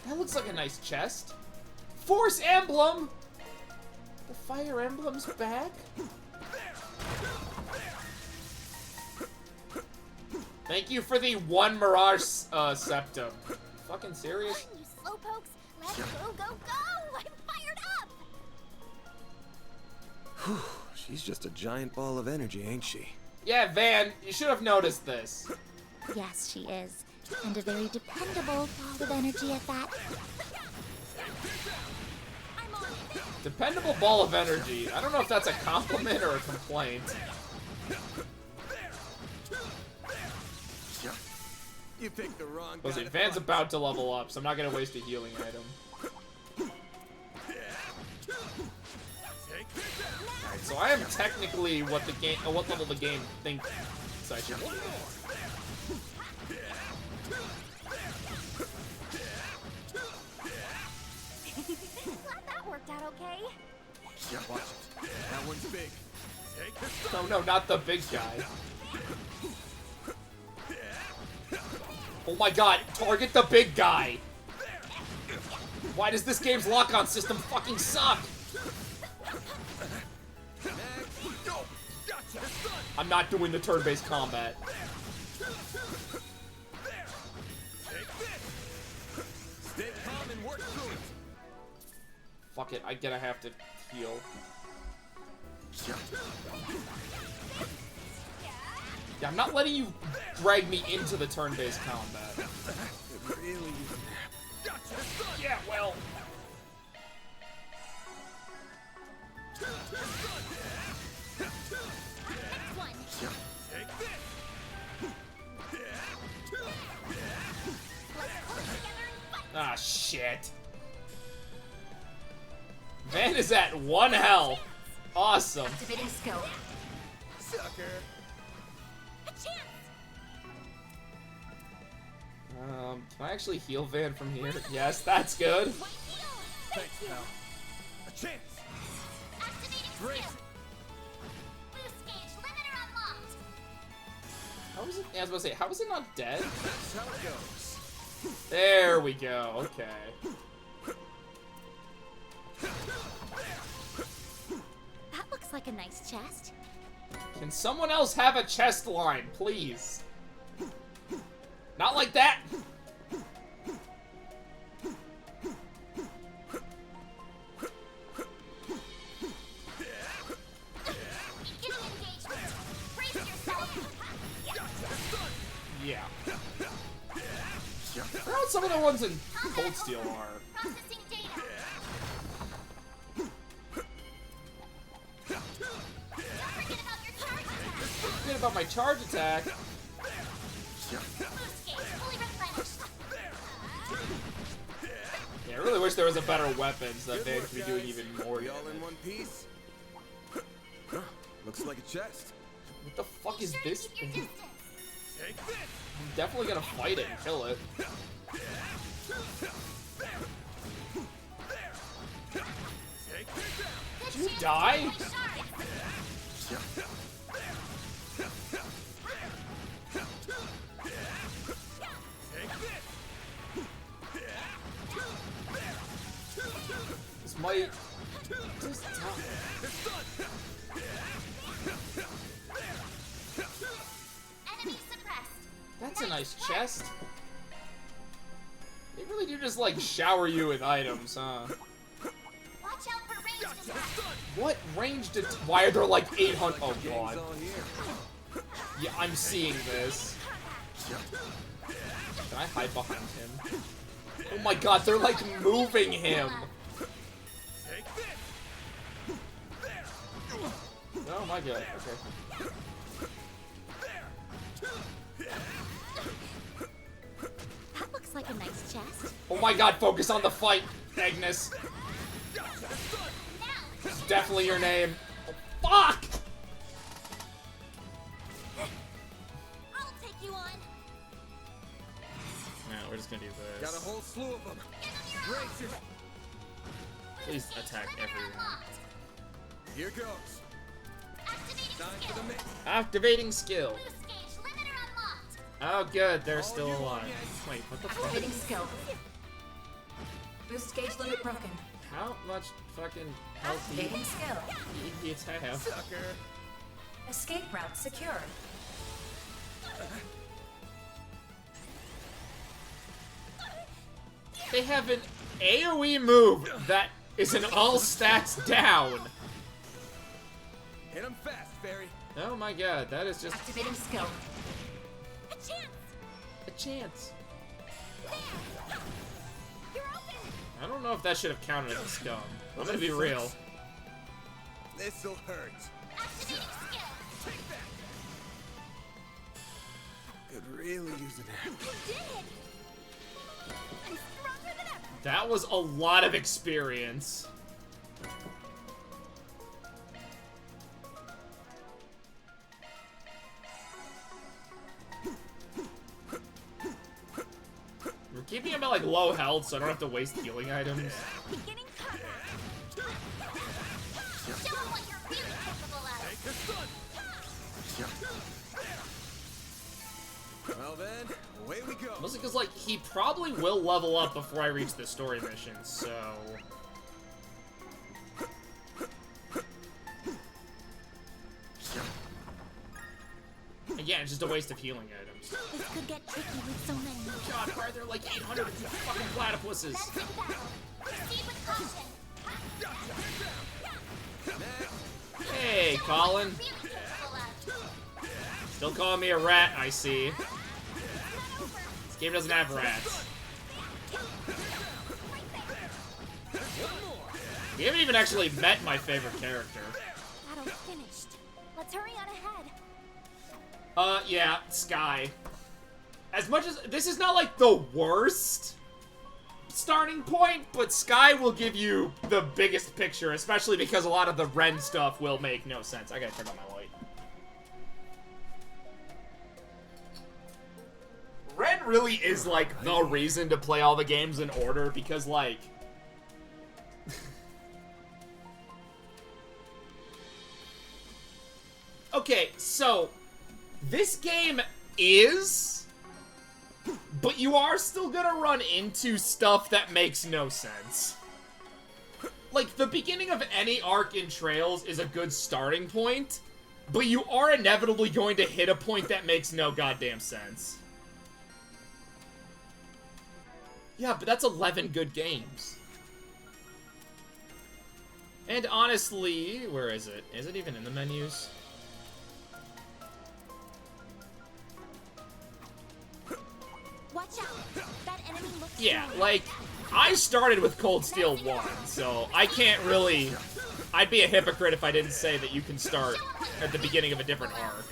That looks like a nice chest. Force Emblem! The Fire Emblem's back? Thank you for the 1 Mirage Septum. Fucking serious? You slowpokes, let's go, go, go! I'm fired up! She's just a giant ball of energy, ain't she? Yeah, Van, you should have noticed this. Yes, she is. And a very dependable ball of energy at that. Dependable ball of energy. I don't know if that's a compliment or a complaint. You picked the wrong guy. Listen, Van's about to level up, so I'm not gonna waste a healing item. Alright, so I am technically what level the game thinks I should do. Glad that worked out okay. Yeah, watch it. That one's big. Take this. No, no, not the big guy. Oh my god, target the big guy! Why does this game's lock-on system fucking suck? I'm not doing the turn-based combat. Stay calm and work through it. Fuck it, I gotta have to heal. Yeah, I'm not letting you drag me into the turn-based combat. Really? Yeah, well. Ah, shit. Van is at 1 health. Awesome. Activating skill. Sucker. Can I actually heal Van from here? Yes, that's good. Thanks, pal. A chance. Great. Boost gauge limiter unlocked. How is it? Yeah, I was about to say, how is it not dead? That's how it goes. There we go. Okay. That looks like a nice chest. Can someone else have a chest line, please? Not like that. Yeah. Where else some of the ones in Cold Steel are? Processing data. Forget about my charge attack. Boost gauge fully replenished. Yeah, I really wish there was a better weapon so that Van could be doing even more We all in damage. one piece? Huh, looks like a chest. What the fuck is this thing? Take this. I'm definitely gonna fight it and kill it. Take this out. Did you die? This might just Enemy suppressed. That's a nice chest. They really do just like shower you with items, huh? Watch out for ranged attacks. What ranged it? Why are there like 800? Oh god. All here. Yeah, I'm seeing this. Can I hide behind him? Oh my god, they're like moving him. Take this. Oh my god. Okay. That looks like a nice chest. Oh my god, focus on the fight, Agnes. It's definitely your name. Oh, fuck! I'll take you on. Yeah, we're just gonna do this. Got a whole slew of them. Brace it. Please attack everyone. Here goes. Time for the mix. Activating skill. Boost gauge limiter unlocked. Oh good, they're still alive. Wait, what the fuck? Activating skill. Boost gauge limit broken. How much fucking health do Activating skill. you idiots have? Sucker. Escape route secured. They have an AoE move that is an all stats down. Hit him fast, Fairy. Oh my god, that is just Activating skill. A chance. a chance. You're open. I don't know if that should have counted as a scum. I'm gonna be real. This'll hurt. Activating skill. Take that. Could really use an air. You did it. I'm stronger than ever. That was a lot of experience. keeping him at like low health so I don't have to waste healing items. Beginning combat. Show him what you're really capable of. Well then, away we go. Mostly because, like, he probably will level up before I reach the story mission, so... Again, it's just a waste of healing items. This could get tricky with so many. God, why are there like 800 fucking platypuses? Proceed with caution. Hey, Colin. Still calling me a rat, I see. This game doesn't have rats. We haven't even actually met my favorite character. Battle's finished. Let's hurry on ahead. Yeah, Sky. As much as this is not like the worst starting point, but Sky will give you the biggest picture, especially because a lot of the Ren stuff will make no sense. I gotta turn on my light. Ren really is like the reason to play all the games in order because like okay, so this game is, but you are still gonna run into stuff that makes no sense. Like, the beginning of any arc in Trails is a good starting point, but you are inevitably going to hit a point that makes no goddamn sense. Yeah, but that's 11 good games. And honestly, where is it? Is it even in the menus? Watch out. That enemy looks Yeah, strong. like, I started with Cold Steel 1, so I can't really... I'd be a hypocrite if I didn't say that you can start at the beginning of a different arc.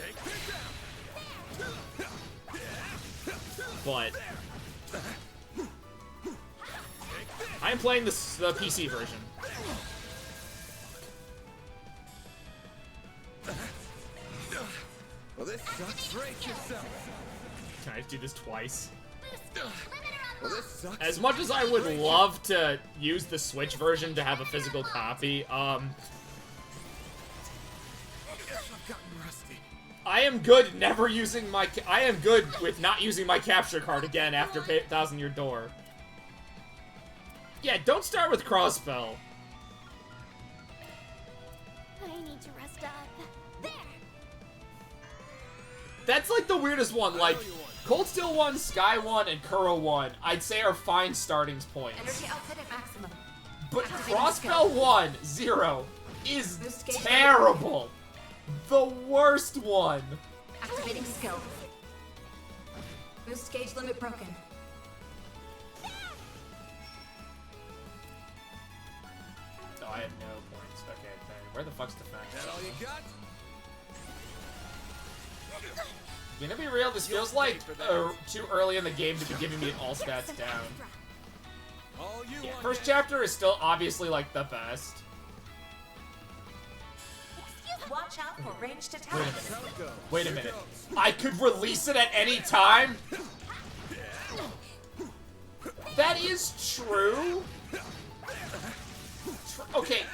But... I'm playing the PC version. Well, this sucks. Brace yourself. Can I do this twice? Well, this sucks. As much as I would love to use the Switch version to have a physical copy, I've gotten rusty. I am good never using my... I am good with not using my capture card again after Thousand Year Door. Yeah, don't start with Crossbell. I need to rest up. There. That's like the weirdest one, like... Cold Steel 1, Sky 1, and Kuro 1, I'd say are fine starting points. Energy output at maximum. But Crossbell 1, 0, is terrible. The worst one. Activating skill. Boost gauge limit broken. Oh, I have no points. Okay, then where the fuck's defense? That all you got? I mean, to be real, this feels like too early in the game to be giving me an all stats down. Yeah, first chapter is still obviously like the best. Watch out for ranged attacks. Wait a minute. I could release it at any time? That is true. Okay.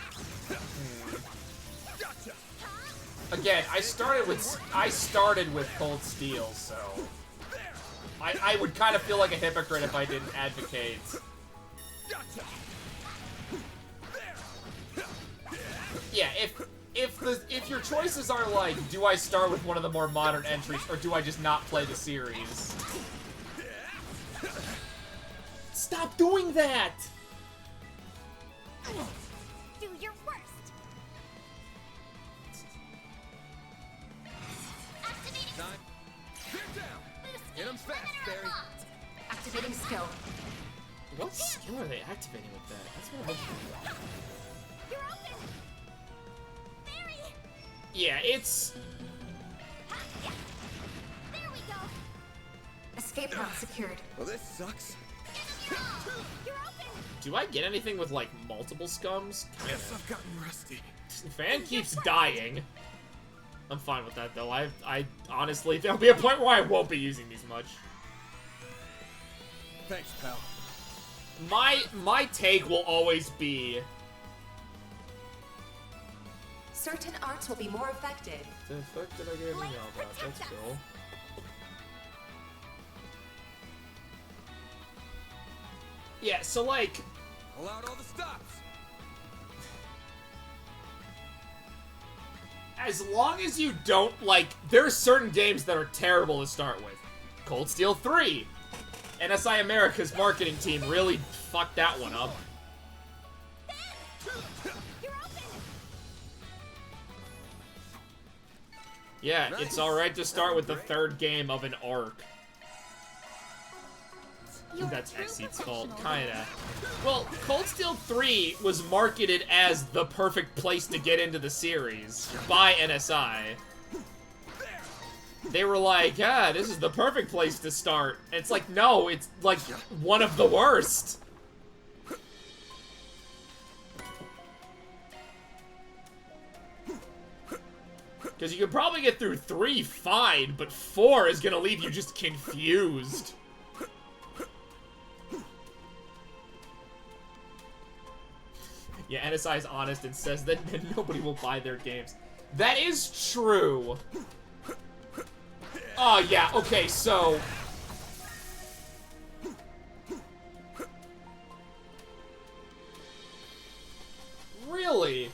Again, I started with Cold Steel, so I would kind of feel like a hypocrite if I didn't advocate. Yeah, if your choices are like, do I start with one of the more modern entries or do I just not play the series? Stop doing that! Do your worst. Time. Get down. Hit him fast, Barry. Activating skill. What skill are they activating with that? That's what I'm looking for. You're open. Barry. Yeah, it's... There we go. Escape route secured. Well, this sucks. You're open. Do I get anything with, like, multiple scums? Guess I've gotten rusty. Fan keeps dying. I'm fine with that, though. I honestly, there'll be a point where I won't be using these much. Thanks, pal. My take will always be Certain arts will be more effective. the fuck did I get an email about? That's cool. Yeah, so like Pull out all the stops. as long as you don't like, there are certain games that are terrible to start with. Cold Steel 3. NSI America's marketing team really fucked that one up. Yeah, it's alright to start with the third game of an arc. That's Exceed's fault, kinda. Well, Cold Steel 3 was marketed as the perfect place to get into the series by NSI. They were like, yeah, this is the perfect place to start. And it's like, no, it's like one of the worst. Because you could probably get through 3 fine, but 4 is gonna leave you just confused. Yeah, NSI is honest and says that nobody will buy their games. That is true. Oh, yeah, okay, so... Really?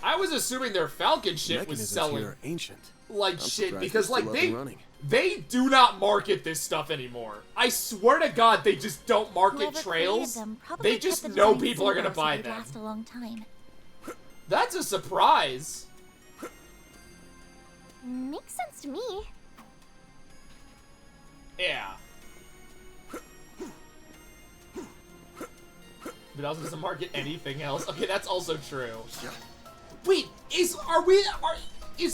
I was assuming their Falcon shit was selling here are ancient. like I'm shit surprised because they're like still up and running. they do not market this stuff anymore. I swear to God, they just don't market Whoever trails. created them probably They just kept the know design people are gonna simple so buy they'd them. last a long time. That's a surprise. Makes sense to me. Yeah. But also doesn't market anything else. Okay, that's also true. Wait, is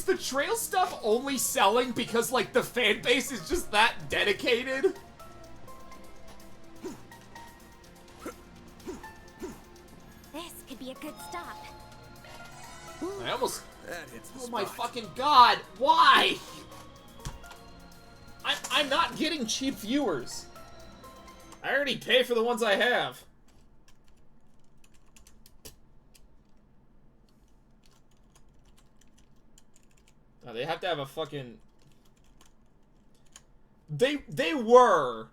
the trail stuff only selling because like the fan base is just that dedicated? This could be a good stop. I almost. That hits the Oh my spot. fucking god! Why? I'm not getting cheap viewers. I already pay for the ones I have. Oh, they have to have a fucking. They were.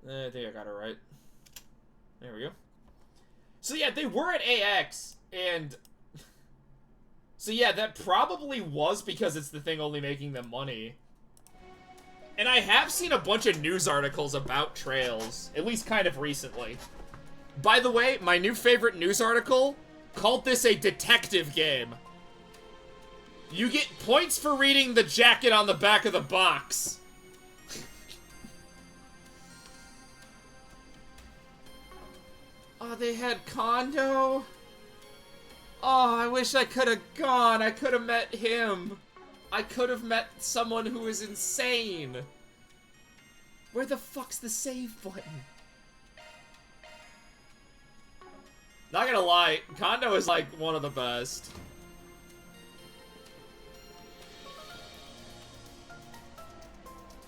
I think I got it right. There we go. So yeah, they were at AX, and so yeah, that probably was because it's the thing only making them money. And I have seen a bunch of news articles about trails, at least kind of recently. By the way, my new favorite news article called this a detective game. You get points for reading the jacket on the back of the box. Oh, they had Kondo? Oh, I wish I could have gone. I could have met him. I could have met someone who is insane. Where the fuck's the save button? Not gonna lie, Kondo is like one of the best.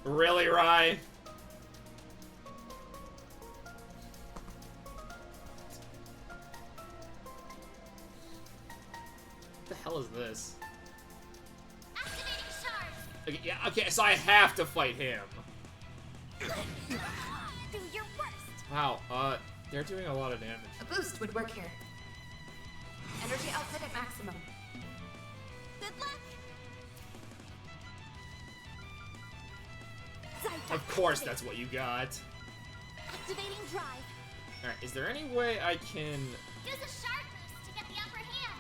Really, Rye? What the hell is this? Okay, yeah, okay, so I have to fight him. Do your worst. Wow, they're doing a lot of damage. A boost would work here. Energy output at maximum. Good luck. Of course that's what you got. Activating drive. Alright, is there any way I can... Use a shard boost to get the upper hand.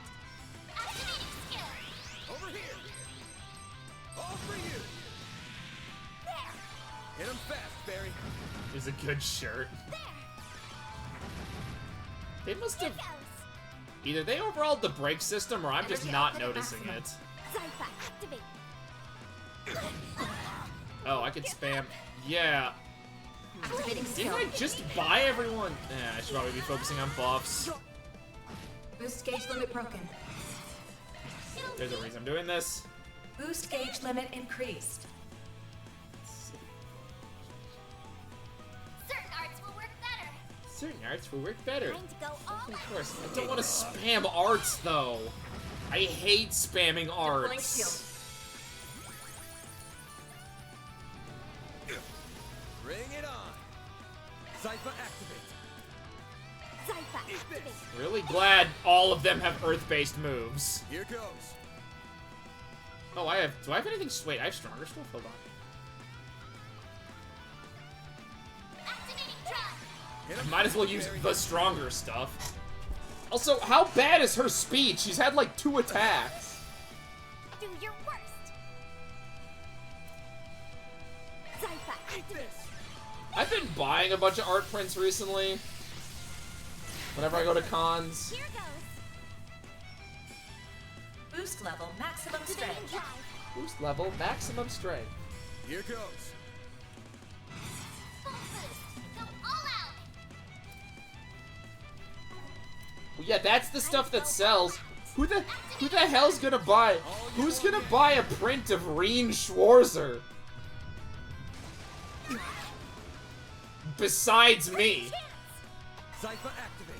Activating skill. Over here. All for you. There. Hit him fast, Barry. Is a good shirt. There. They must have... Goes. Either they overhauled the brake system or I'm just not noticing it. Sci-fi activate. Oh, I could spam... Yeah. Activating skill. Didn't I just buy everyone? Yeah, I should probably be focusing on buffs. Boost gauge limit broken. There's a reason I'm doing this. Boost gauge limit increased. Certain arts will work better. Time to go all Of course. I don't want to spam arts, though. I hate spamming arts. Bring it on. Zypher activate. Zypher activate. Really glad all of them have Earth-based moves. Here goes. Oh, I have. Do I have anything? Wait, I have stronger stuff. Hold on. I might as well use the stronger stuff. Also, how bad is her speed? She's had like 2 attacks. Do your worst. Zypher activate. I've been buying a bunch of art prints recently. Whenever I go to cons. Here goes. Boost level maximum strength. Boost level, maximum strength. Here goes. Full boost. Go all out. Well, yeah, that's the stuff that sells. Who the hell's gonna buy? Who's gonna buy a print of Reen Schwarzer? Besides me. Zypher activate.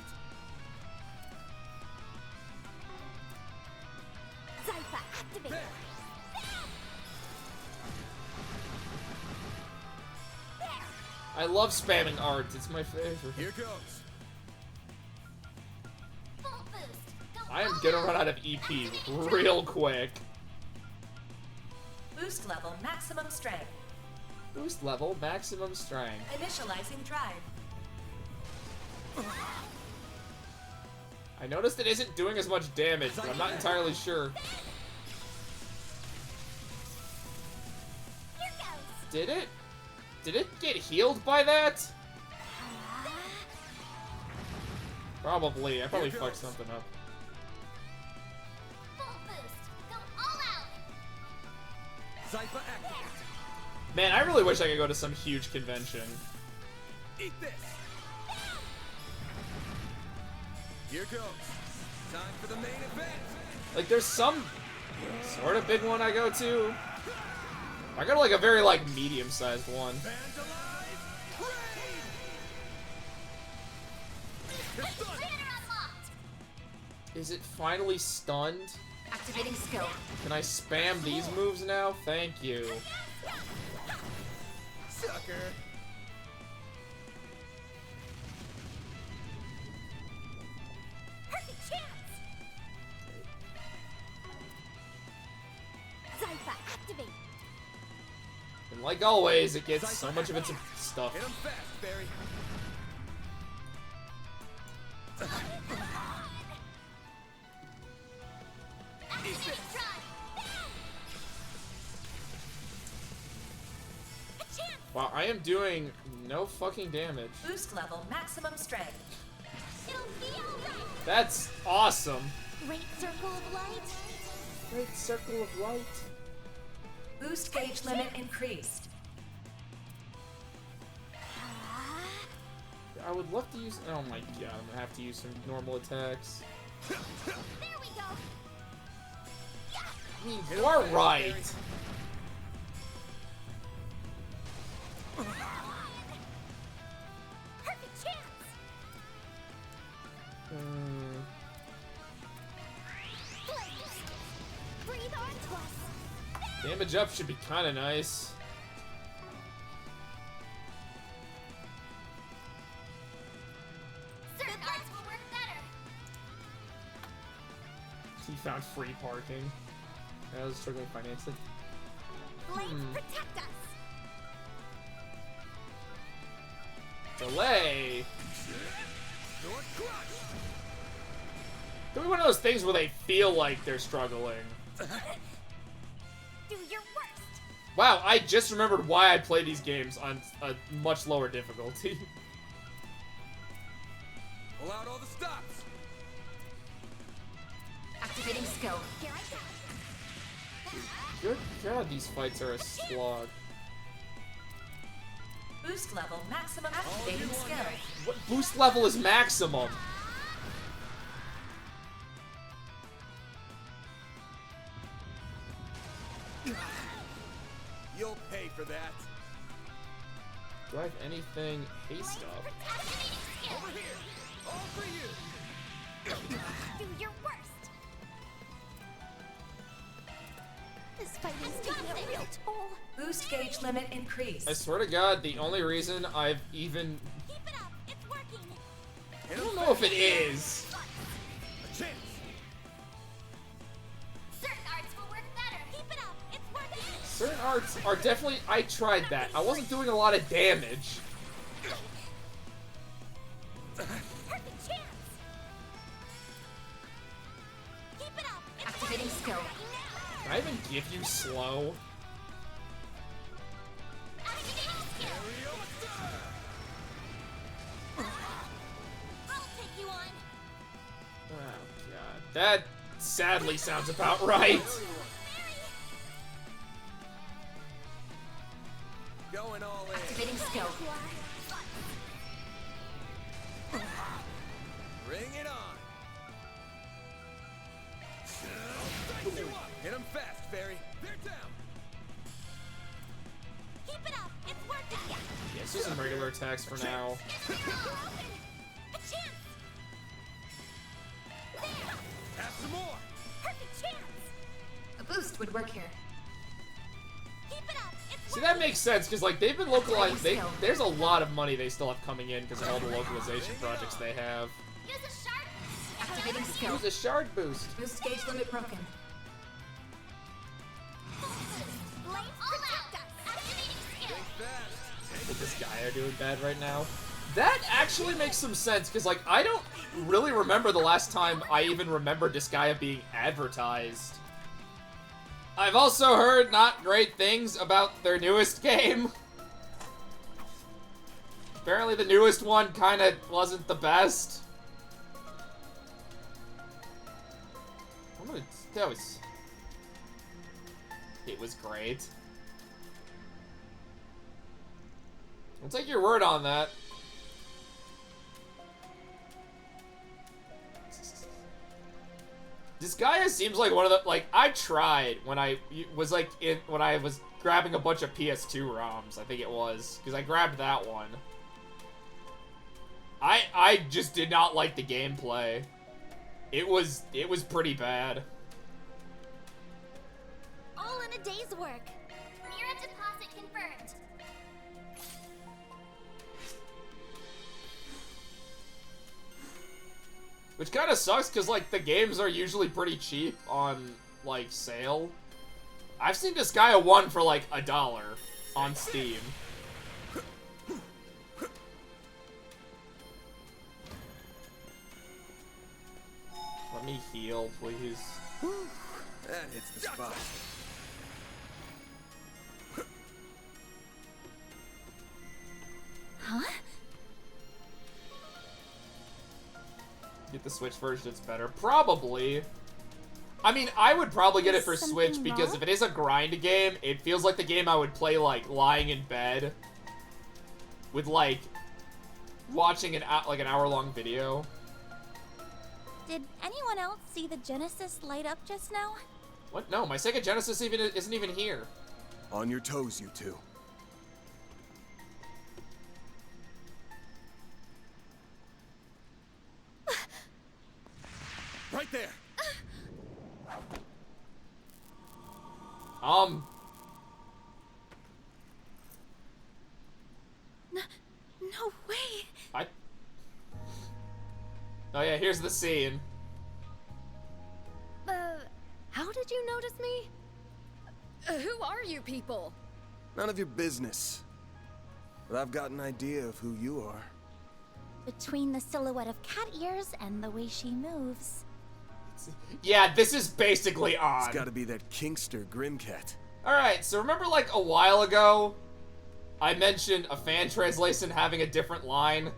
Zypher activate. I love spamming art. It's my favorite. Here goes. Full boost. Go I am all gonna out. run out of EP real quick. Boost level maximum strength. Boost level, maximum strength. Initializing drive. I noticed it isn't doing as much damage, but I'm not entirely sure. Here goes. Did it? Did it get healed by that? Probably. I probably fucked something up. Full boost. Go all out. Zypher activate. Man, I really wish I could go to some huge convention. Eat this. Here goes. Time for the main event. Like, there's some sort of big one I go to. I go to, like, a very, like, medium-sized one. Is it finally stunned? Activating skill. Can I spam these moves now? Thank you. Sucker. Perfect chance. Zypher activate. And like always, it gets so much of its stuff. Hit him fast, Barry. Wow, I am doing no fucking damage. Boost level maximum strength. It'll be alright. That's awesome. Great circle of light. Great circle of light. Boost gauge limit increased. I would love to use. Oh my god, I'm gonna have to use some normal attacks. There we go. I mean, you are right. Perfect chance. Breathe on to us. Damage up should be kind of nice. Certain arts will work better. He found free parking. I was struggling financially. Blades protect us. Delay. Could be one of those things where they feel like they're struggling. Do your worst. Wow, I just remembered why I play these games on a much lower difficulty. Pull out all the stops. Activating skill. Here I go. Good god, these fights are a slog. Boost level maximum. Activating skill. What boost level is maximum? You'll pay for that. Do I have anything haste up? Over here! All for you! Do your worst! This fight is taking a real toll. Boost gauge limit increased. I swear to God, the only reason I've even... Keep it up! It's working! I don't know if it is. A chance! Certain arts will work better! Keep it up! It's working! Certain arts are definitely... I tried that. I wasn't doing a lot of damage. Perfect chance! Keep it up! It's Activating skill. Can I even give you slow? Activating skill! I'll take you on! Oh, God. That sadly sounds about right. Going all in. Activating skill. Bring it on. Hit him fast, Fairy. They're down. Keep it up! It's working! Yeah, it's just some regular attacks for now. We're open! A chance! There! Have some more. Perfect chance! A boost would work here. Keep it up! It's See, that makes sense, because, like, they've been localized. There's a lot of money they still have coming in because of all the localization projects they have. Use a shark! Activating skill. Use a shard boost. Boost gauge limit broken. Blades protect us! Activating skill! With this guy are doing bad right now. That actually makes some sense, because, like, I don't really remember the last time I even remembered Disgaea being advertised. I've also heard not great things about their newest game. Apparently the newest one kind of wasn't the best. It was great. I'll take your word on that. Disgaea seems like one of the, like, I tried when I was, like, when I was grabbing a bunch of PS2 ROMs, I think it was, because I grabbed that one. I just did not like the gameplay. It was pretty bad. All in a day's work. Mirror deposit confirmed. Which kind of sucks, because, like, the games are usually pretty cheap on, like, sale. I've seen Disgaea 1 for, like, $1 on Steam. Let me heal, please. That hits the spot. Huh? Get the Switch version, it's better. Probably. I mean, I would probably get it for Switch because if it is a grind game, it feels like the game I would play, like, lying in bed with, like, watching an hour-long video. Did anyone else see the Genesis light up just now? What? No, my Sega Genesis isn't even here. On your toes, you two. Right there. No way. Oh yeah, here's the scene. How did you notice me? Who are you people? None of your business. But I've got an idea of who you are. Between the silhouette of cat ears and the way she moves. Yeah, this is basically on. It's gotta be that Kingster Grimcat. Alright, so remember like a while ago, I mentioned a fan translation having a different line?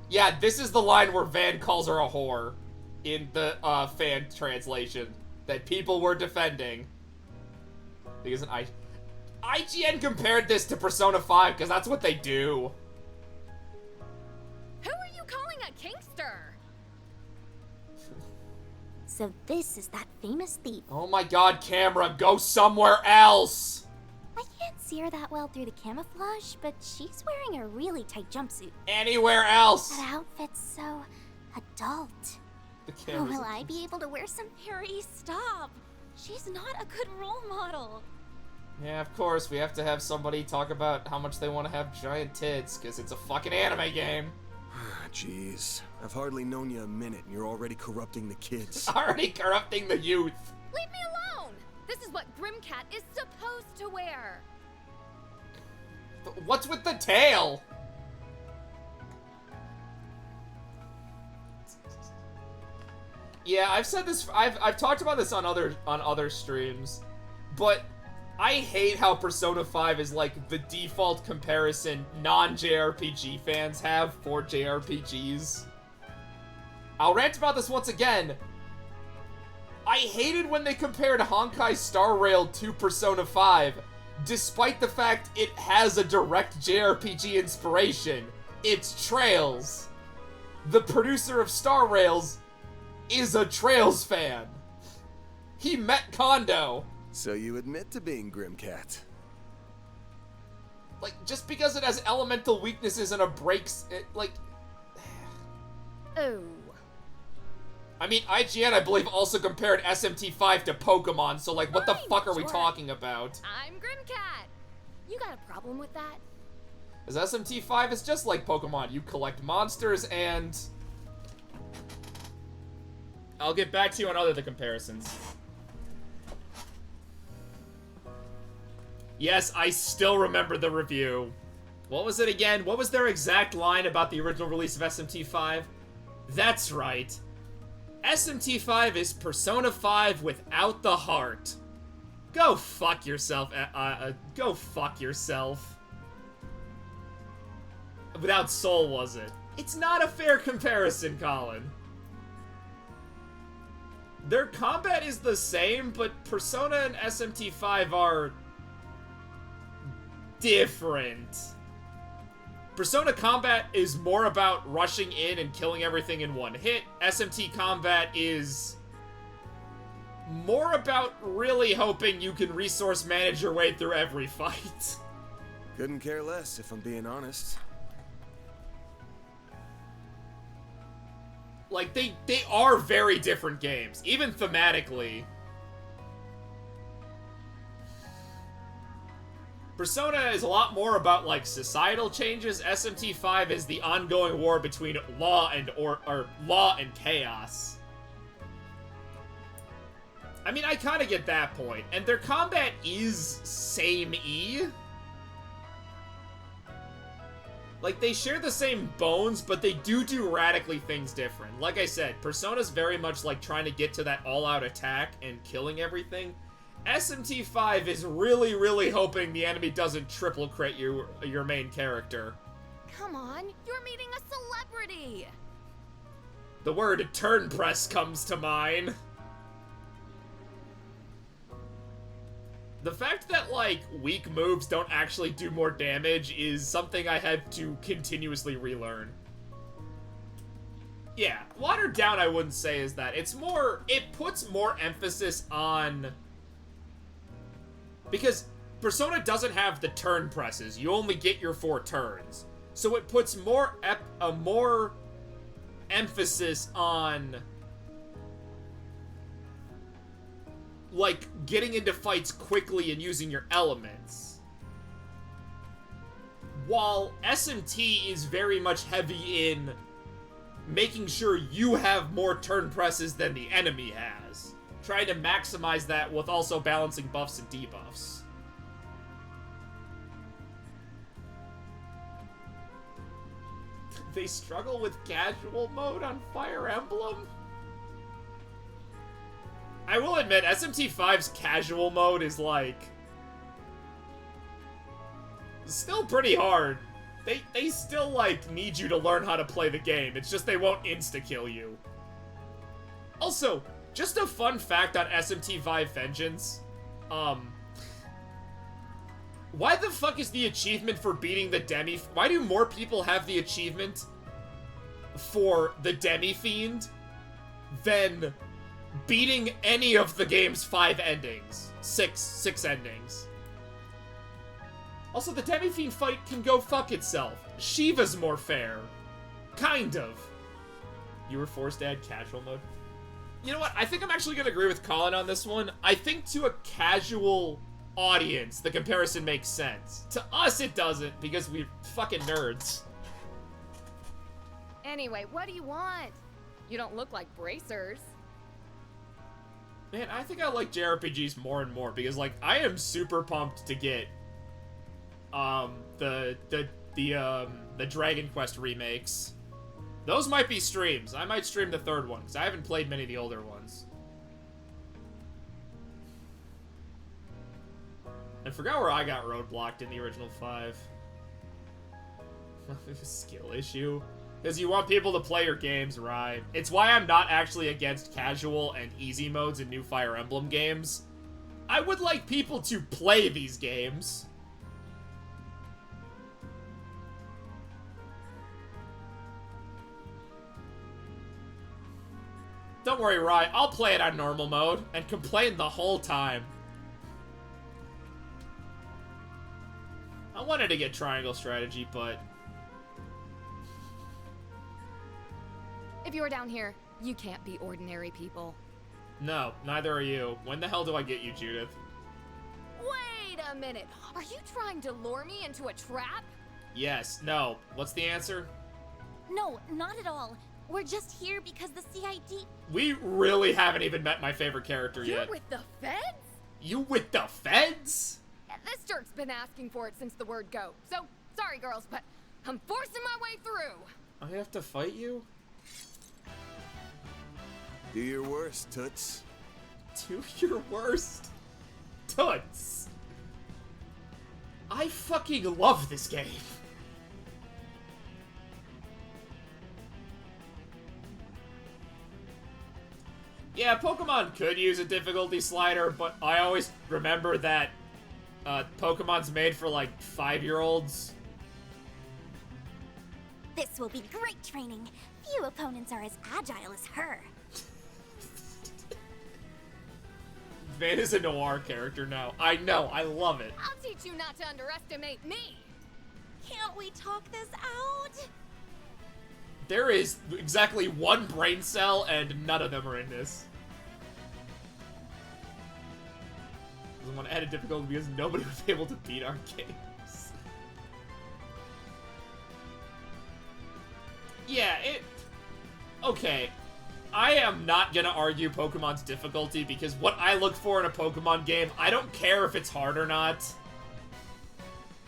Yeah, this is the line where Van calls her a whore in the fan translation that people were defending. Because IGN compared this to Persona 5 because that's what they do. Who are you calling a Kingster? So this is that famous thief. Oh my god, camera, go somewhere else! I can't see her that well through the camouflage, but she's wearing a really tight jumpsuit. Anywhere else! That outfit's so adult. The Oh, will I be able to wear some? Harry, stop! She's not a good role model. Yeah, of course, we have to have somebody talk about how much they want to have giant tits, because it's a fucking anime game. Jeez, I've hardly known you a minute and you're already corrupting the kids. Already corrupting the youth. Leave me alone! This is what Grimcat is supposed to wear. What's with the tail? Yeah, I've said this. I've talked about this on other streams, but I hate how Persona 5 is like the default comparison non-JRPG fans have for JRPGs. I'll rant about this once again. I hated when they compared Honkai Star Rail to Persona 5, despite the fact it has a direct JRPG inspiration. It's Trails. The producer of Star Rails is a Trails fan. He met Kondo. So you admit to being Grimcat. Like, just because it has elemental weaknesses and breaks, like... Oh. I mean, IGN, I believe, also compared SMT5 to Pokemon, so, like, what the fuck are we talking about? I'm Grimcat. You got a problem with that? Because SMT5 is just like Pokemon. You collect monsters and... I'll get back to you on other comparisons. Yes, I still remember the review. What was it again? What was their exact line about the original release of SMT5? That's right. SMT5 is Persona 5 without the heart. Go fuck yourself, go fuck yourself. Without soul, was it? It's not a fair comparison, Colin. Their combat is the same, but Persona and SMT5 are different. Persona combat is more about rushing in and killing everything in one hit. SMT combat is more about really hoping you can resource manage your way through every fight. Couldn't care less, if I'm being honest. Like, they are very different games, even thematically. Persona is a lot more about, like, societal changes. SMT5 is the ongoing war between law and law and chaos. I mean, I kind of get that point. And their combat is same-y. Like, they share the same bones, but they do radically things different. Like I said, Persona's very much like trying to get to that all-out attack and killing everything. SMT5 is really, really hoping the enemy doesn't triple crit your main character. Come on, you're meeting a celebrity! The word turn press comes to mind. The fact that, like, weak moves don't actually do more damage is something I had to continuously relearn. Yeah, watered down I wouldn't say is that. It's more, it puts more emphasis on... Because Persona doesn't have the turn presses. You only get your 4 turns. So it puts more emphasis on... like, getting into fights quickly and using your elements. While SMT is very much heavy in making sure you have more turn presses than the enemy has. Trying to maximize that with also balancing buffs and debuffs. They struggle with casual mode on Fire Emblem? I will admit, SMT5's casual mode is, like, still pretty hard. They still, like, need you to learn how to play the game. It's just they won't insta-kill you. Also, just a fun fact on SMT5 Vengeance. Why the fuck is the achievement for beating the Demi... Why do more people have the achievement for the Demi-Fiend than... beating any of the game's 5 endings. Six endings. Also, the Demi-Fiend fight can go fuck itself. Shiva's more fair. Kind of. You were forced to add casual mode. You know what? I think I'm actually going to agree with Colin on this one. I think to a casual audience, the comparison makes sense. To us, it doesn't, because we're fucking nerds. Anyway, what do you want? You don't look like bracers. Man, I think I like JRPGs more and more, because, like, I am super pumped to get, the Dragon Quest remakes. Those might be streams. I might stream the third one, because I haven't played many of the older ones. I forgot where I got roadblocked in the original 5. Skill issue. Because you want people to play your games right. It's why I'm not actually against casual and easy modes in new Fire Emblem games. I would like people to play these games. Don't worry, Rye. I'll play it on normal mode and complain the whole time. I wanted to get triangle strategy, but... If you were down here, you can't be ordinary people. No, neither are you. When the hell do I get you, Judith? Wait a minute. Are you trying to lure me into a trap? Yes. No. What's the answer? No, not at all. We're just here because the CID... We really haven't even met my favorite character yet. You're with the feds? You with the feds? This jerk's been asking for it since the word go. So, sorry girls, but I'm forcing my way through. I have to fight you? Do your worst, Toots. Do your worst, Toots. I fucking love this game. Yeah, Pokemon could use a difficulty slider, but I always remember that Pokemon's made for, like, 5-year-olds. This will be great training. Few opponents are as agile as her. Van is a noir character now. I know, I love it. I'll teach you not to underestimate me. Can't we talk this out? There is exactly one brain cell, and none of them are in this. Doesn't want to add a difficulty because nobody was able to beat our games. Yeah, okay. I am not gonna argue Pokemon's difficulty because what I look for in a Pokemon game, I don't care if it's hard or not.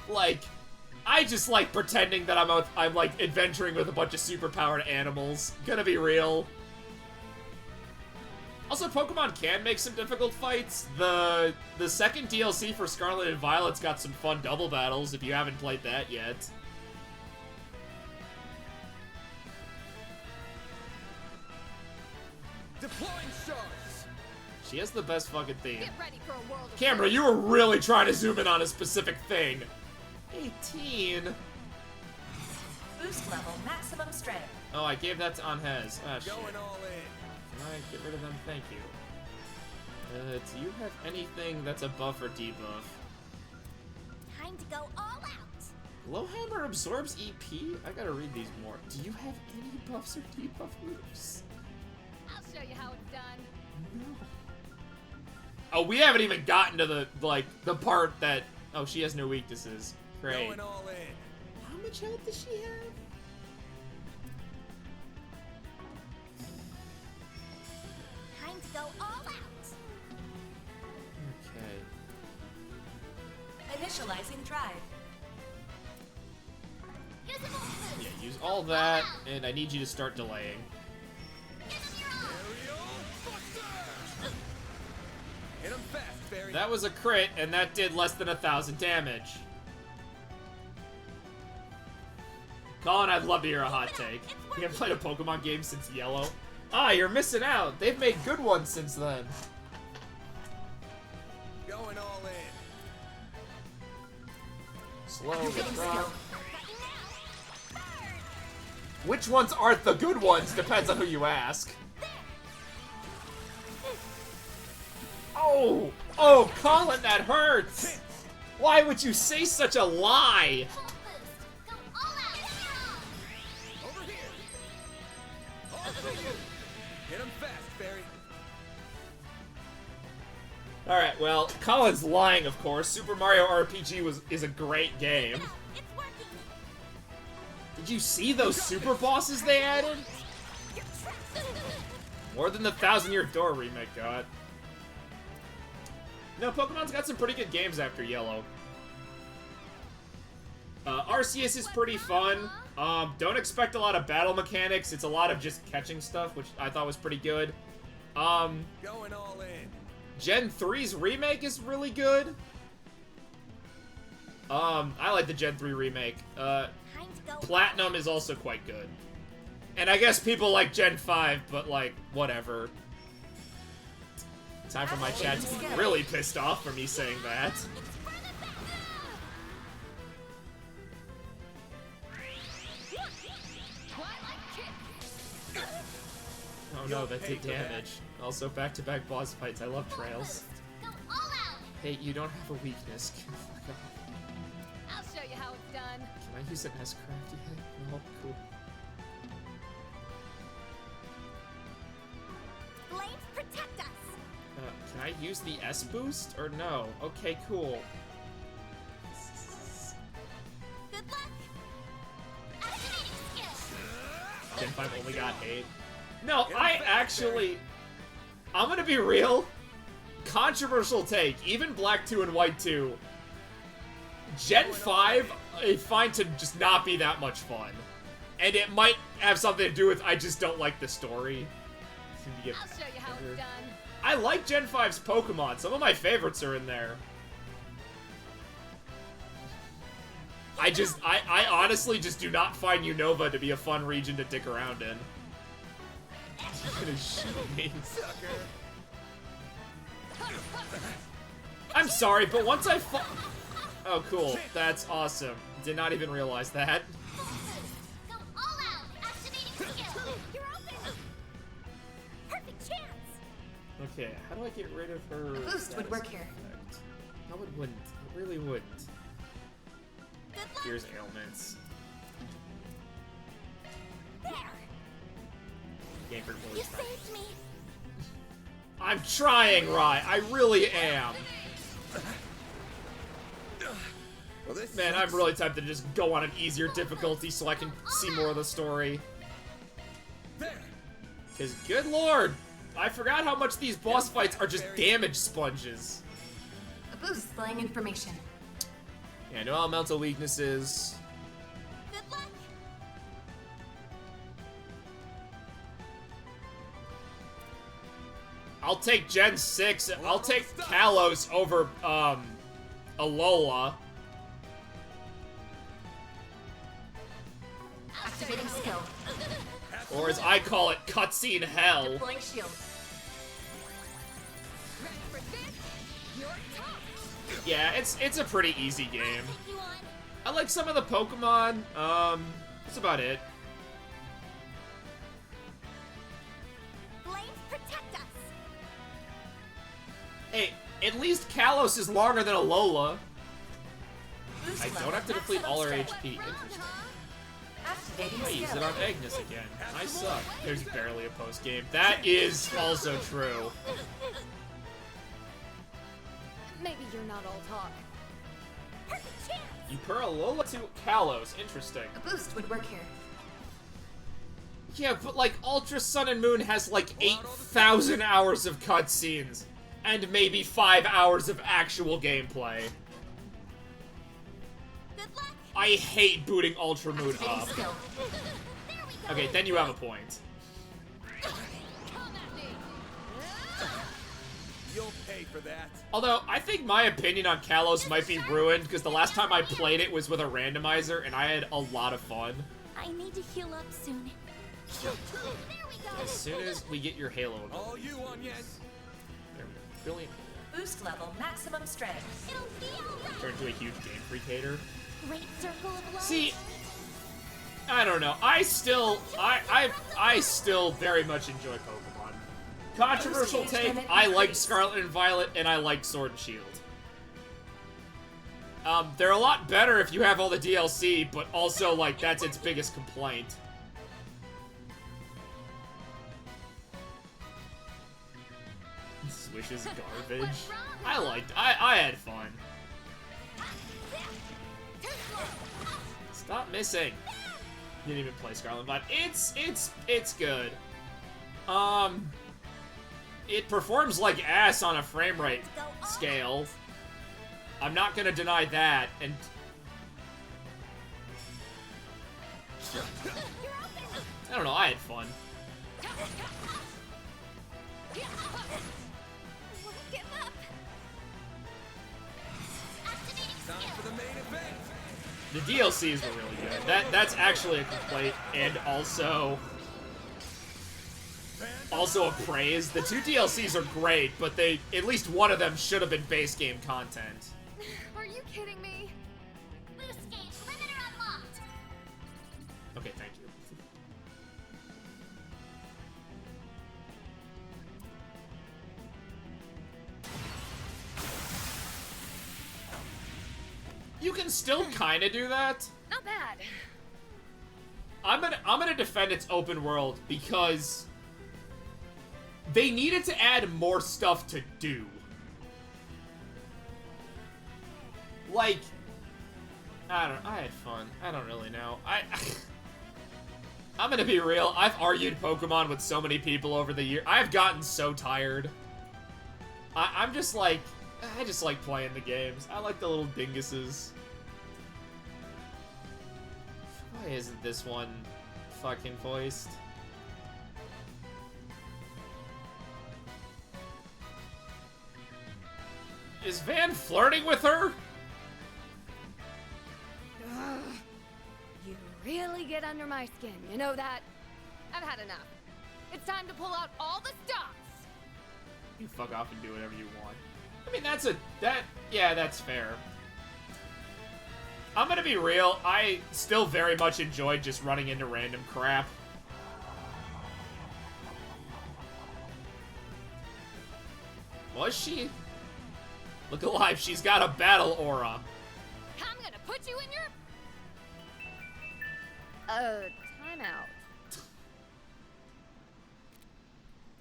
Like, I just like pretending that I'm like adventuring with a bunch of superpowered animals. Gonna be real. Also, Pokemon can make some difficult fights. The second DLC for Scarlet and Violet's got some fun double battles if you haven't played that yet. Deploying shards. She has the best fucking theme. Get ready for a world of Camera, you were really trying to zoom in on a specific thing. 18. Boost level, maximum strength. Oh, I gave that to Anhez. Ah, shit. Going all in. Can I get rid of them? Thank you. Do you have anything that's a buff or debuff? Time to go all out. Glowhammer absorbs EP? I gotta read these more. Do you have any buffs or debuff moves? I'll show you how it's done. No. Oh, we haven't even gotten to the part that... Oh, she has no weaknesses. Great. Going all in. How much health does she have? Time to go all out. Okay. Initializing drive. Yeah, use all that, and I need you to start delaying. Hit him fast, Barry. That was a crit, and that did less than 1,000 damage. Colin, I'd love to hear a hot take. You haven't played a Pokemon game since Yellow? Ah, you're missing out. They've made good ones since then. Going all in. Slow, rock. Which ones aren't the good ones? Depends on who you ask. Oh! Oh, Colin, that hurts! Why would you say such a lie? Over here. All for you. Hit him fast, Barry. Alright, well, Colin's lying, of course. Super Mario RPG is a great game. Did you see those super bosses they added? More than the 1000-Year Door remake got. No, Pokemon's got some pretty good games after Yellow. Arceus is pretty fun. Don't expect a lot of battle mechanics. It's a lot of just catching stuff, which I thought was pretty good. Going all in. Gen 3's remake is really good. I like the Gen 3 remake. Platinum is also quite good. And I guess people like Gen 5, but like, whatever. Time for my chat to be really pissed off for me saying that. Oh no, that did damage. Also, back-to-back boss fights. I love trails. Hey, you don't have a weakness. Fuck off. I'll show you how it's done. Can I use an S-Craft yet? No? Cool. Flames protect us. Can I use the S-Boost? Or no? Okay, cool. Good luck. Activating skill. Gen 5 only got 8. No, I actually... I'm gonna be real. Controversial take. Even Black 2 and White 2. Gen 5, I find to just not be that much fun. And it might have something to do with I just don't like the story. I'll show you how it's done. I like Gen 5's Pokemon. Some of my favorites are in there. I honestly just do not find Unova to be a fun region to dick around in. He's gonna shoot me. I'm sorry, but once I oh, cool. That's awesome. Did not even realize that. Go all out. Activating skill. You're open. Perfect chance. Okay, how do I get rid of her? A boost would work here. Effect? No, it wouldn't. It really wouldn't. Here's ailments. There. Game for You saved me. I'm trying, Rai. I really am. Man, I'm really tempted to just go on an easier difficulty so I can see more of the story. Because, good lord, I forgot how much these boss fights are just damage sponges. A boost displaying information. Yeah, no elemental weaknesses. Good luck. I'll take Gen 6. I'll take Kalos over, Alola. Activating skill. Or as I call it, cutscene hell. Deploying shield. Yeah, it's a pretty easy game. I like some of the Pokemon. That's about it. Flames protect us. Hey, at least Kalos is longer than Alola. I don't have to deplete all her HP. Interesting. I use it on Agnes again. I suck. There's barely a post-game. That is also true. Maybe you're not all talk. You per Alola to Kalos. Interesting. A boost would work here. Yeah, but like Ultra Sun and Moon has like 8,000 hours of cutscenes and maybe 5 hours of actual gameplay. I hate booting Ultra Moon up. Okay, then you have a point. You'll pay for that. Although, I think my opinion on Kalos might be ruined, because the last time I played it was with a randomizer, and I had a lot of fun. I need to heal up soon. As soon as we get your Halo. All you on, yes. There we go. Brilliant. Boost level, maximum strength. Turn into a huge Game Freak hater. Great circle of life. See, I don't know. I still very much enjoy Pokemon. Controversial take, I like Scarlet and Violet, and I like Sword and Shield. They're a lot better if you have all the DLC, but also, like, that's its biggest complaint. Swish is garbage. I had fun. Stop missing. Didn't even play Scarlet, but it's good. It performs like ass on a frame rate scale. I'm not gonna deny that, and I don't know, I had fun. The DLCs were really good. That's actually a complaint, and also a praise. The 2 DLCs are great, but at least one of them should have been base game content. Are you kidding me? Boost gauge limiter unlocked. Okay, thank you. You can still kind of do that. Not bad. I'm gonna defend its open world because they needed to add more stuff to do. Like, I had fun. I don't really know. I'm gonna be real. I've argued Pokemon with so many people over the year. I've gotten so tired. I just like playing the games. I like the little dinguses. Why isn't this one fucking voiced? Is Van flirting with her? Ugh. You really get under my skin, you know that? I've had enough. It's time to pull out all the stops. You fuck off and do whatever you want. I mean, yeah, that's fair. I'm gonna be real, I still very much enjoyed just running into random crap. Was she? Look alive, she's got a battle aura. I'm gonna put you in your... timeout.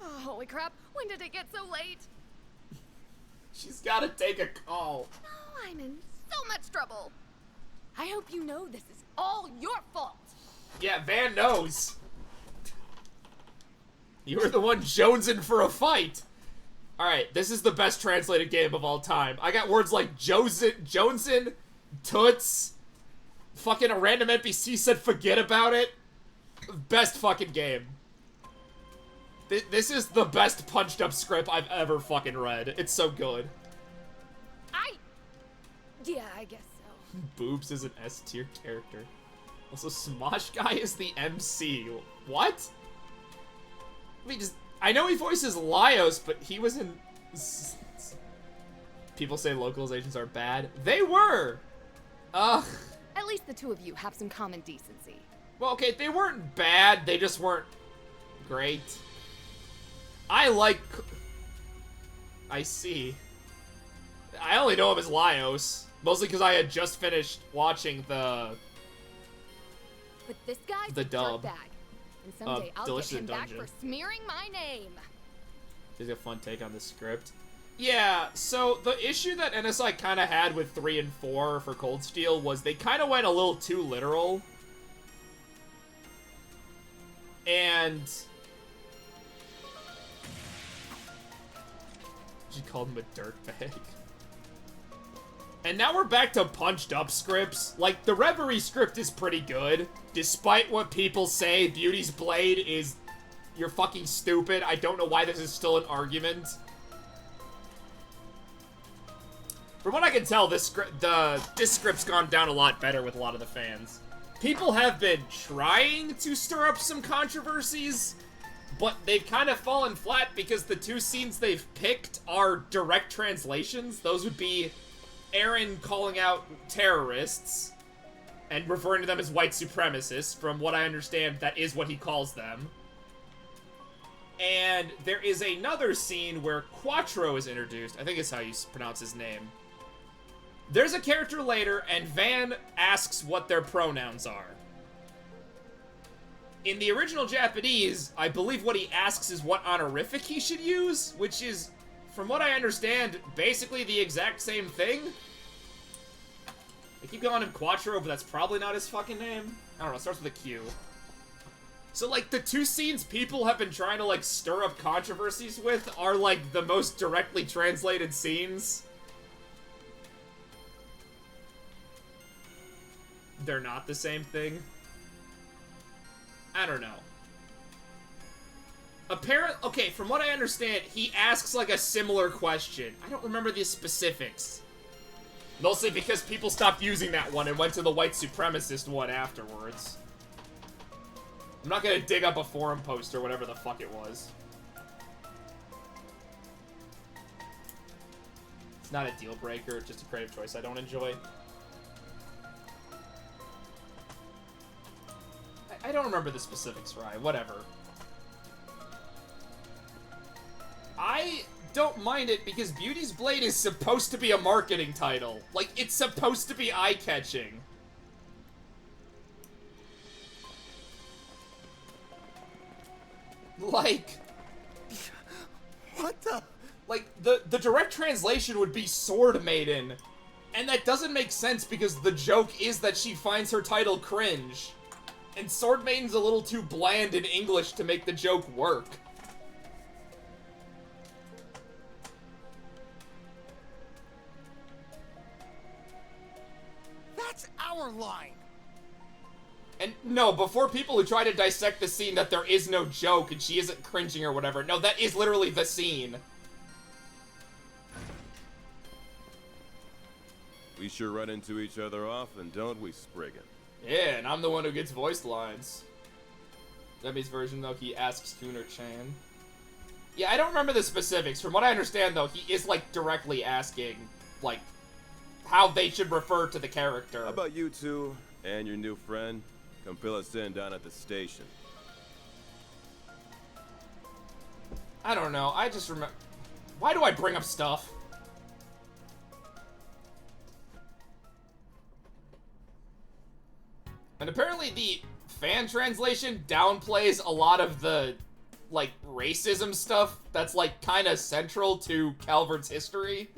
Oh, holy crap, when did it get so late? She's gotta take a call. Oh, I'm in so much trouble. I hope you know this is all your fault. Yeah, Van knows. You were the one jonesing for a fight. Alright, this is the best translated game of all time. I got words like Jonesin, Toots, fucking a random NPC said forget about it. Best fucking game. This is the best punched up script I've ever fucking read. It's so good. Yeah, I guess so. Boobs is an S tier character. Also, Smosh Guy is the MC. What? I know he voices Laios, but he was in... People say localizations are bad. They were! Ugh. At least the two of you have some common decency. Well, okay, they weren't bad, they just weren't great. I see. I only know him as Laios, mostly because I had just finished watching the But this guy's a dub. dirtbag, and someday I'll get Delicious him back Dungeon. for smearing my name. There's a fun take on the script. Yeah, so the issue that NSI kind of had with 3 and 4 for Cold Steel was they kind of went a little too literal. And... she called him a dirtbag. And now we're back to punched up scripts. Like, the Reverie script is pretty good. Despite what people say, Beauty's Blade is... you're fucking stupid. I don't know why this is still an argument. From what I can tell, this script's gone down a lot better with a lot of the fans. People have been trying to stir up some controversies, but they've kind of fallen flat because the two scenes they've picked are direct translations. Those would be Aaron calling out terrorists and referring to them as white supremacists. From what I understand, that is what he calls them. And there is another scene where Quattro is introduced. I think it's how you pronounce his name. There's a character later, and Van asks what their pronouns are. In the original Japanese, I believe what he asks is what honorific he should use, which is, from what I understand, basically the exact same thing. They keep calling him Quattro, but that's probably not his fucking name. I don't know, it starts with a Q. So, like, the two scenes people have been trying to, like, stir up controversies with are, like, the most directly translated scenes. They're not the same thing. I don't know. Okay, from what I understand, he asks, like, a similar question. I don't remember the specifics. Mostly because people stopped using that one and went to the white supremacist one afterwards. I'm not gonna dig up a forum post or whatever the fuck it was. It's not a deal breaker, it's just a creative choice I don't enjoy. I don't remember the specifics, Ryan. Whatever. I don't mind it because Beauty's Blade is supposed to be a marketing title. Like, it's supposed to be eye-catching. Like... What the... Like, the direct translation would be Sword Maiden. And that doesn't make sense because the joke is that she finds her title cringe. And Sword Maiden's a little too bland in English to make the joke work. That's our line! And no, before people who try to dissect the scene that there is no joke and she isn't cringing or whatever, no, that is literally the scene. We sure run into each other often, don't we, Spriggan? Yeah, and I'm the one who gets voiced lines. Debbie's version, though, he asks Kuner-chan. Yeah, I don't remember the specifics. From what I understand, though, he is, like, directly asking, like, how they should refer to the character. How about you two and your new friend? Come fill us in down at the station. I don't know. I just remember... Why do I bring up stuff? And apparently the fan translation downplays a lot of the, like, racism stuff that's, like, kind of central to Calvert's history.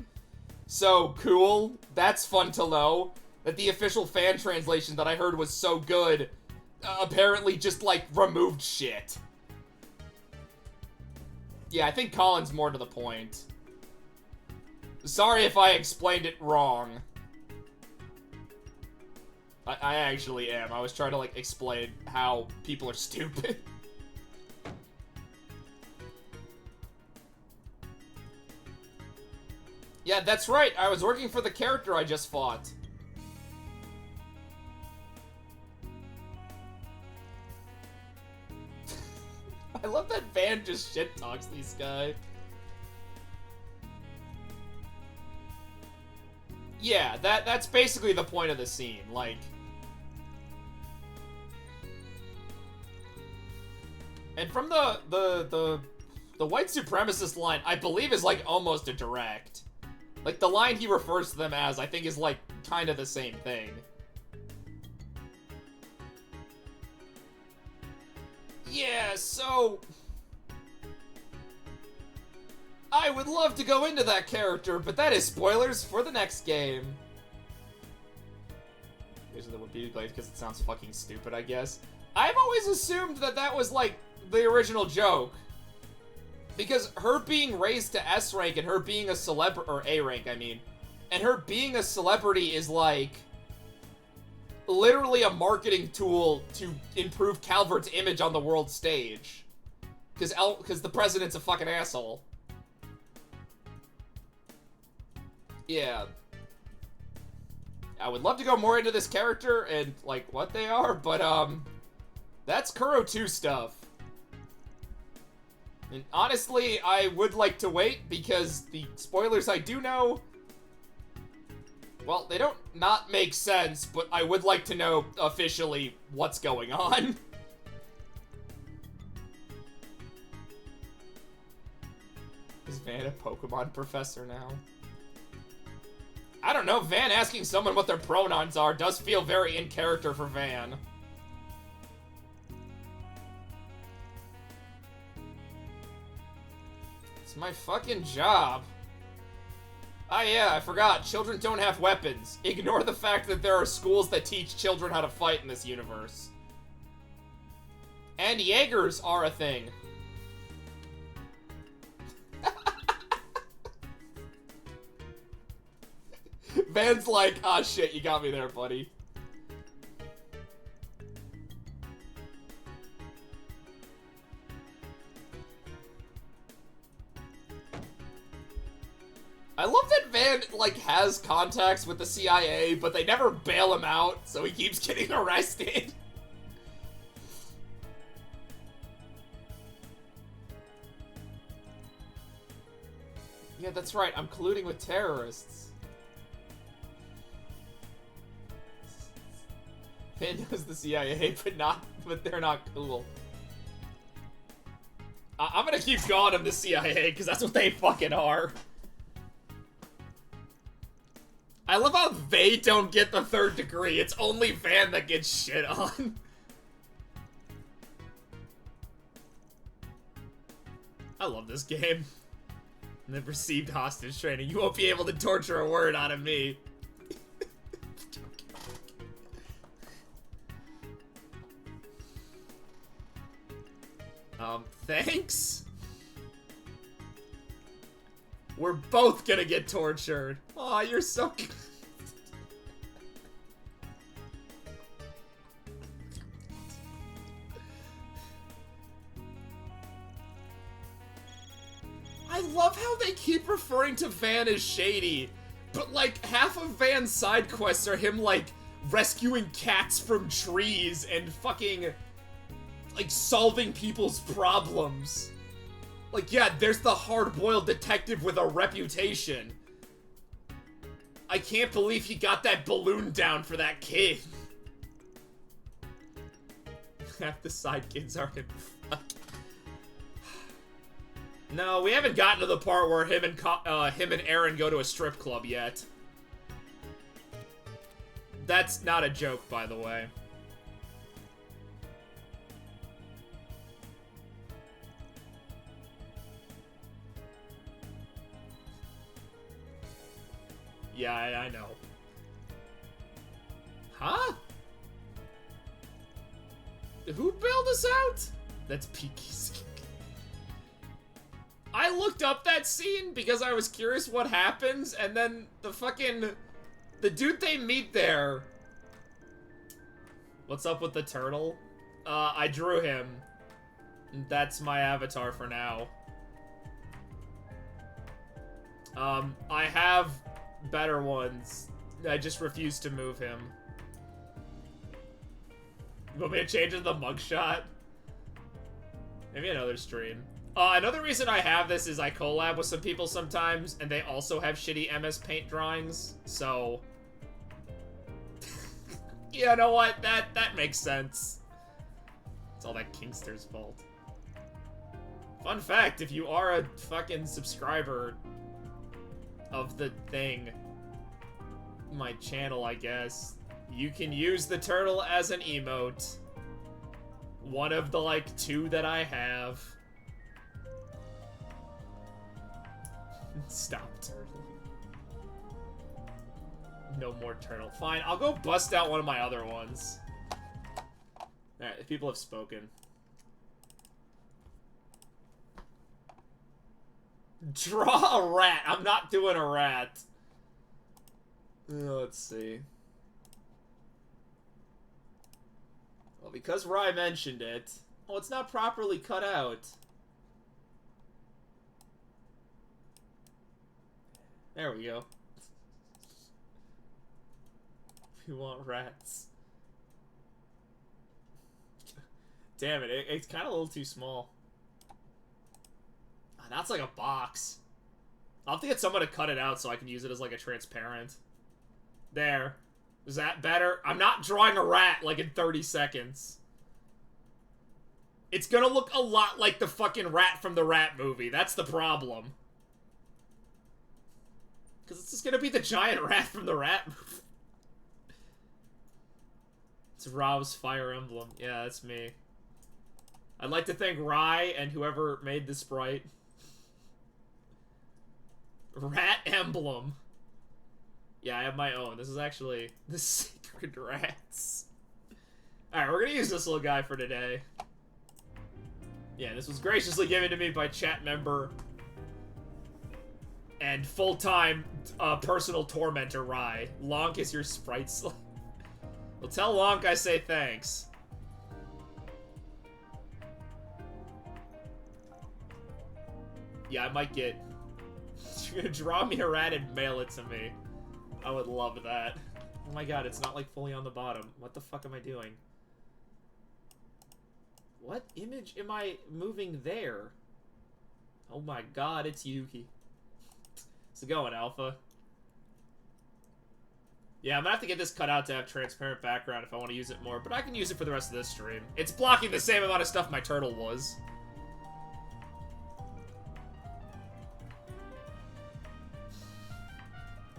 So, cool. That's fun to know. That the official fan translation that I heard was so good, apparently just, like, removed shit. Yeah, I think Colin's more to the point. Sorry if I explained it wrong. I actually am. I was trying to, like, explain how people are stupid. Yeah, that's right. I was working for the character I just fought. I love that Van just shit-talks these guys. Yeah, that's basically the point of the scene. Like... And from the white supremacist line, I believe is, like, almost a direct. Like, the line he refers to them as, I think, is, like, kind of the same thing. Yeah, so... I would love to go into that character, but that is spoilers for the next game. These are the Beauty Blade because it sounds fucking stupid, I guess. I've always assumed that that was, like, the original joke. Because her being raised to S rank and her being a celebrity, or A rank, I mean, and her being a celebrity is, like, literally a marketing tool to improve Calvert's image on the world stage. Because the president's a fucking asshole. Yeah. I would love to go more into this character and, like, what they are, but, that's Kuro 2 stuff. And honestly, I would like to wait because the spoilers I do know, well, they don't not make sense, but I would like to know officially what's going on. Is Van a Pokemon professor now? I don't know, Van asking someone what their pronouns are does feel very in character for Van. It's my fucking job. Ah yeah, I forgot. Children don't have weapons. Ignore the fact that there are schools that teach children how to fight in this universe. And Jaegers are a thing. Van's like, ah shit, you got me there, buddy. I love that Van, like, has contacts with the CIA, but they never bail him out, so he keeps getting arrested. Yeah, that's right, I'm colluding with terrorists. Van knows the CIA, but they're not cool. I'm gonna keep calling them the CIA, because that's what they fucking are. I love how they don't get the 3rd degree. It's only Van that gets shit on. I love this game. And they've received hostage training. You won't be able to torture a word out of me. Thanks? We're both gonna get tortured. Aw, you're so good. I love how they keep referring to Van as shady, but like half of Van's side quests are him like rescuing cats from trees and fucking like solving people's problems. Like, yeah, there's the hard-boiled detective with a reputation. I can't believe he got that balloon down for that kid. Half the side kids are him. No, we haven't gotten to the part where him and Aaron go to a strip club yet. That's not a joke, by the way. Yeah, I know. Huh? Who bailed us out? That's Peaky's. I looked up that scene because I was curious what happens, and then the dude they meet there. What's up with the turtle? I drew him. That's my avatar for now. I have better ones. I just refuse to move him. You want me to change the mugshot? Maybe another stream. Another reason I have this is I collab with some people sometimes, and they also have shitty MS Paint drawings, so... You know what? That makes sense. It's all that Kingster's fault. Fun fact, if you are a fucking subscriber of the thing, my channel, I guess, you can use the turtle as an emote. One of the, like, 2 that I have. Stop, turtle. No more turtle. Fine, I'll go bust out one of my other ones. Alright, people have spoken. Draw a rat. I'm not doing a rat. Let's see. Well, because Rye mentioned it. Oh, it's not properly cut out. There we go. We want rats. Damn it, it's kind of a little too small. That's like a box. I'll have to get someone to cut it out so I can use it as like a transparent. There. Is that better? I'm not drawing a rat like in 30 seconds. It's gonna look a lot like the fucking rat from the Rat movie. That's the problem. Because it's just gonna be the giant rat from the rat movie. It's Ra's Fire Emblem. Yeah, that's me. I'd like to thank Rai and whoever made the sprite. Rat Emblem. Yeah, I have my own. This is actually the Sacred Rats. Alright, we're gonna use this little guy for today. Yeah, this was graciously given to me by chat member and full-time personal tormentor Rai. Lonk is your sprite slave. Well, tell Lonk I say thanks. Yeah, I might get... You're gonna draw me a rat and mail it to me. I would love that. Oh my god, it's not like fully on the bottom. What the fuck am I doing? What image am I moving there? Oh my god, it's Yuki. How's it going, Alpha? Yeah, I'm gonna have to get this cut out to have transparent background if I want to use it more, but I can use it for the rest of this stream. It's blocking the same amount of stuff my turtle was.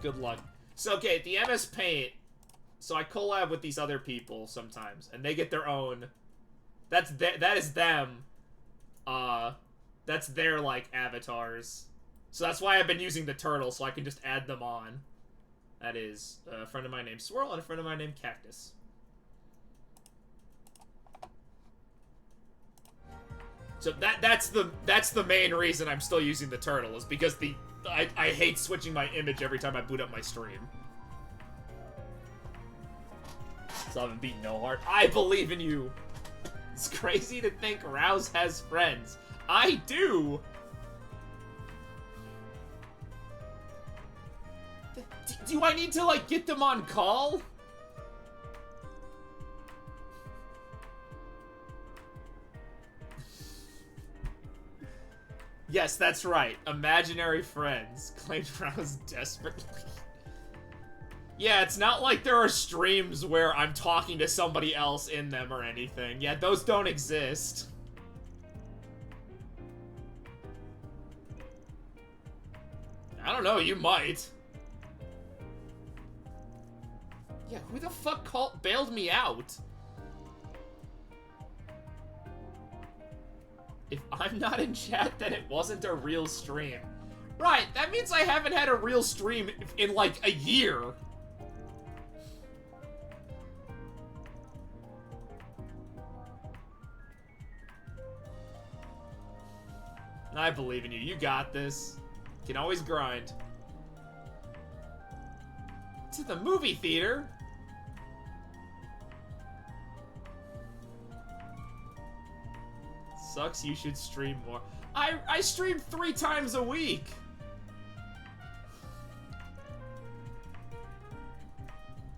Good luck. So, okay, the MS Paint. So I collab with these other people sometimes, and they get their own. That is them. That's their, like, avatars. So that's why I've been using the turtle, so I can just add them on. That is a friend of mine named Swirl and a friend of mine named Cactus. So that's the main reason I'm still using the turtle, is because I hate switching my image every time I boot up my stream. So I haven't beaten no heart. I believe in you. It's crazy to think Rouse has friends. I do. Do I need to, like, get them on call? Yes, that's right. Imaginary friends. Claimed Rouse desperately. Yeah, it's not like there are streams where I'm talking to somebody else in them or anything. Yeah, those don't exist. I don't know, you might. Yeah, who the fuck bailed me out? If I'm not in chat, then it wasn't a real stream. Right, that means I haven't had a real stream in like a year. I believe in you. You got this. You can always grind. To the movie theater? Sucks, you should stream more. I stream 3 times a week.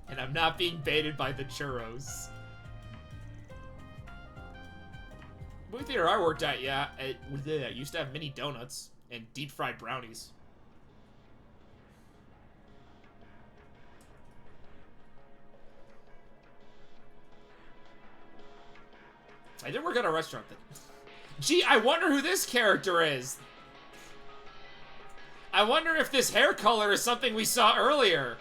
And I'm not being baited by the churros. Movie theater I worked at, yeah, it used to have mini donuts and deep fried brownies. I did work at a restaurant that... Gee, I wonder who this character is. I wonder if this hair color is something we saw earlier.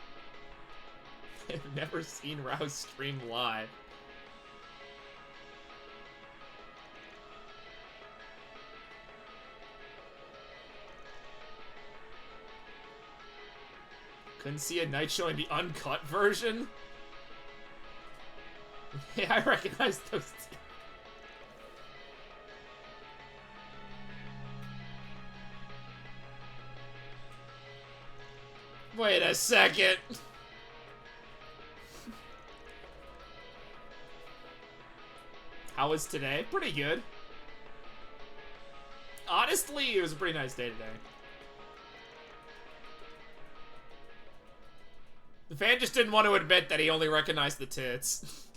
I've never seen Rouse stream live. Couldn't see a night show in the uncut version? Yeah, I recognize those two. Wait a second. How was today? Pretty good. Honestly, it was a pretty nice day today. The fan just didn't want to admit that he only recognized the tits.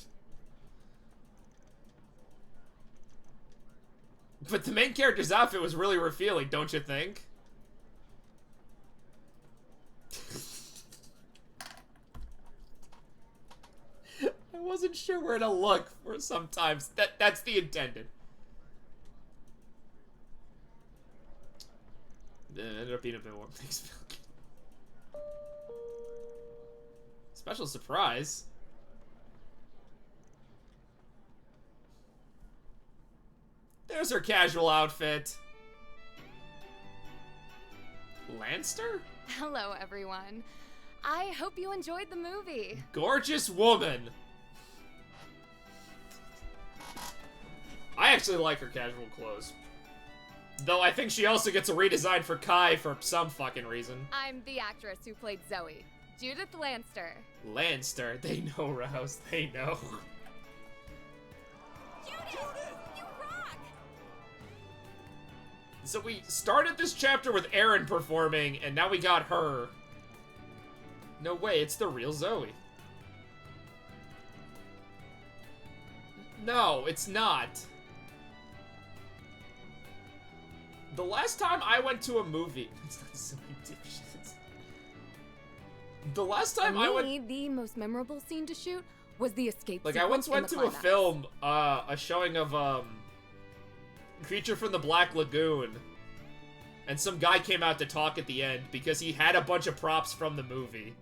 But the main character's outfit was really revealing, don't you think? I wasn't sure where to look for sometimes. That's the intended. It ended up being a bit more. Thanks, Milky. Special surprise. There's her casual outfit. Lanster? Hello, everyone. I hope you enjoyed the movie. Gorgeous woman. I actually like her casual clothes. Though I think she also gets a redesign for Kai for some fucking reason. I'm the actress who played Zoe, Judith Lanster. Lanster, they know, Rouse, they know. Judith, you rock! So we started this chapter with Aaron performing, and now we got her. No way, it's the real Zoe. No, it's not. The last time I went to a movie... It's not so dipshits. The last time I went... the most memorable scene to shoot was the escape Like, I once went to a film, a showing of, Creature from the Black Lagoon. And some guy came out to talk at the end because he had a bunch of props from the movie.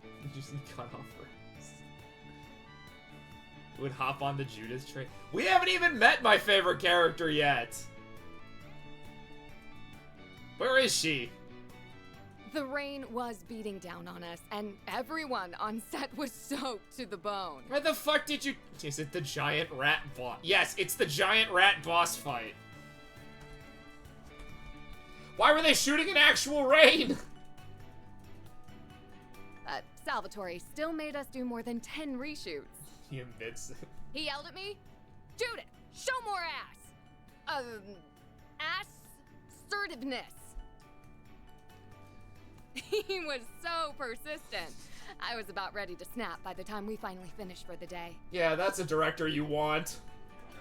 He just cut off her ass. Would hop on the Judas train. We haven't even met my favorite character yet. Where is she? The rain was beating down on us, and everyone on set was soaked to the bone. Where the fuck did you... Is it the giant rat boss? Yes, it's the giant rat boss fight. Why were they shooting in actual rain? Salvatore still made us do more than 10 reshoots. He admits it. He yelled at me, Judith, show more ass. Assertiveness. He was so persistent. I was about ready to snap by the time we finally finished for the day. Yeah, that's a director you want.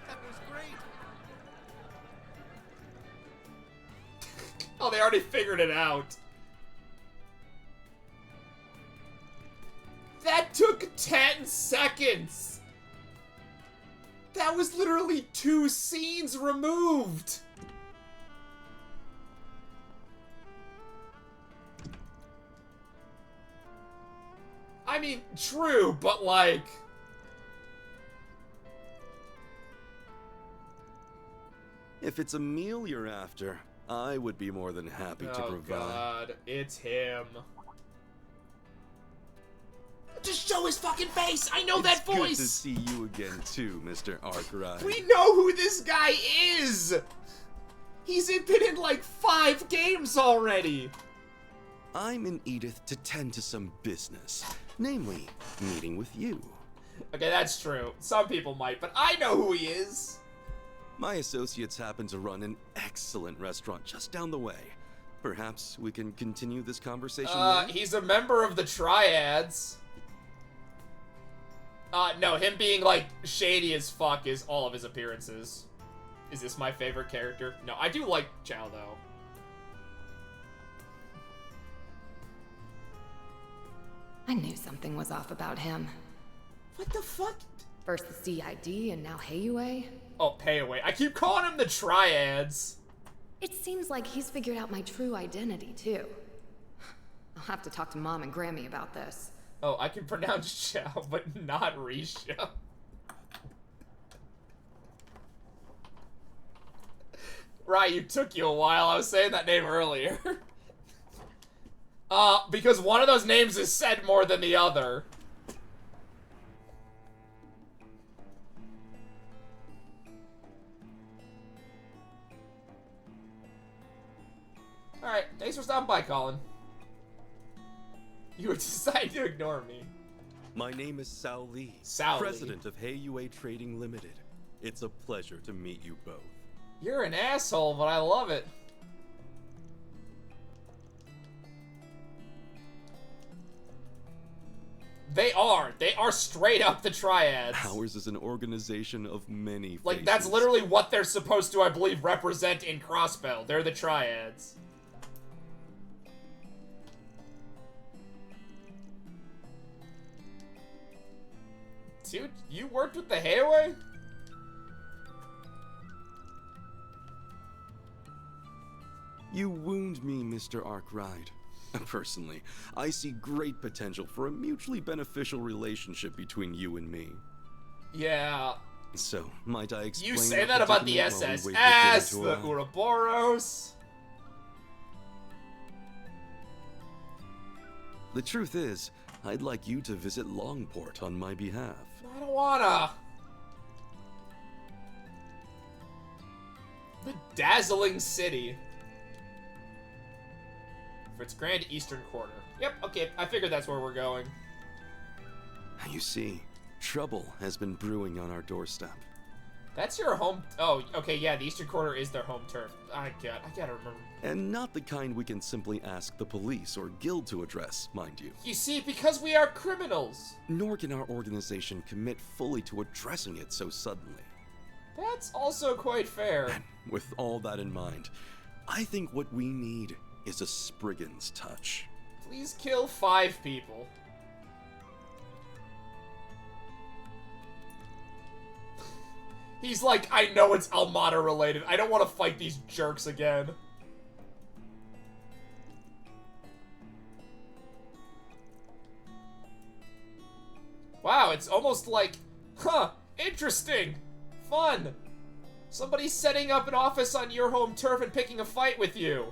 That was great. Oh, they already figured it out. That took 10 seconds! That was literally 2 scenes removed! I mean, true, but like... If it's a meal you're after, I would be more than happy to provide. Oh god, it's him. Just show his fucking face! I know that voice! It's good to see you again too, Mr. Arkwright. We know who this guy is! He's been in like 5 games already! I'm in Edith to tend to some business, namely, meeting with you. Okay, that's true. Some people might, but I know who he is! My associates happen to run an excellent restaurant just down the way. Perhaps we can continue this conversation there? He's a member of the Triads. No, him being, like, shady as fuck is all of his appearances. Is this my favorite character? No, I do like Chow, though. I knew something was off about him. What the fuck? First the CID and now Heiyue. Oh, pay away. I keep calling him the Triads. It seems like he's figured out my true identity, too. I'll have to talk to Mom and Grammy about this. Oh, I can pronounce Chow, but not Risha. Right, it took you a while. I was saying that name earlier. Because one of those names is said more than the other. Alright, thanks for stopping by, Colin. You decided to ignore me. My name is Sao Lee, president of Heiyue Trading Limited. It's a pleasure to meet you both. You're an asshole, but I love it. They are straight up the Triads. Ours is an organization of many faces. Like, that's literally what they're supposed to, I believe, represent in Crossbell. They're the Triads. Dude, you worked with the Heiyue? You wound me, Mr. Arkwright. Personally, I see great potential for a mutually beneficial relationship between you and me. Yeah. So, might I explain? You say that about the SSS, the Ouroboros. The truth is, I'd like you to visit Longport on my behalf. I don't wanna. The dazzling city. For its grand eastern quarter. Yep, okay, I figured that's where we're going. You see, trouble has been brewing on our doorstep. That's your home. Oh, okay, yeah, the eastern quarter is their home turf. I gotta remember. And not the kind we can simply ask the police or guild to address, mind you. You see, because we are criminals. Nor can our organization commit fully to addressing it so suddenly. That's also quite fair. And with all that in mind, I think what we need is a Spriggan's touch. Please kill 5 people. He's like, I know it's Almada related. I don't want to fight these jerks again. Wow, it's almost like, huh, interesting, fun. Somebody's setting up an office on your home turf and picking a fight with you.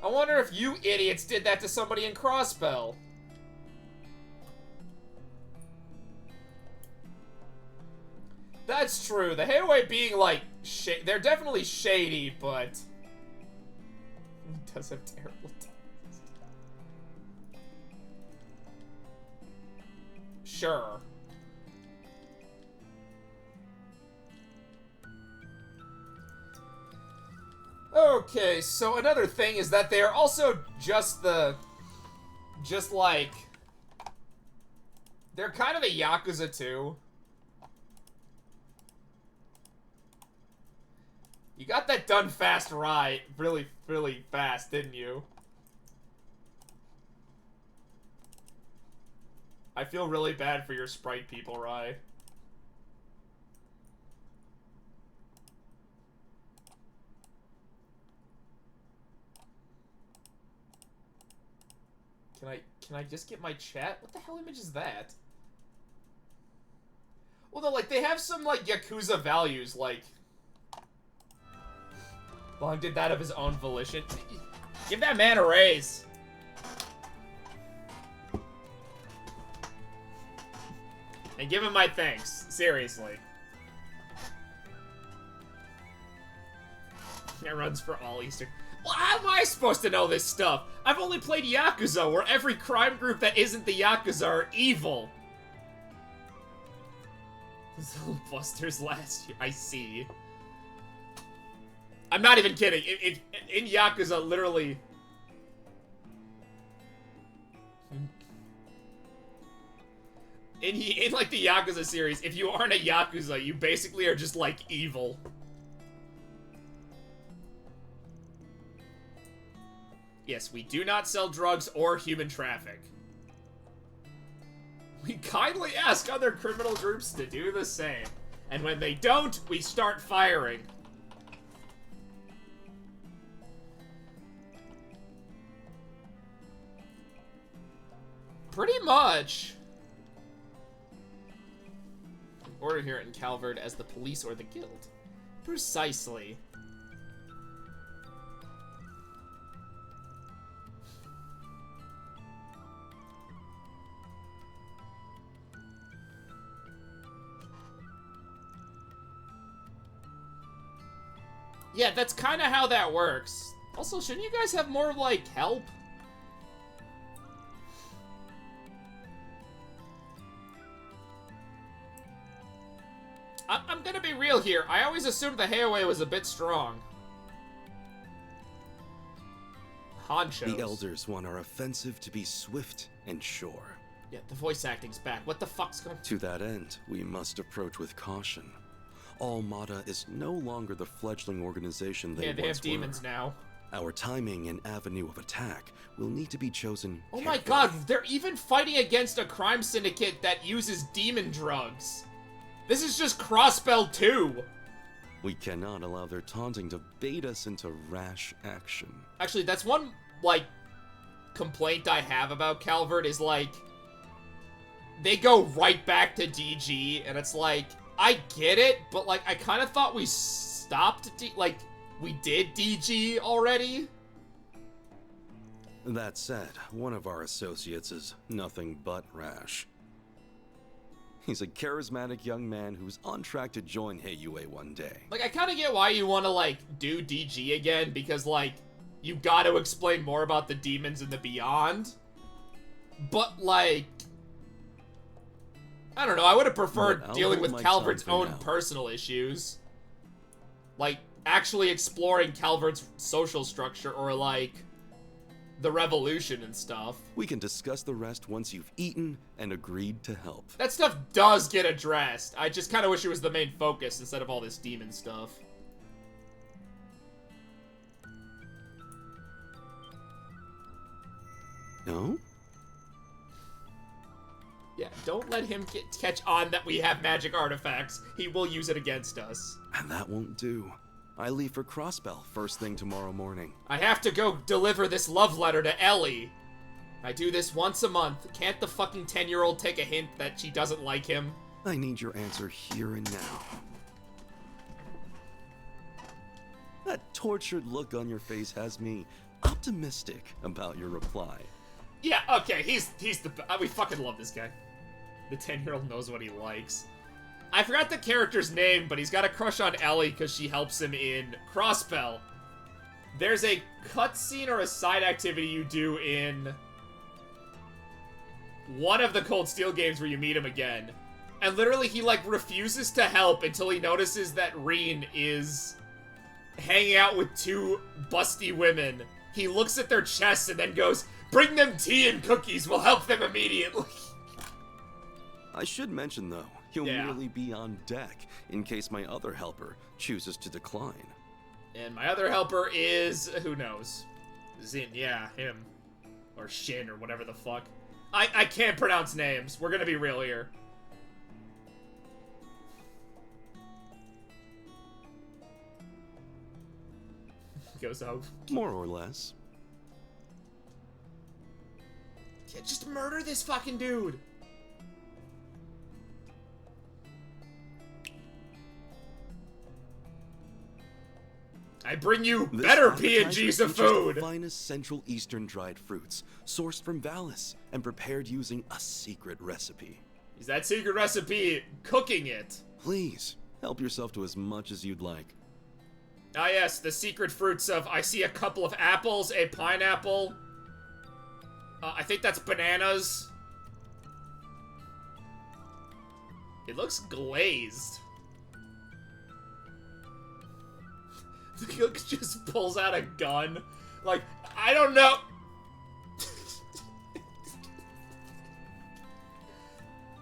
I wonder if you idiots did that to somebody in Crossbell. That's true. The Hayway being like, they're definitely shady, but it does have terrible taste. Sure. Okay, so another thing is that they are also like, they're kind of a Yakuza too. You got that done fast right, really, really fast, didn't you? I feel really bad for your sprite people, Rai. Can I just get my chat? What the hell image is that? Well, though, like, they have some, like, Yakuza values, like... Long did that of his own volition. Give that man a raise. And give him my thanks. Seriously. That runs for all Eastern. Well, how am I supposed to know this stuff? I've only played Yakuza, where every crime group that isn't the Yakuza are evil. Busters last year. I see. I'm not even kidding. In Yakuza, literally... In like the Yakuza series, if you aren't a Yakuza, you basically are just like evil. Yes, we do not sell drugs or human traffic. We kindly ask other criminal groups to do the same. And when they don't, we start firing. Pretty much. Order here in Calvard as the police or the guild. Precisely. Yeah, that's kind of how that works. Also, shouldn't you guys have more, like, help? I'm gonna be real here. I always assumed the Hayway was a bit strong. Honchos. The elders want our offensive to be swift and sure. Yeah, the voice acting's back. What the fuck's going on? To that end, we must approach with caution. Almada is no longer the fledgling organization they once were. Yeah, they have demons now. Our timing and avenue of attack will need to be chosen Oh carefully. my god, they're even fighting against a crime syndicate that uses demon drugs. This is just Crossbell 2. We cannot allow their taunting to bait us into rash action. Actually, that's one, like, complaint I have about Calvert is, like, they go right back to DG, and it's like, I get it, but, like, I kind of thought we stopped, we did DG already. That said, one of our associates is nothing but rash. He's a charismatic young man who's on track to join HeyUA one day. Like, I kind of get why you want to, like, do DG again, because, like, you got to explain more about the demons and the beyond. But, like, I don't know, I would have preferred dealing with Calvert's own personal issues. Like, actually exploring Calvert's social structure, or, like, the revolution and stuff. We can discuss the rest once you've eaten and agreed to help. That stuff does get addressed. I just kind of wish it was the main focus instead of all this demon stuff. No? Yeah, don't let him catch on that we have magic artifacts. He will use it against us. And that won't do. I leave for Crossbell first thing tomorrow morning. I have to go deliver this love letter to Ellie. I do this once a month. Can't the fucking 10-year-old take a hint that she doesn't like him? I need your answer here and now. That tortured look on your face has me optimistic about your reply. Yeah, okay, he's the we fucking love this guy. The 10-year-old knows what he likes. I forgot the character's name, but he's got a crush on Ellie because she helps him in Crossbell. There's a cutscene or a side activity you do in one of the Cold Steel games where you meet him again. And literally he, like, refuses to help until he notices that Reen is hanging out with two busty women. He looks at their chests and then goes, "Bring them tea and cookies, we'll help them immediately." I should mention, though, he'll merely be on deck in case my other helper chooses to decline. And my other helper is, who knows? Zin, yeah, him. Or Shin, or whatever the fuck. I can't pronounce names. We're gonna be real here. Goes out. More or less. Yeah, just murder this fucking dude. I bring you better P&Gs of food! The finest Central Eastern dried fruits, sourced from Valis, and prepared using a secret recipe. Is that secret recipe cooking it? Please, help yourself to as much as you'd like. Ah yes, the secret fruits of, I see a couple of apples, a pineapple. I think that's bananas. It looks glazed. The cook just pulls out a gun. Like, I don't know.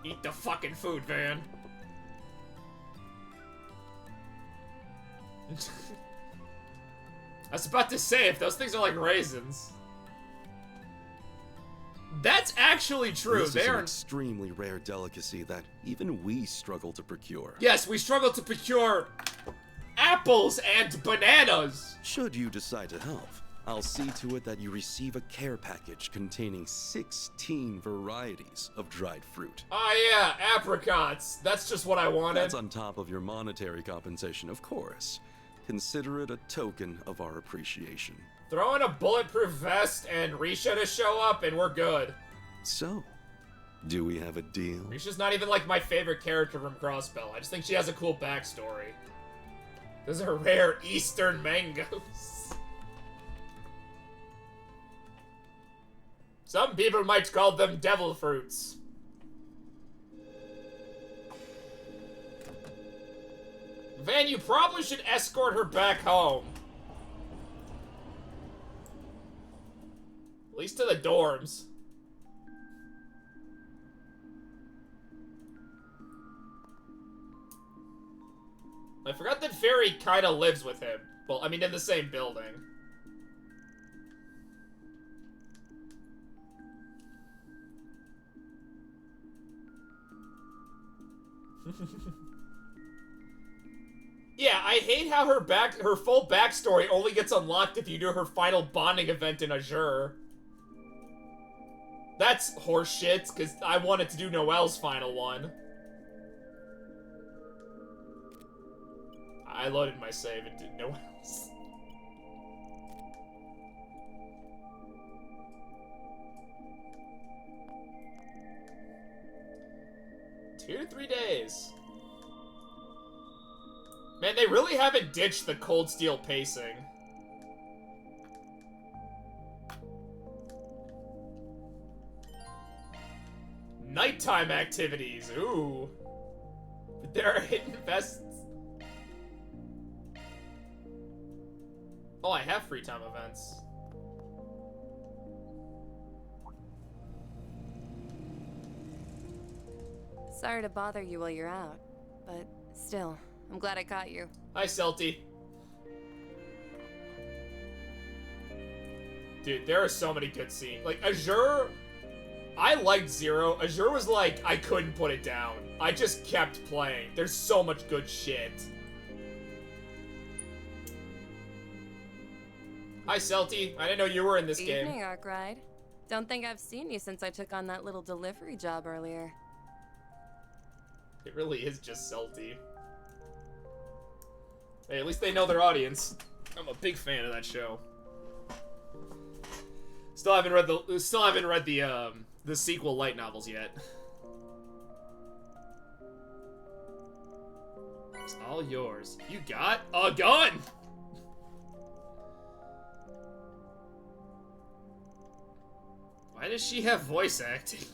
Eat the fucking food, Van. I was about to say, if those things are like raisins. That's actually true. This is an extremely rare delicacy that even we struggle to procure. Yes, we struggle to procure apples and bananas. Should you decide to help, I'll see to it that you receive a care package containing 16 varieties of dried fruit. Oh yeah, apricots. That's just what I wanted. That's on top of your monetary compensation, of course. Consider it a token of our appreciation. Throw in a bulletproof vest and Risha to show up and we're good. So, do we have a deal? Risha's not even like my favorite character from Crossbell. I just think she has a cool backstory. Those are rare Eastern mangoes. Some people might call them devil fruits. Van, you probably should escort her back home. At least to the dorms. I forgot that Fairy kinda lives with him. Well, I mean, in the same building. Yeah, I hate how her full backstory only gets unlocked if you do her final bonding event in Azure. That's horseshit, because I wanted to do Noelle's final one. I loaded my save and did Noelle's. Two to 3 days. Man, they really haven't ditched the Cold Steel pacing. Nighttime activities, ooh. But there are hidden vests. Oh, I have free time events. Sorry to bother you while you're out, but still, I'm glad I caught you. Hi, Celty. Dude, there are so many good scenes. Like, Azure, I liked Zero. Azure was like, I couldn't put it down. I just kept playing. There's so much good shit. Hi, Celty. I didn't know you were in this game. Evening, Arkride. Don't think I've seen you since I took on that little delivery job earlier. It really is just Celty. Hey, at least they know their audience. I'm a big fan of that show. Still haven't read the sequel light novels yet. It's all yours. You got a gun! Why does she have voice acting?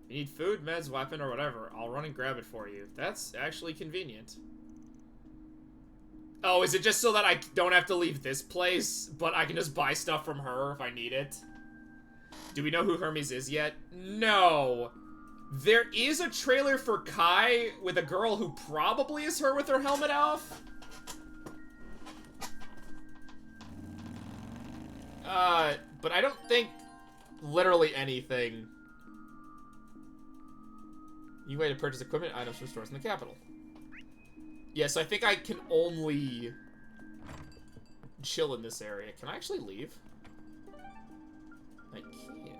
You need food, meds, weapon, or whatever. I'll run and grab it for you. That's actually convenient. Oh, is it just so that I don't have to leave this place, but I can just buy stuff from her if I need it? Do we know who Hermes is yet? No. There is a trailer for Kai with a girl who probably is her with her helmet off. But I don't think literally anything. New way to purchase equipment items from stores in the capital. Yes, I think I can only chill in this area. Can I actually leave? I can't.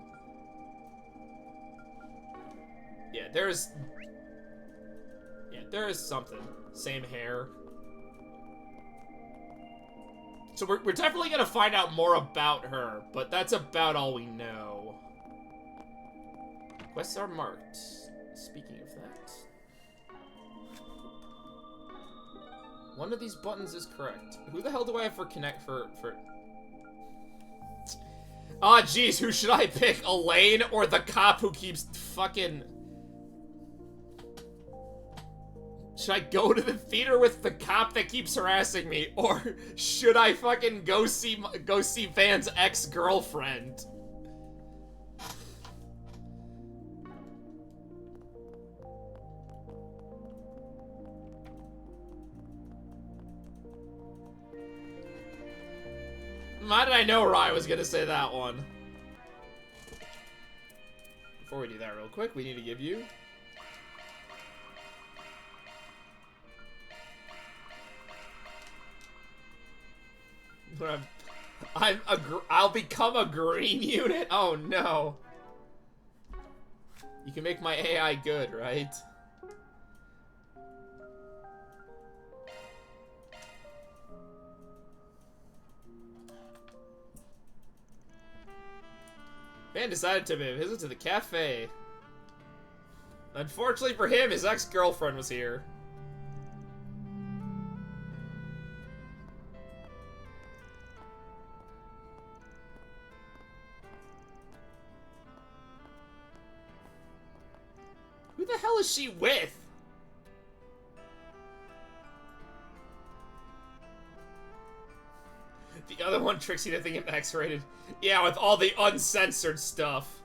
Yeah, there is something. Same hair. So we're definitely gonna find out more about her, but that's about all we know. Quests are marked. Speaking of that, one of these buttons is correct. Who the hell do I have for connect for? Ah, geez, who should I pick? Elaine or the cop who keeps fucking? Should I go to the theater with the cop that keeps harassing me, or should I fucking go see Van's ex-girlfriend? How did I know Rye was gonna say that one? Before we do that real quick, we need to give you... I'll become a green unit? Oh no. You can make my AI good, right? Van decided to visit to the cafe. Unfortunately for him, his ex-girlfriend was here. Who the hell is she with? The other one tricks you to think I'm X-rated. Yeah, with all the uncensored stuff.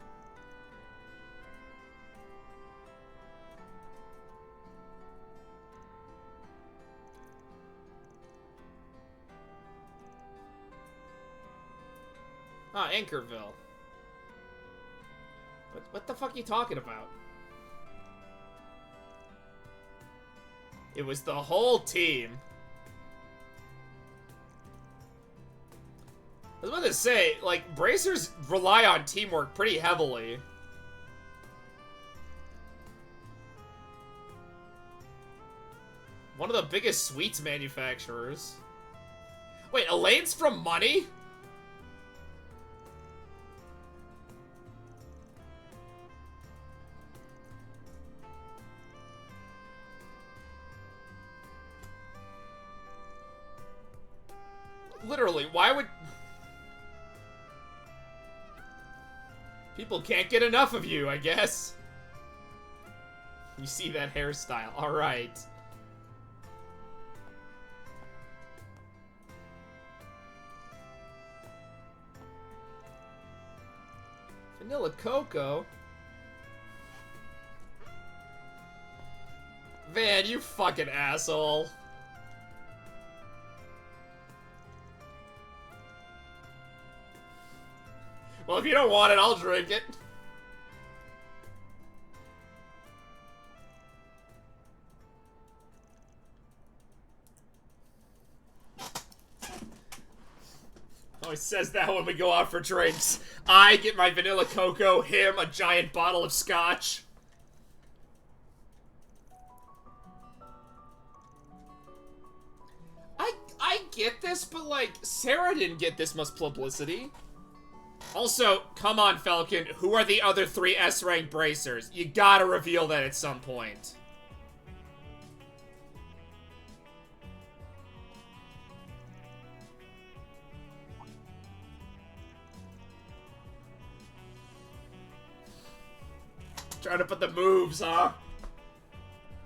Ah, Anchorville. What the fuck are you talking about? It was the whole team. was about to say, like, bracers rely on teamwork pretty heavily. One of the biggest sweets manufacturers. Wait, Elaine's from Money? Literally, why would... People can't get enough of you, I guess. You see that hairstyle. Alright. Vanilla Cocoa? Man, you fucking asshole. Well, if you don't want it, I'll drink it. Always says that when we go out for drinks. I get my vanilla cocoa, him a giant bottle of scotch. I get this, but like, Sarah didn't get this much publicity. Also, come on, Falcon, who are the other 3 S-rank bracers? You gotta reveal that at some point. Trying to put the moves, huh?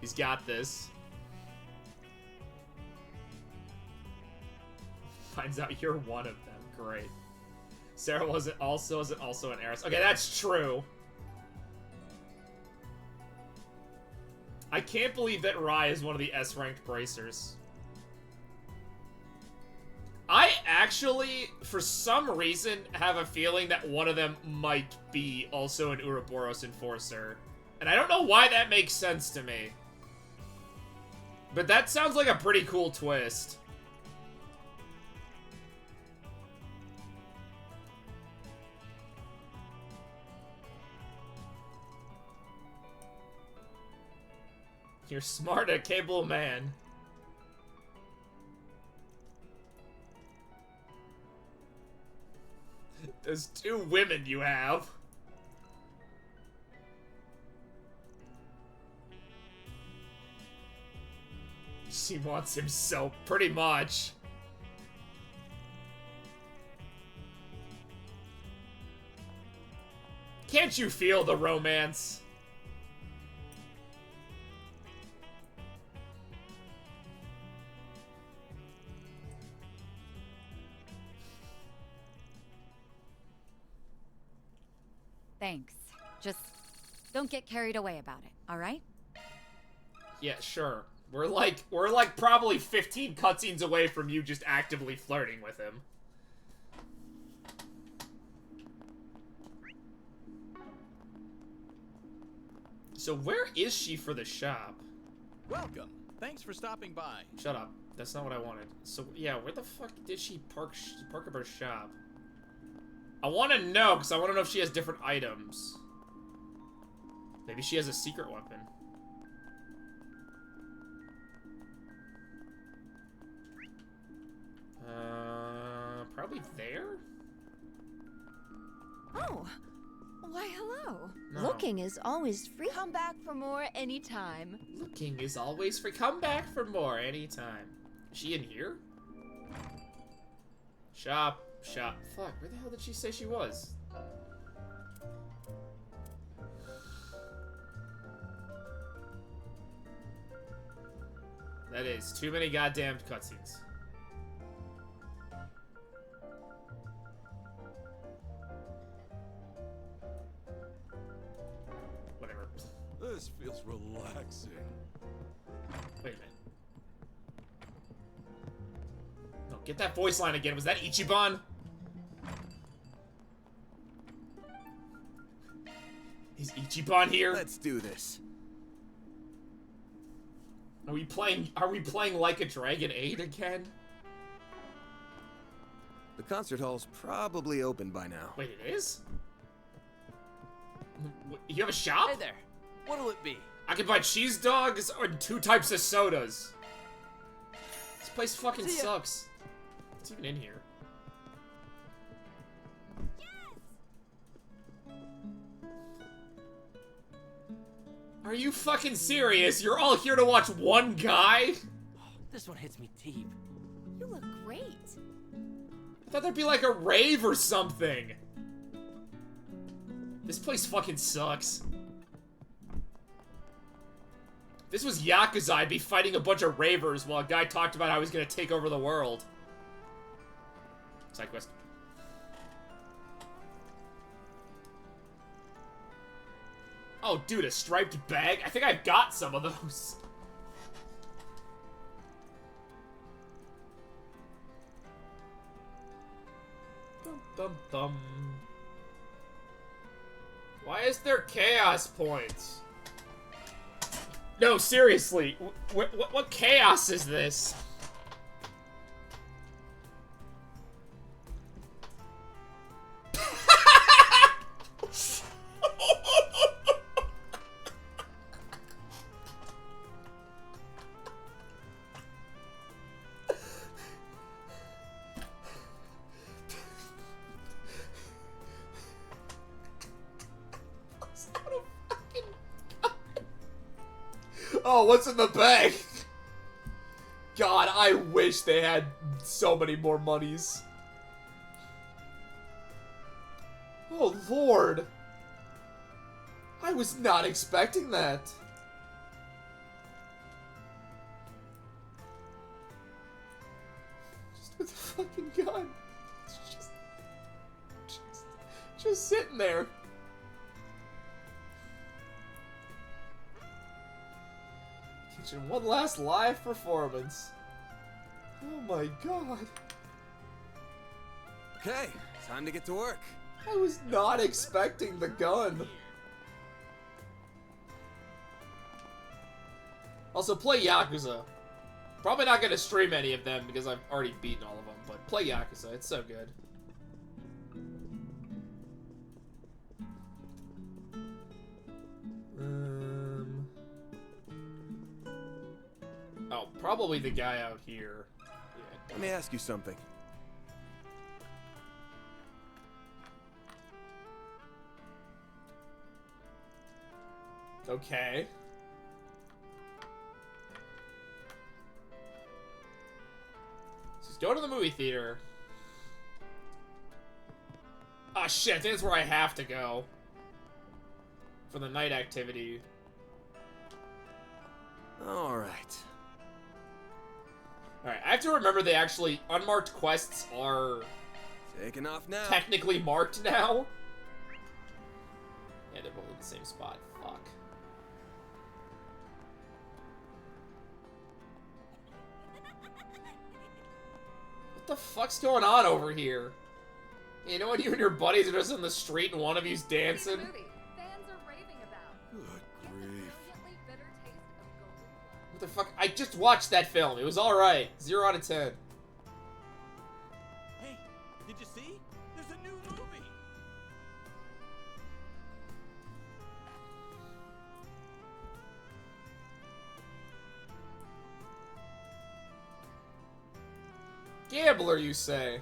He's got this. Finds out you're one of them. Great. Sarah wasn't also an heiress. Okay, that's true. I can't believe that Rai is one of the S-ranked bracers. I actually, for some reason, have a feeling that one of them might be also an Ouroboros enforcer. And I don't know why that makes sense to me. But that sounds like a pretty cool twist. You're smart, a capable man. Those 2 women you have. She wants him so pretty much. Can't you feel the romance? Thanks. Just don't get carried away about it, all right? Yeah, sure. We're like probably 15 cutscenes away from you just actively flirting with him. So where is she for the shop? Welcome. Thanks for stopping by. Shut up. That's not what I wanted. So yeah, where the fuck did she park up her shop? I want to know, because I want to know if she has different items. Maybe she has a secret weapon. Probably there? Oh, why hello. No. Looking is always free. Come back for more anytime. Looking is always free. Come back for more anytime. Is she in here? Shop. Fuck, where the hell did she say she was? That is too many goddamn cutscenes. Whatever. This feels relaxing. Wait a minute. No, get that voice line again. Was that Ichiban? Is Ichiban here? Let's do this. Are we playing Like a Dragon 8 again? The concert hall's probably open by now. Wait, it is? You have a shop? Hey there. What'll it be? I can buy cheese dogs or 2 types of sodas. This place fucking sucks. What's even in here? Are you fucking serious? You're all here to watch one guy? This one hits me deep. You look great. I thought there'd be like a rave or something. This place fucking sucks. If this was Yakuza, I'd be fighting a bunch of ravers while a guy talked about how he was gonna take over the world. Side quest. Oh, dude, a striped bag? I think I've got some of those. Dum, dum, dum. Why is there chaos points? No, seriously. What chaos is this? Oh, what's in the bag? God, I wish they had so many more monies. Oh, Lord. I was not expecting that. Just with a fucking gun. It's just sitting there. One last live performance. Oh my god. Okay, time to get to work. I was not expecting the gun. Also, play Yakuza. Probably not gonna stream any of them because I've already beaten all of them, but play Yakuza, it's so good. Oh, probably the guy out here. Yeah. Let me ask you something. Okay. So just go to the movie theater. Ah, shit, I think that's where I have to go. For the night activity. Alright. Alright, I have to remember they actually, unmarked quests are... taking off now. Technically marked now. Yeah, they're both in the same spot. Fuck. What the fuck's going on over here? You know when you and your buddies are just in the street and one of you's dancing? What the fuck? I just watched that film. It was alright. 0 out of 10. Hey, did you see? There's a new movie. Gambler, you say?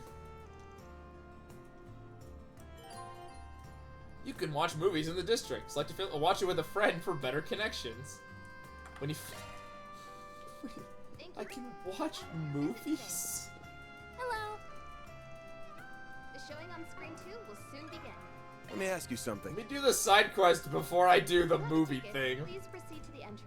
You can watch movies in the district. Select a film, watch it with a friend for better connections. When you... I can watch movies? Hello. The showing on screen 2 will soon begin. Let me ask you something. Let me do the side quest before I do the movie thing. Please proceed to the entrance.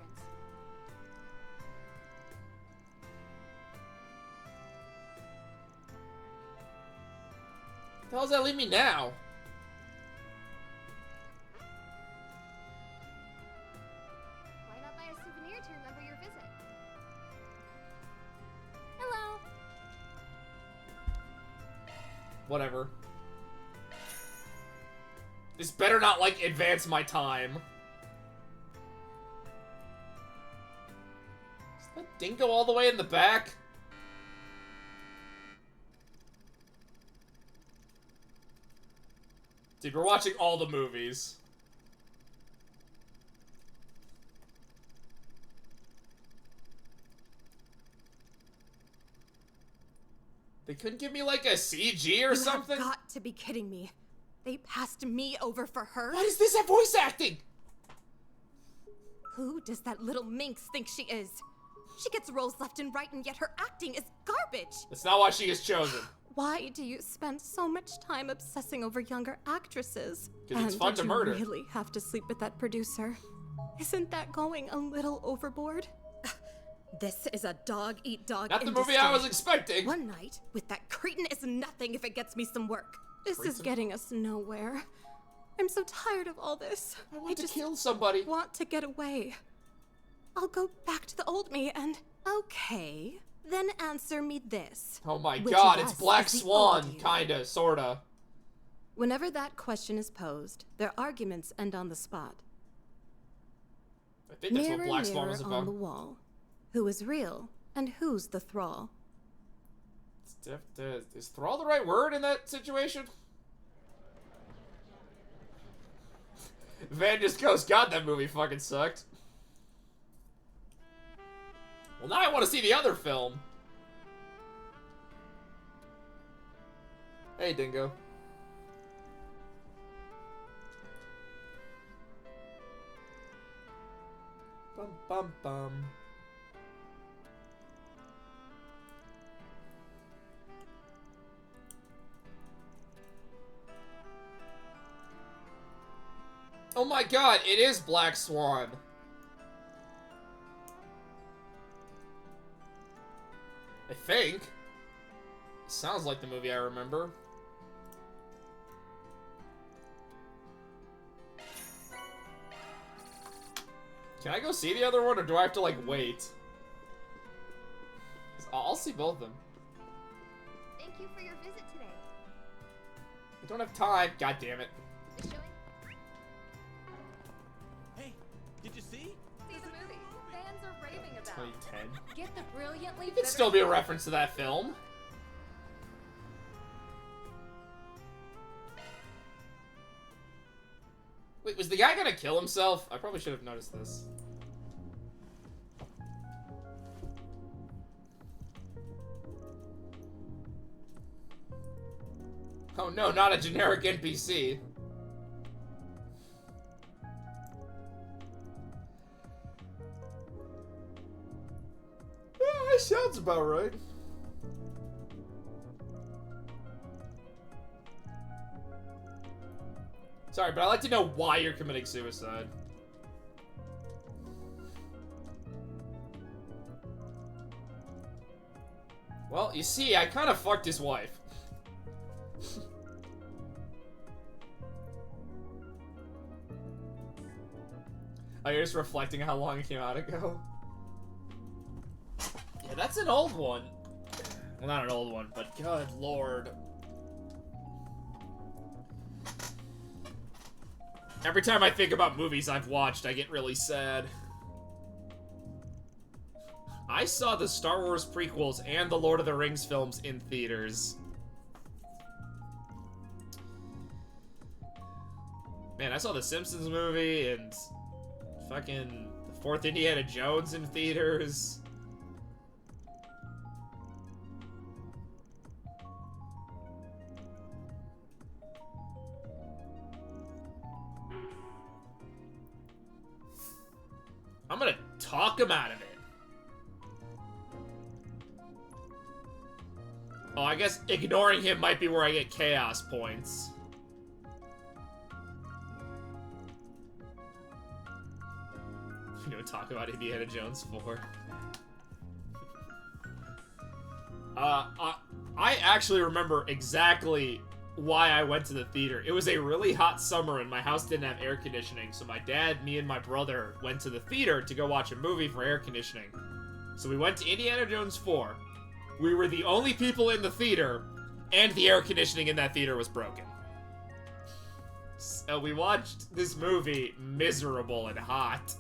The hell does that leave me now? Why not buy a souvenir to remember your visit? Hello. Whatever. This better not, like, advance my time. Is that dingo all the way in the back? Dude, we're watching all the movies. They couldn't give me like a CG or something? You have got to be kidding me. They passed me over for her? What is this at voice acting? Who does that little minx think she is? She gets roles left and right, and yet her acting is garbage. That's not why she is chosen. Why do you spend so much time obsessing over younger actresses? Because it's fun to murder. Did you really have to sleep with that producer? Isn't that going a little overboard? This is a dog-eat-dog Not the movie I was expecting. One night with that cretin is nothing if it gets me some work. This is getting us nowhere. I'm so tired of all this. I want to kill somebody. Want to get away. I'll go back to the old me and... Okay, then answer me this. Oh my Which god, of it's us Black is the Swan, old you? kinda, sorta. Whenever that question is posed, their arguments end on the spot. I think that's Mirror, what Black Swan mirror was on about. the wall. Who is real and who's the thrall? Is thrall the right word in that situation? Van just goes, God, that movie fucking sucked. Well, now I want to see the other film. Hey, Dingo. Bum, bum, bum. Oh my god, it is Black Swan. I think. Sounds like the movie I remember. Can I go see the other one, or do I have to, like, wait? 'Cause I'll see both of them. Thank you for your visit today. I don't have time. God damn it. The showing? Hey, did you see? See the movie. Fans are raving about. 2010. Get the brilliantly It could still be a reference to that film. Wait, was the guy gonna kill himself? I probably should have noticed this. Oh no, not a generic NPC. Yeah, that sounds about right. Sorry, but I'd like to know why you're committing suicide. Well, you see, I kind of fucked his wife. Oh, you're just reflecting how long it came out ago? Yeah, that's an old one. Well, not an old one, but good lord. Every time I think about movies I've watched, I get really sad. I saw the Star Wars prequels and the Lord of the Rings films in theaters. Man, I saw the Simpsons movie and fucking the fourth Indiana Jones in theaters. I'm gonna talk him out of it. Oh, I guess ignoring him might be where I get chaos points. You know, talk about Indiana Jones 4. I actually remember exactly why I went to the theater. It was a really hot summer and my house didn't have air conditioning, so my dad, me, and my brother went to the theater to go watch a movie for air conditioning. So we went to Indiana Jones 4. We were the only people in the theater, and the air conditioning in that theater was broken. So we watched this movie miserable and hot.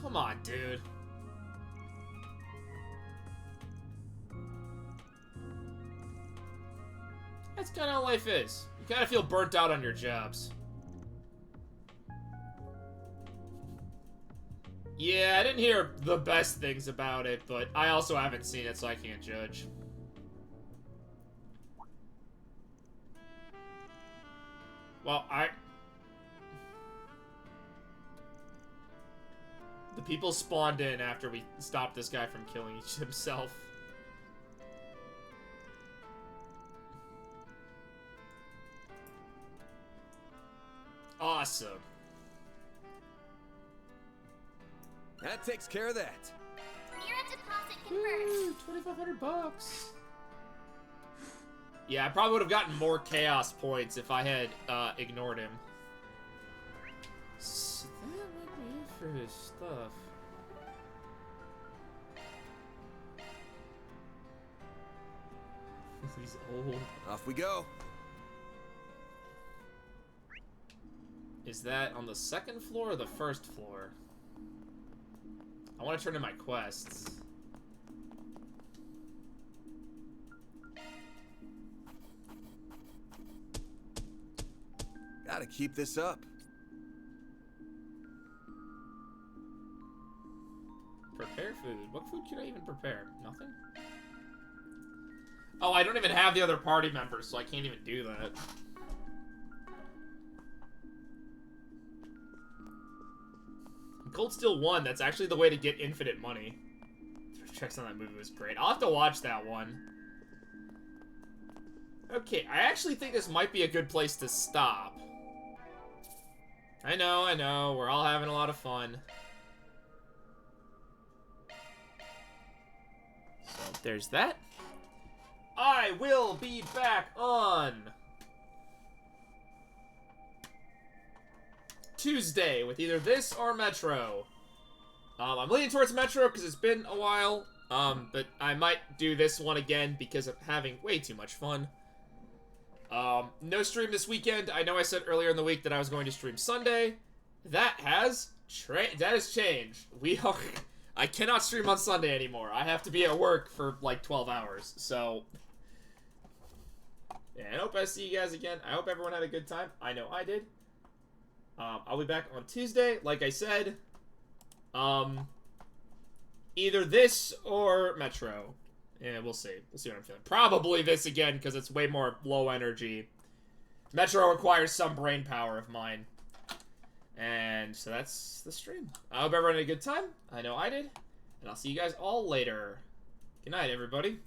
Come on, dude. That's kind of how life is. You kind of feel burnt out on your jobs. Yeah, I didn't hear the best things about it, but I also haven't seen it, so I can't judge. Well, the people spawned in after we stopped this guy from killing himself. Awesome. That takes care of that. Mirror deposit confirmed. 2,500 bucks. Yeah, I probably would have gotten more chaos points if I had ignored him. So that might be it for his stuff. He's old. Off we go. Is that on the second floor or the first floor? I want to turn in my quests. Gotta keep this up. Prepare food. What food can I even prepare? Nothing? Oh, I don't even have the other party members, so I can't even do that. Cold Steel 1, that's actually the way to get infinite money. 3 checks on that movie was great. I'll have to watch that one. Okay, I actually think this might be a good place to stop. I know, we're all having a lot of fun. So, there's that. I will be back on Tuesday with either this or Metro. I'm leaning towards Metro because it's been a while, but I might do this one again because I'm having way too much fun. No stream this weekend. I know I said earlier in the week that I was going to stream Sunday. That has changed. I cannot stream on Sunday anymore. I have to be at work for like 12 hours. So, yeah, I hope I see you guys again. I hope everyone had a good time. I know I did. I'll be back on Tuesday, like I said. Either this or Metro. Yeah, we'll see. We'll see what I'm feeling. Probably this again, because it's way more low energy. Metro requires some brain power of mine. And so that's the stream. I hope everyone had a good time. I know I did. And I'll see you guys all later. Good night, everybody.